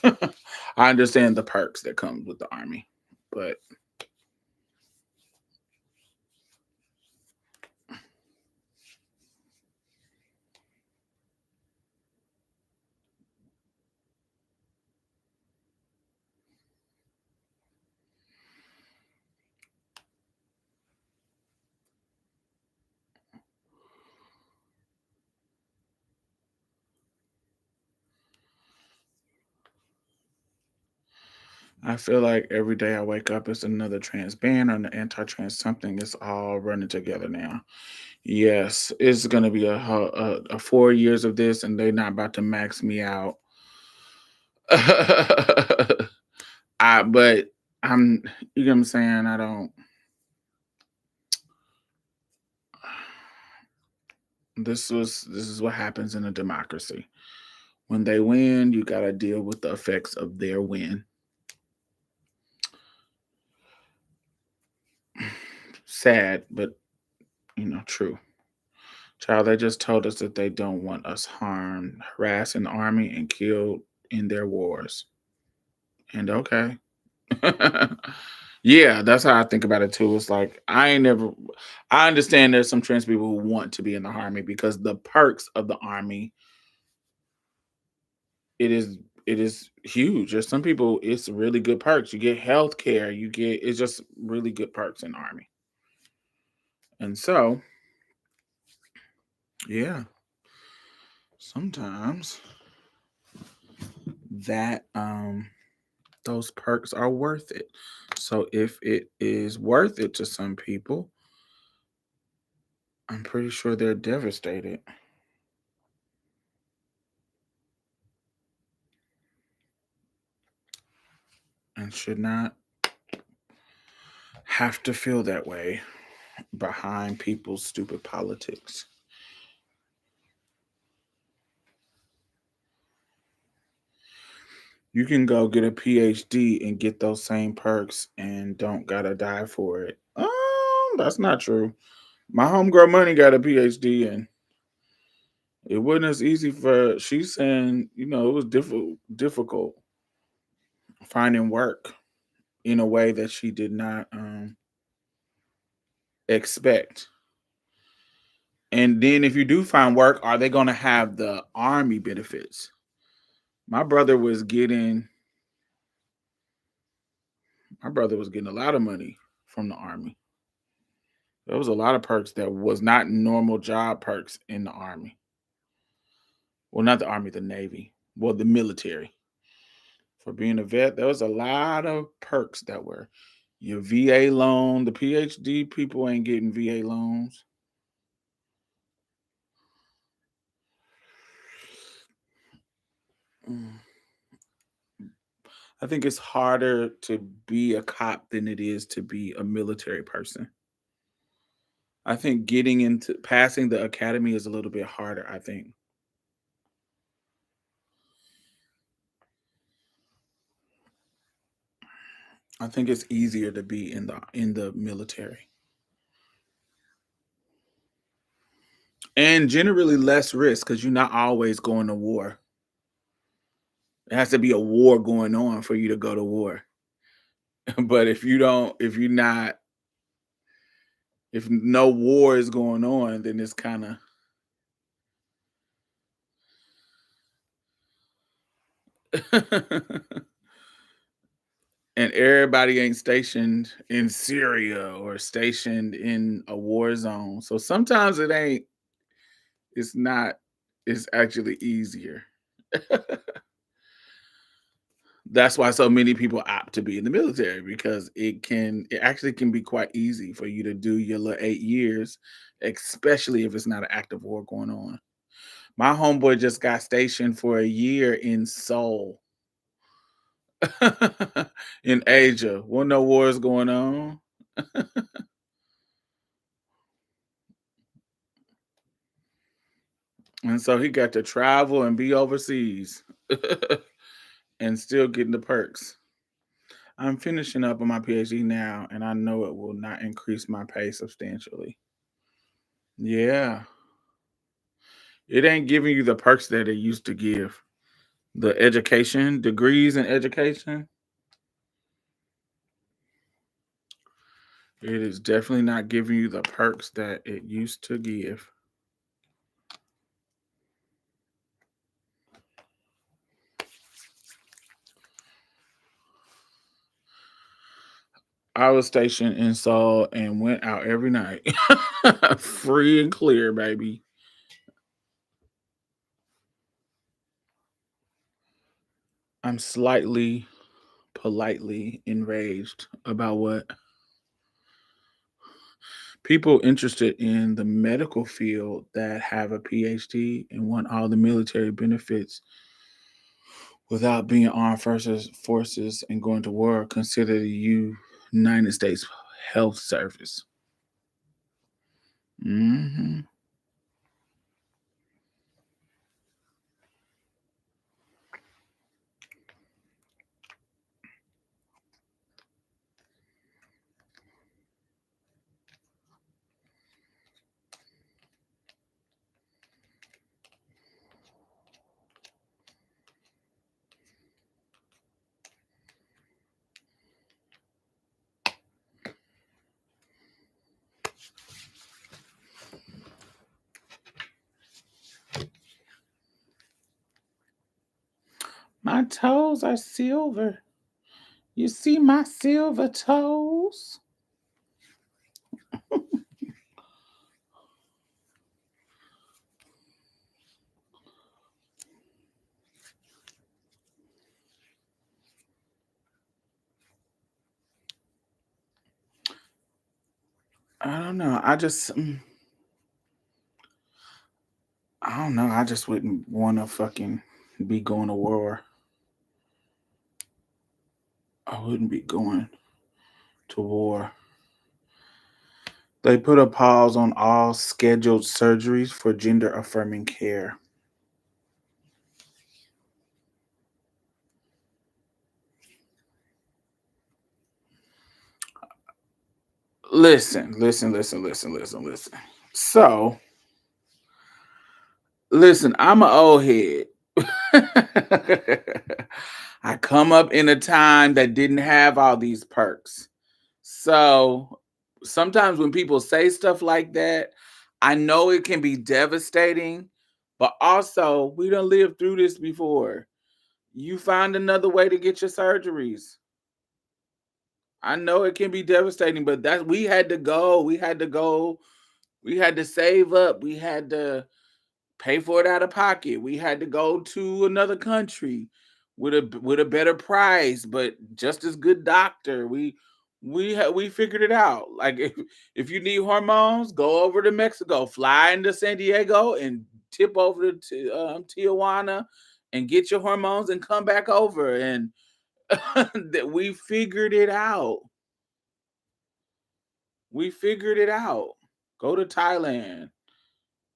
I understand the perks that come with the army, but I feel like every day I wake up, it's another trans ban or an anti-trans something. It's all running together now. Yes, it's gonna be a 4 years of this, and they're not about to max me out. But I'm, you know what I'm saying. I don't. This is what happens in a democracy. When they win, you got to deal with the effects of their win. Sad, but true. Child, they just told us that they don't want us harmed, harassed in the army, and killed in their wars. And okay. Yeah, that's how I think about it too. It's like I understand there's some trans people who want to be in the army because the perks of the army, it is it is huge. There's some people, it's really good perks. You get health care, it's just really good perks in the army. And so, yeah, sometimes that those perks are worth it. So if it is worth it to some people, I'm pretty sure they're devastated and should not have to feel that way behind people's stupid politics. You can go get a PhD and get those same perks and don't gotta die for it. That's not true. My homegirl Money got a PhD, and It wasn't as easy for. She's saying, it was difficult finding work in a way that she did not expect. And then if you do find work, are they going to have the army benefits? My brother was getting my brother was getting a lot of money from the army. There was a lot of perks that was not normal job perks in the army. Well, not the army, the navy. Well, the military. For being a vet, there was a lot of perks that were your VA loan. The PhD people ain't getting VA loans. Mm. I think it's harder to be a cop than it is to be a military person. I think getting into passing the academy is a little bit harder, I think. I think it's easier to be in the military. And generally less risk because you're not always going to war. It has to be a war going on for you to go to war. But if no war is going on, then it's kind of and everybody ain't stationed in Syria or stationed in a war zone. So sometimes it's not, it's actually easier. That's why so many people opt to be in the military because it actually can be quite easy for you to do your little 8 years, especially if it's not an active war going on. My homeboy just got stationed for a year in Seoul in Asia. Wasn't no wars going on. And so he got to travel and be overseas and still getting the perks. I'm finishing up on my PhD now, and I know it will not increase my pay substantially. Yeah. It ain't giving you the perks that it used to give. The education, degrees in education, it is definitely not giving you the perks that it used to give. I was stationed in Seoul and went out every night. Free and clear, baby. I'm slightly politely enraged about what people interested in the medical field that have a PhD and want all the military benefits without being armed forces and going to war consider the United States Health Service. Hmm. My toes are silver. You see my silver toes? I don't know. I don't know. I just wouldn't want to fucking be going to war. I wouldn't be going to war. They put a pause on all scheduled surgeries for gender affirming care. Listen. So Listen, I'm an old head. I come up in a time that didn't have all these perks. So sometimes when people say stuff like that, I know it can be devastating, but also we don't live through this before. You find another way to get your surgeries. I know it can be devastating, but that we had to go. We had to go. We had to save up. We had to pay for it out of pocket. We had to go to another country with a better price, but just as good doctor. We figured it out. Like if you need hormones, go over to Mexico, fly into San Diego, and tip over to Tijuana, and get your hormones, and come back over. And that we figured it out. We figured it out. Go to Thailand.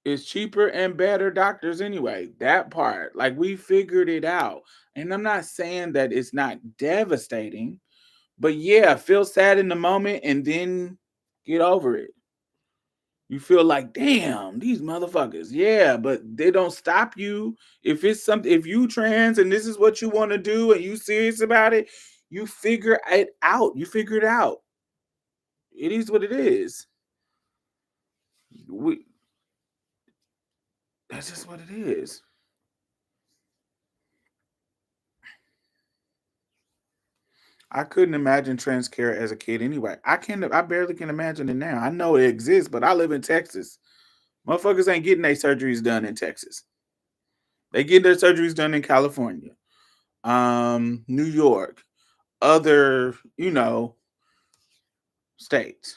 It's cheaper and better doctors anyway. That part, like we figured it out. And I'm not saying that it's not devastating, but yeah, feel sad in the moment and then get over it. You feel like, damn, these motherfuckers. Yeah, but they don't stop you. If it's something, if you trans and this is what you want to do and you serious about it, you figure it out. You figure it out. It is what it is. We, that's just what it is. I couldn't imagine trans care as a kid anyway. I barely can imagine it now. I know it exists, but I live in Texas. Motherfuckers ain't getting their surgeries done in Texas. They get their surgeries done in California, New York, other, states.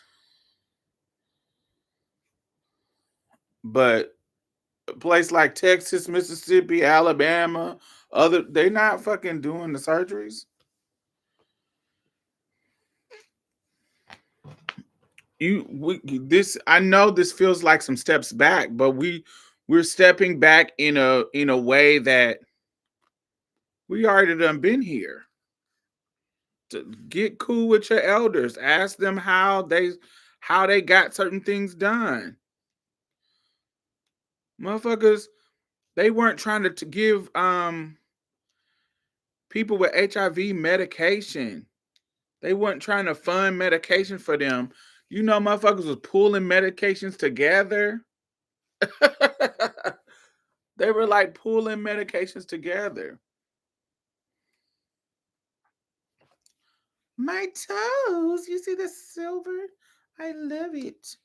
But a place like Texas, Mississippi, Alabama, they're not fucking doing the surgeries. I know this feels like some steps back, but we're stepping back in a way that we already done been here. To get cool with your elders, ask them how they got certain things done. Motherfuckers, they weren't trying to give people with HIV medication. They weren't trying to fund medication for them. Motherfuckers was pulling medications together. They were like pulling medications together. My toes, you see the silver? I love it.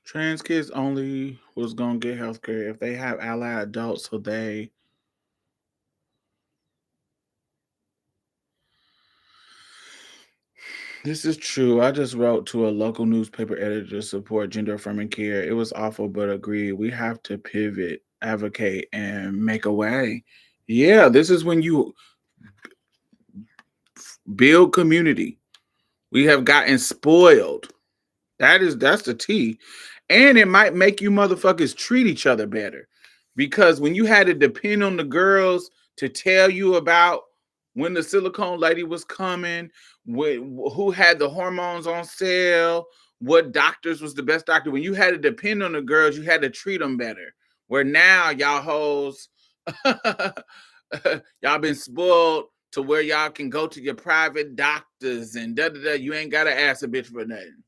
Trans kids only was gonna get healthcare if they have allied adults, so this is true. I just wrote to a local newspaper editor to support gender affirming care. It was awful, but agreed. We have to pivot, advocate, and make a way. Yeah, this is when you build community. We have gotten spoiled. That's the T. And it might make you motherfuckers treat each other better. Because when you had to depend on the girls to tell you about when the silicone lady was coming, who had the hormones on sale, what doctors was the best doctor. When you had to depend on the girls, you had to treat them better. Where now y'all hoes, y'all been spoiled to where y'all can go to your private doctors and da da da. You ain't gotta ask a bitch for nothing.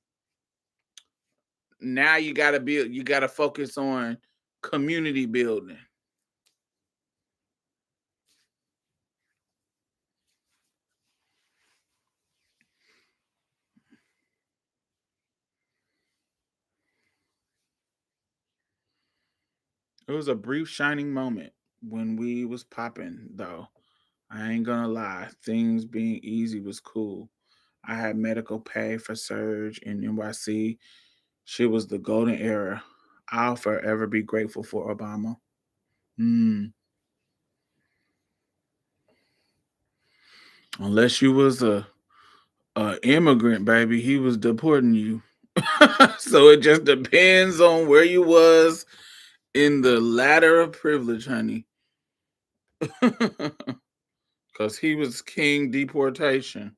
Now you gotta focus on community building. It was a brief shining moment when we was popping though. I ain't gonna lie, things being easy was cool. I had medical pay for surge in NYC. Shit was the golden era. I'll forever be grateful for Obama. Mm. Unless you was a immigrant, baby, he was deporting you. So it just depends on where you was in the ladder of privilege, honey. Because he was king deportation.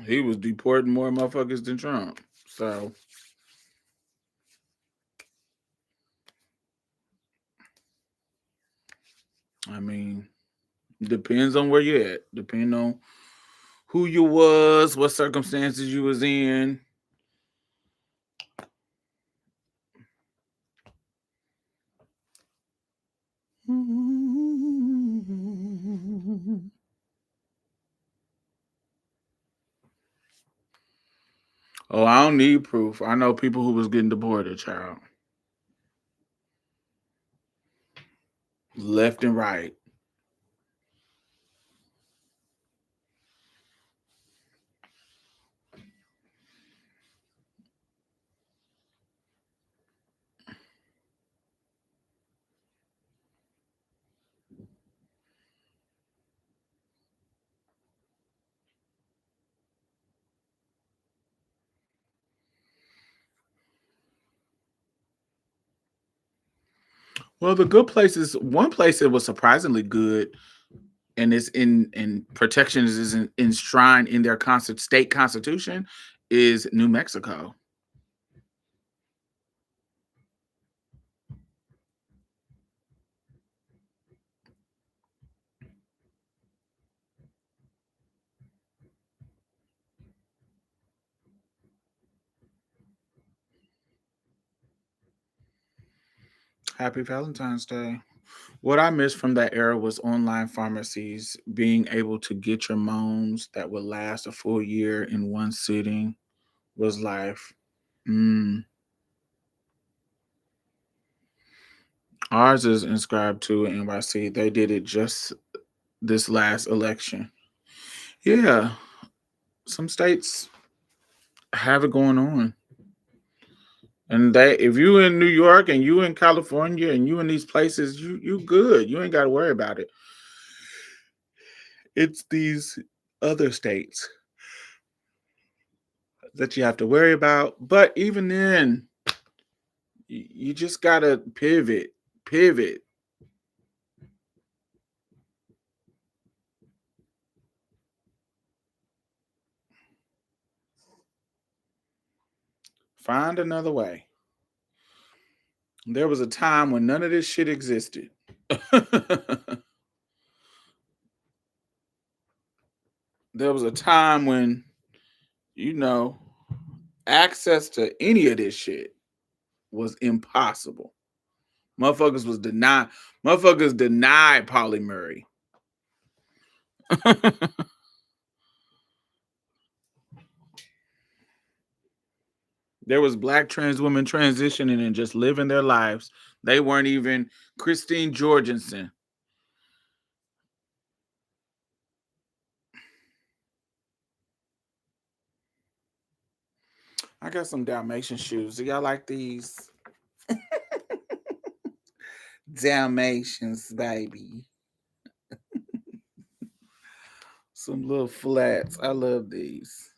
He was deporting more motherfuckers than Trump. So, I mean, depends on where you're at. Depending on who you was, what circumstances you was in. Oh, I don't need proof. I know people who was getting deported, child. Left and right. Well, the good places, one place that was surprisingly good and is in protections is enshrined in their state constitution is New Mexico. Happy Valentine's Day. What I missed from that era was online pharmacies being able to get your moans that would last a full year in one sitting was life. Mm. Ours is inscribed to NYC. They did it just this last election. Yeah, some states have it going on. And they, if you in New York and you in California and you in these places, you good. You ain't got to worry about it. It's these other states that you have to worry about. But even then, you just gotta pivot. Find another way. There was a time when none of this shit existed. There was a time when, you know, access to any of this shit was impossible. Motherfuckers was denied. Motherfuckers denied Polly Murray. There was black trans women transitioning and just living their lives. They weren't even Christine Jorgensen. I got some Dalmatian shoes. Do y'all like these? Dalmatians, baby. Some little flats. I love these.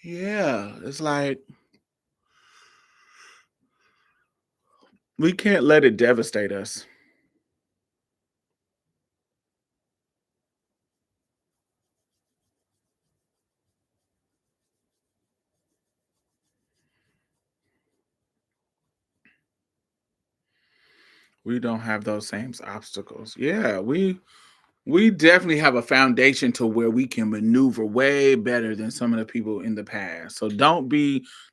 Yeah, it's like we can't let it devastate us. We don't have those same obstacles. Yeah, we definitely have a foundation to where we can maneuver way better than some of the people in the past. So don't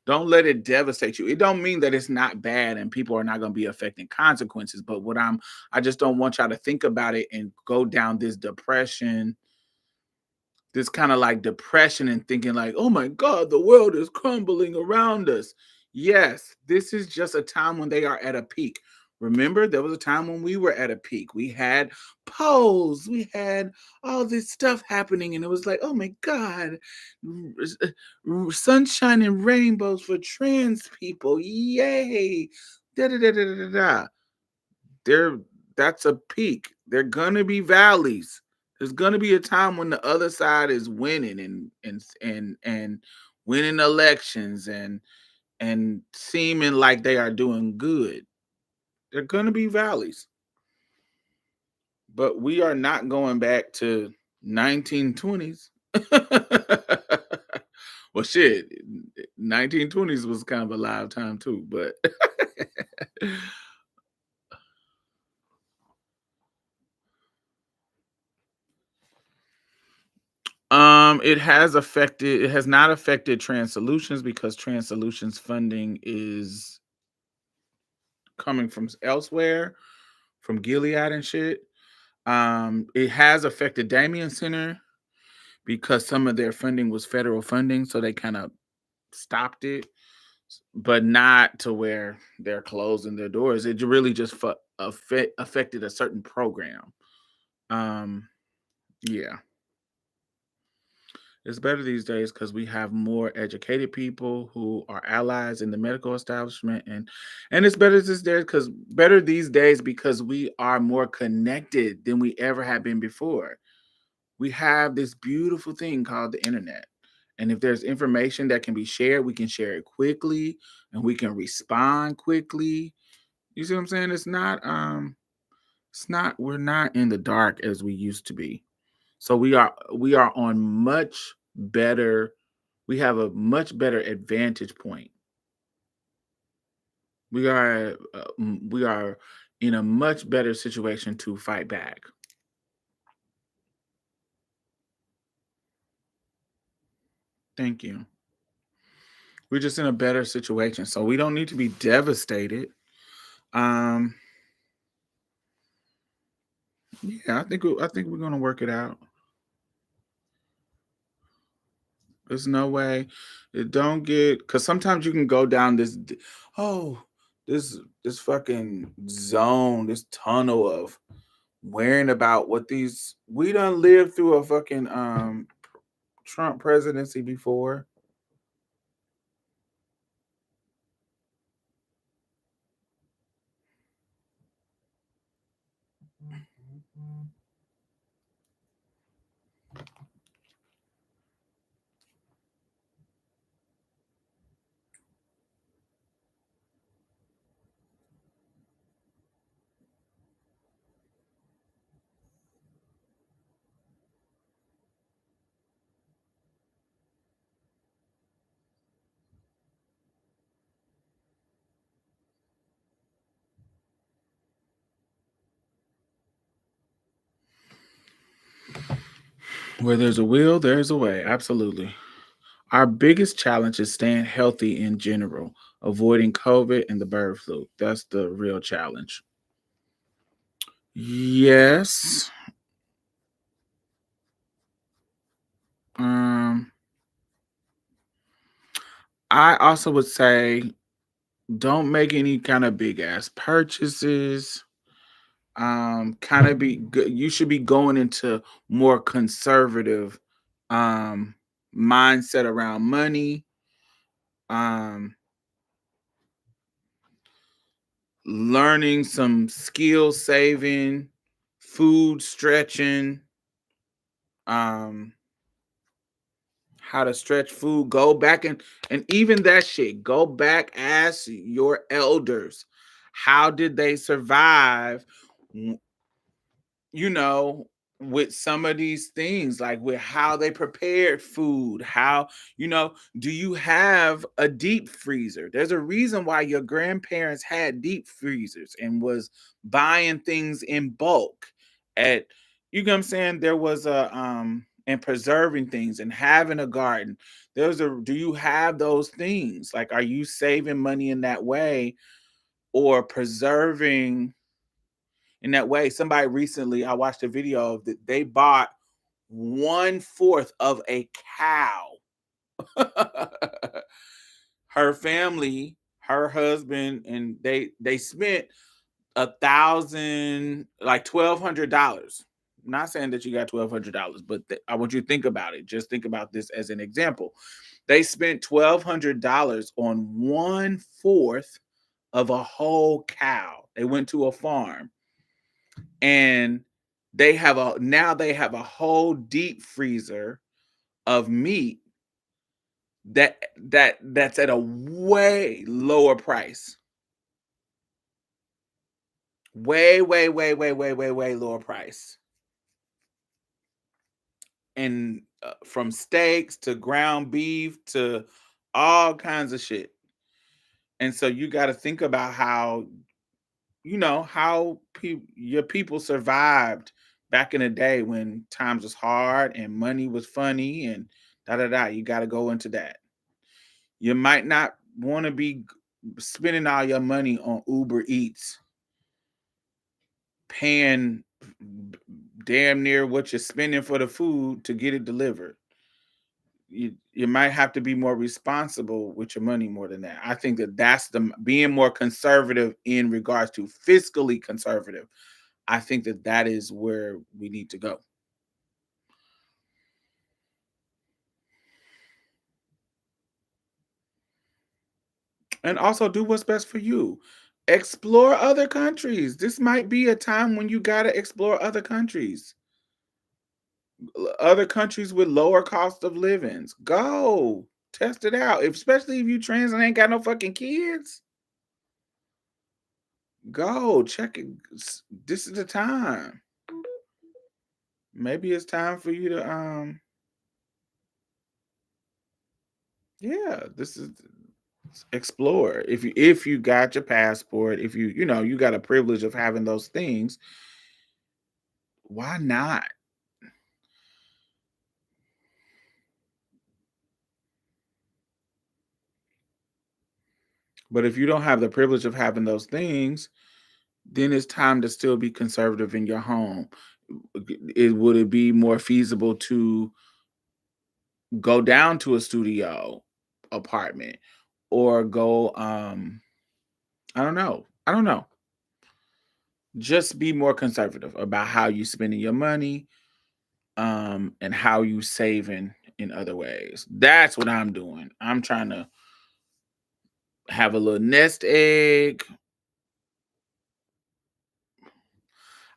let it devastate you. It don't mean that it's not bad and people are not going to be affecting consequences, but I just don't want y'all to think about it and go down this depression, this kind of like depression and thinking like, "Oh my god, the world is crumbling around us." Yes, this is just a time when they are at a peak. Remember, there was a time when we were at a peak. We had polls, we had all this stuff happening, and it was like, oh my God, sunshine and rainbows for trans people. Yay. Da, da, da, da, da, da. Da. There, that's a peak. There gonna be valleys. There's gonna be a time when the other side is winning and winning elections and seeming like they are doing good. They're going to be valleys, but we are not going back to 1920s. Well, shit, 1920s was kind of a live time too, but it has not affected Trans Solutions because Trans Solutions funding is coming from elsewhere, from Gilead and shit. It has affected Damien Center because some of their funding was federal funding, so they kind of stopped it, but not to where they're closing their doors. It really just affected a certain program. Um, yeah, it's better these days because we have more educated people who are allies in the medical establishment, and it's better these days because we are more connected than we ever have been before. We have this beautiful thing called the internet. And if there's information that can be shared, we can share it quickly and we can respond quickly. You see what I'm saying? It's not we're not in the dark as we used to be. So we are on much better we have a much better advantage point. We are in a much better situation to fight back. Thank you. We're just in a better situation. So we don't need to be devastated. Um Yeah, I think we're gonna work it out. There's no way. It don't get because sometimes you can go down oh this fucking zone, this tunnel of worrying about what these we done lived through a fucking Trump presidency before. Where there's a will, there's a way. Absolutely. Our biggest challenge is staying healthy in general, avoiding COVID and the bird flu. That's the real challenge. Yes. Um, I also would say don't make any kind of big ass purchases. Kind of you should be going into more conservative um mindset around money. Um, learning some skill saving, food stretching, um, how to stretch food. Go back and even that shit. Go back, ask your elders, how did they survive? you know, with some of these things, like with how they prepared food, do you have a deep freezer? There's a reason why your grandparents had deep freezers and was buying things in bulk at, you know what I'm saying? There was and preserving things and having a garden. Do you have those things? Like, are you saving money in that way or preserving in that way? Somebody recently, I watched a video of that they bought one fourth of a cow. Her family her husband, and they spent 1,000, like $1,200. Not saying that you got $1,200, but I want you to think about it. Just think about this as an example. They spent $1,200 on 1/4 of a whole cow. They went to a farm, and they have a whole deep freezer of meat that's at a way lower price. Way, way, way, way, way, way, way lower price. And from steaks to ground beef to all kinds of shit. And so you got to think about how, how your people survived back in the day when times was hard and money was funny and da da da. You got to go into that. You might not want to be spending all your money on Uber Eats, paying damn near what you're spending for the food to get it delivered. You might have to be more responsible with your money more than that. I think that's the being more conservative in regards to fiscally conservative. I think that is where we need to go. And also do what's best for you. Explore other countries. This might be a time when you got to explore other countries. Other countries with lower cost of livings. Go. Test it out. Especially if you trans and ain't got no fucking kids. Go check it. This is the time. Maybe it's time for you to yeah, this is explore. If you got your passport, if you got a privilege of having those things, why not? But if you don't have the privilege of having those things, then it's time to still be conservative in your home. Would it be more feasible to go down to a studio apartment or go I don't know. I don't know. Just be more conservative about how you spending your money, and how you saving in other ways. That's what I'm doing. I'm trying to have a little nest egg.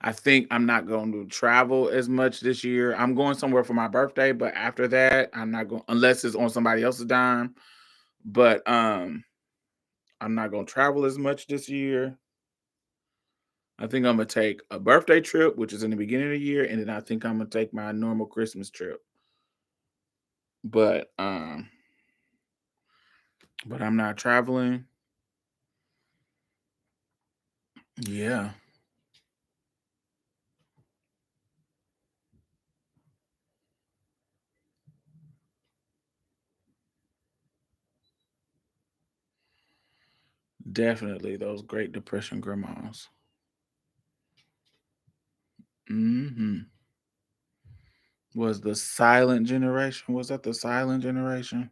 I think I'm not going to travel as much this year. I'm going somewhere for my birthday, but after that, I'm not going unless it's on somebody else's dime. But I'm not going to travel as much this year. I think I'm gonna take a birthday trip, which is in the beginning of the year, and then I think I'm gonna take my normal Christmas trip. But I'm not traveling. Yeah, definitely those Great Depression grandmas. Hmm. Was the silent generation? Was that the silent generation?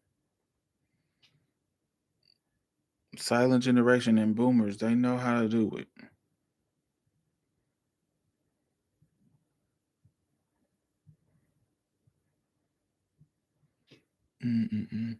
Silent generation and boomers, they know how to do it. Mm-mm-mm.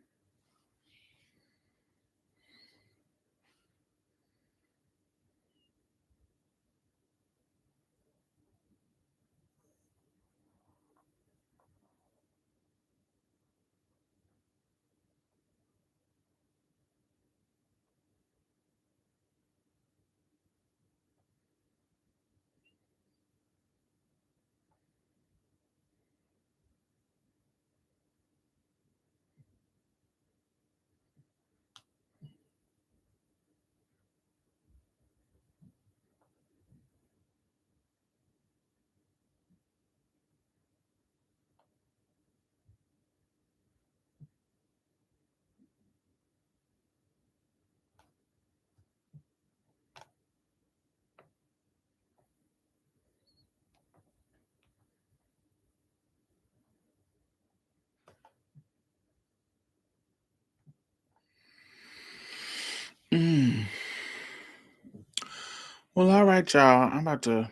Well, all right, y'all. I'm about to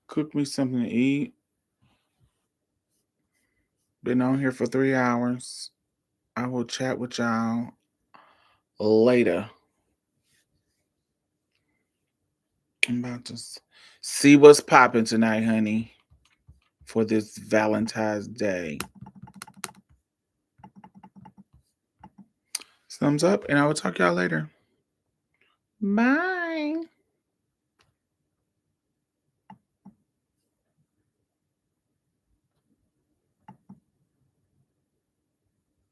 cook me something to eat. Been on here for 3 hours. I will chat with y'all later. I'm about to see what's popping tonight, honey, for this Valentine's Day. Thumbs up, and I will talk to y'all later. Bye.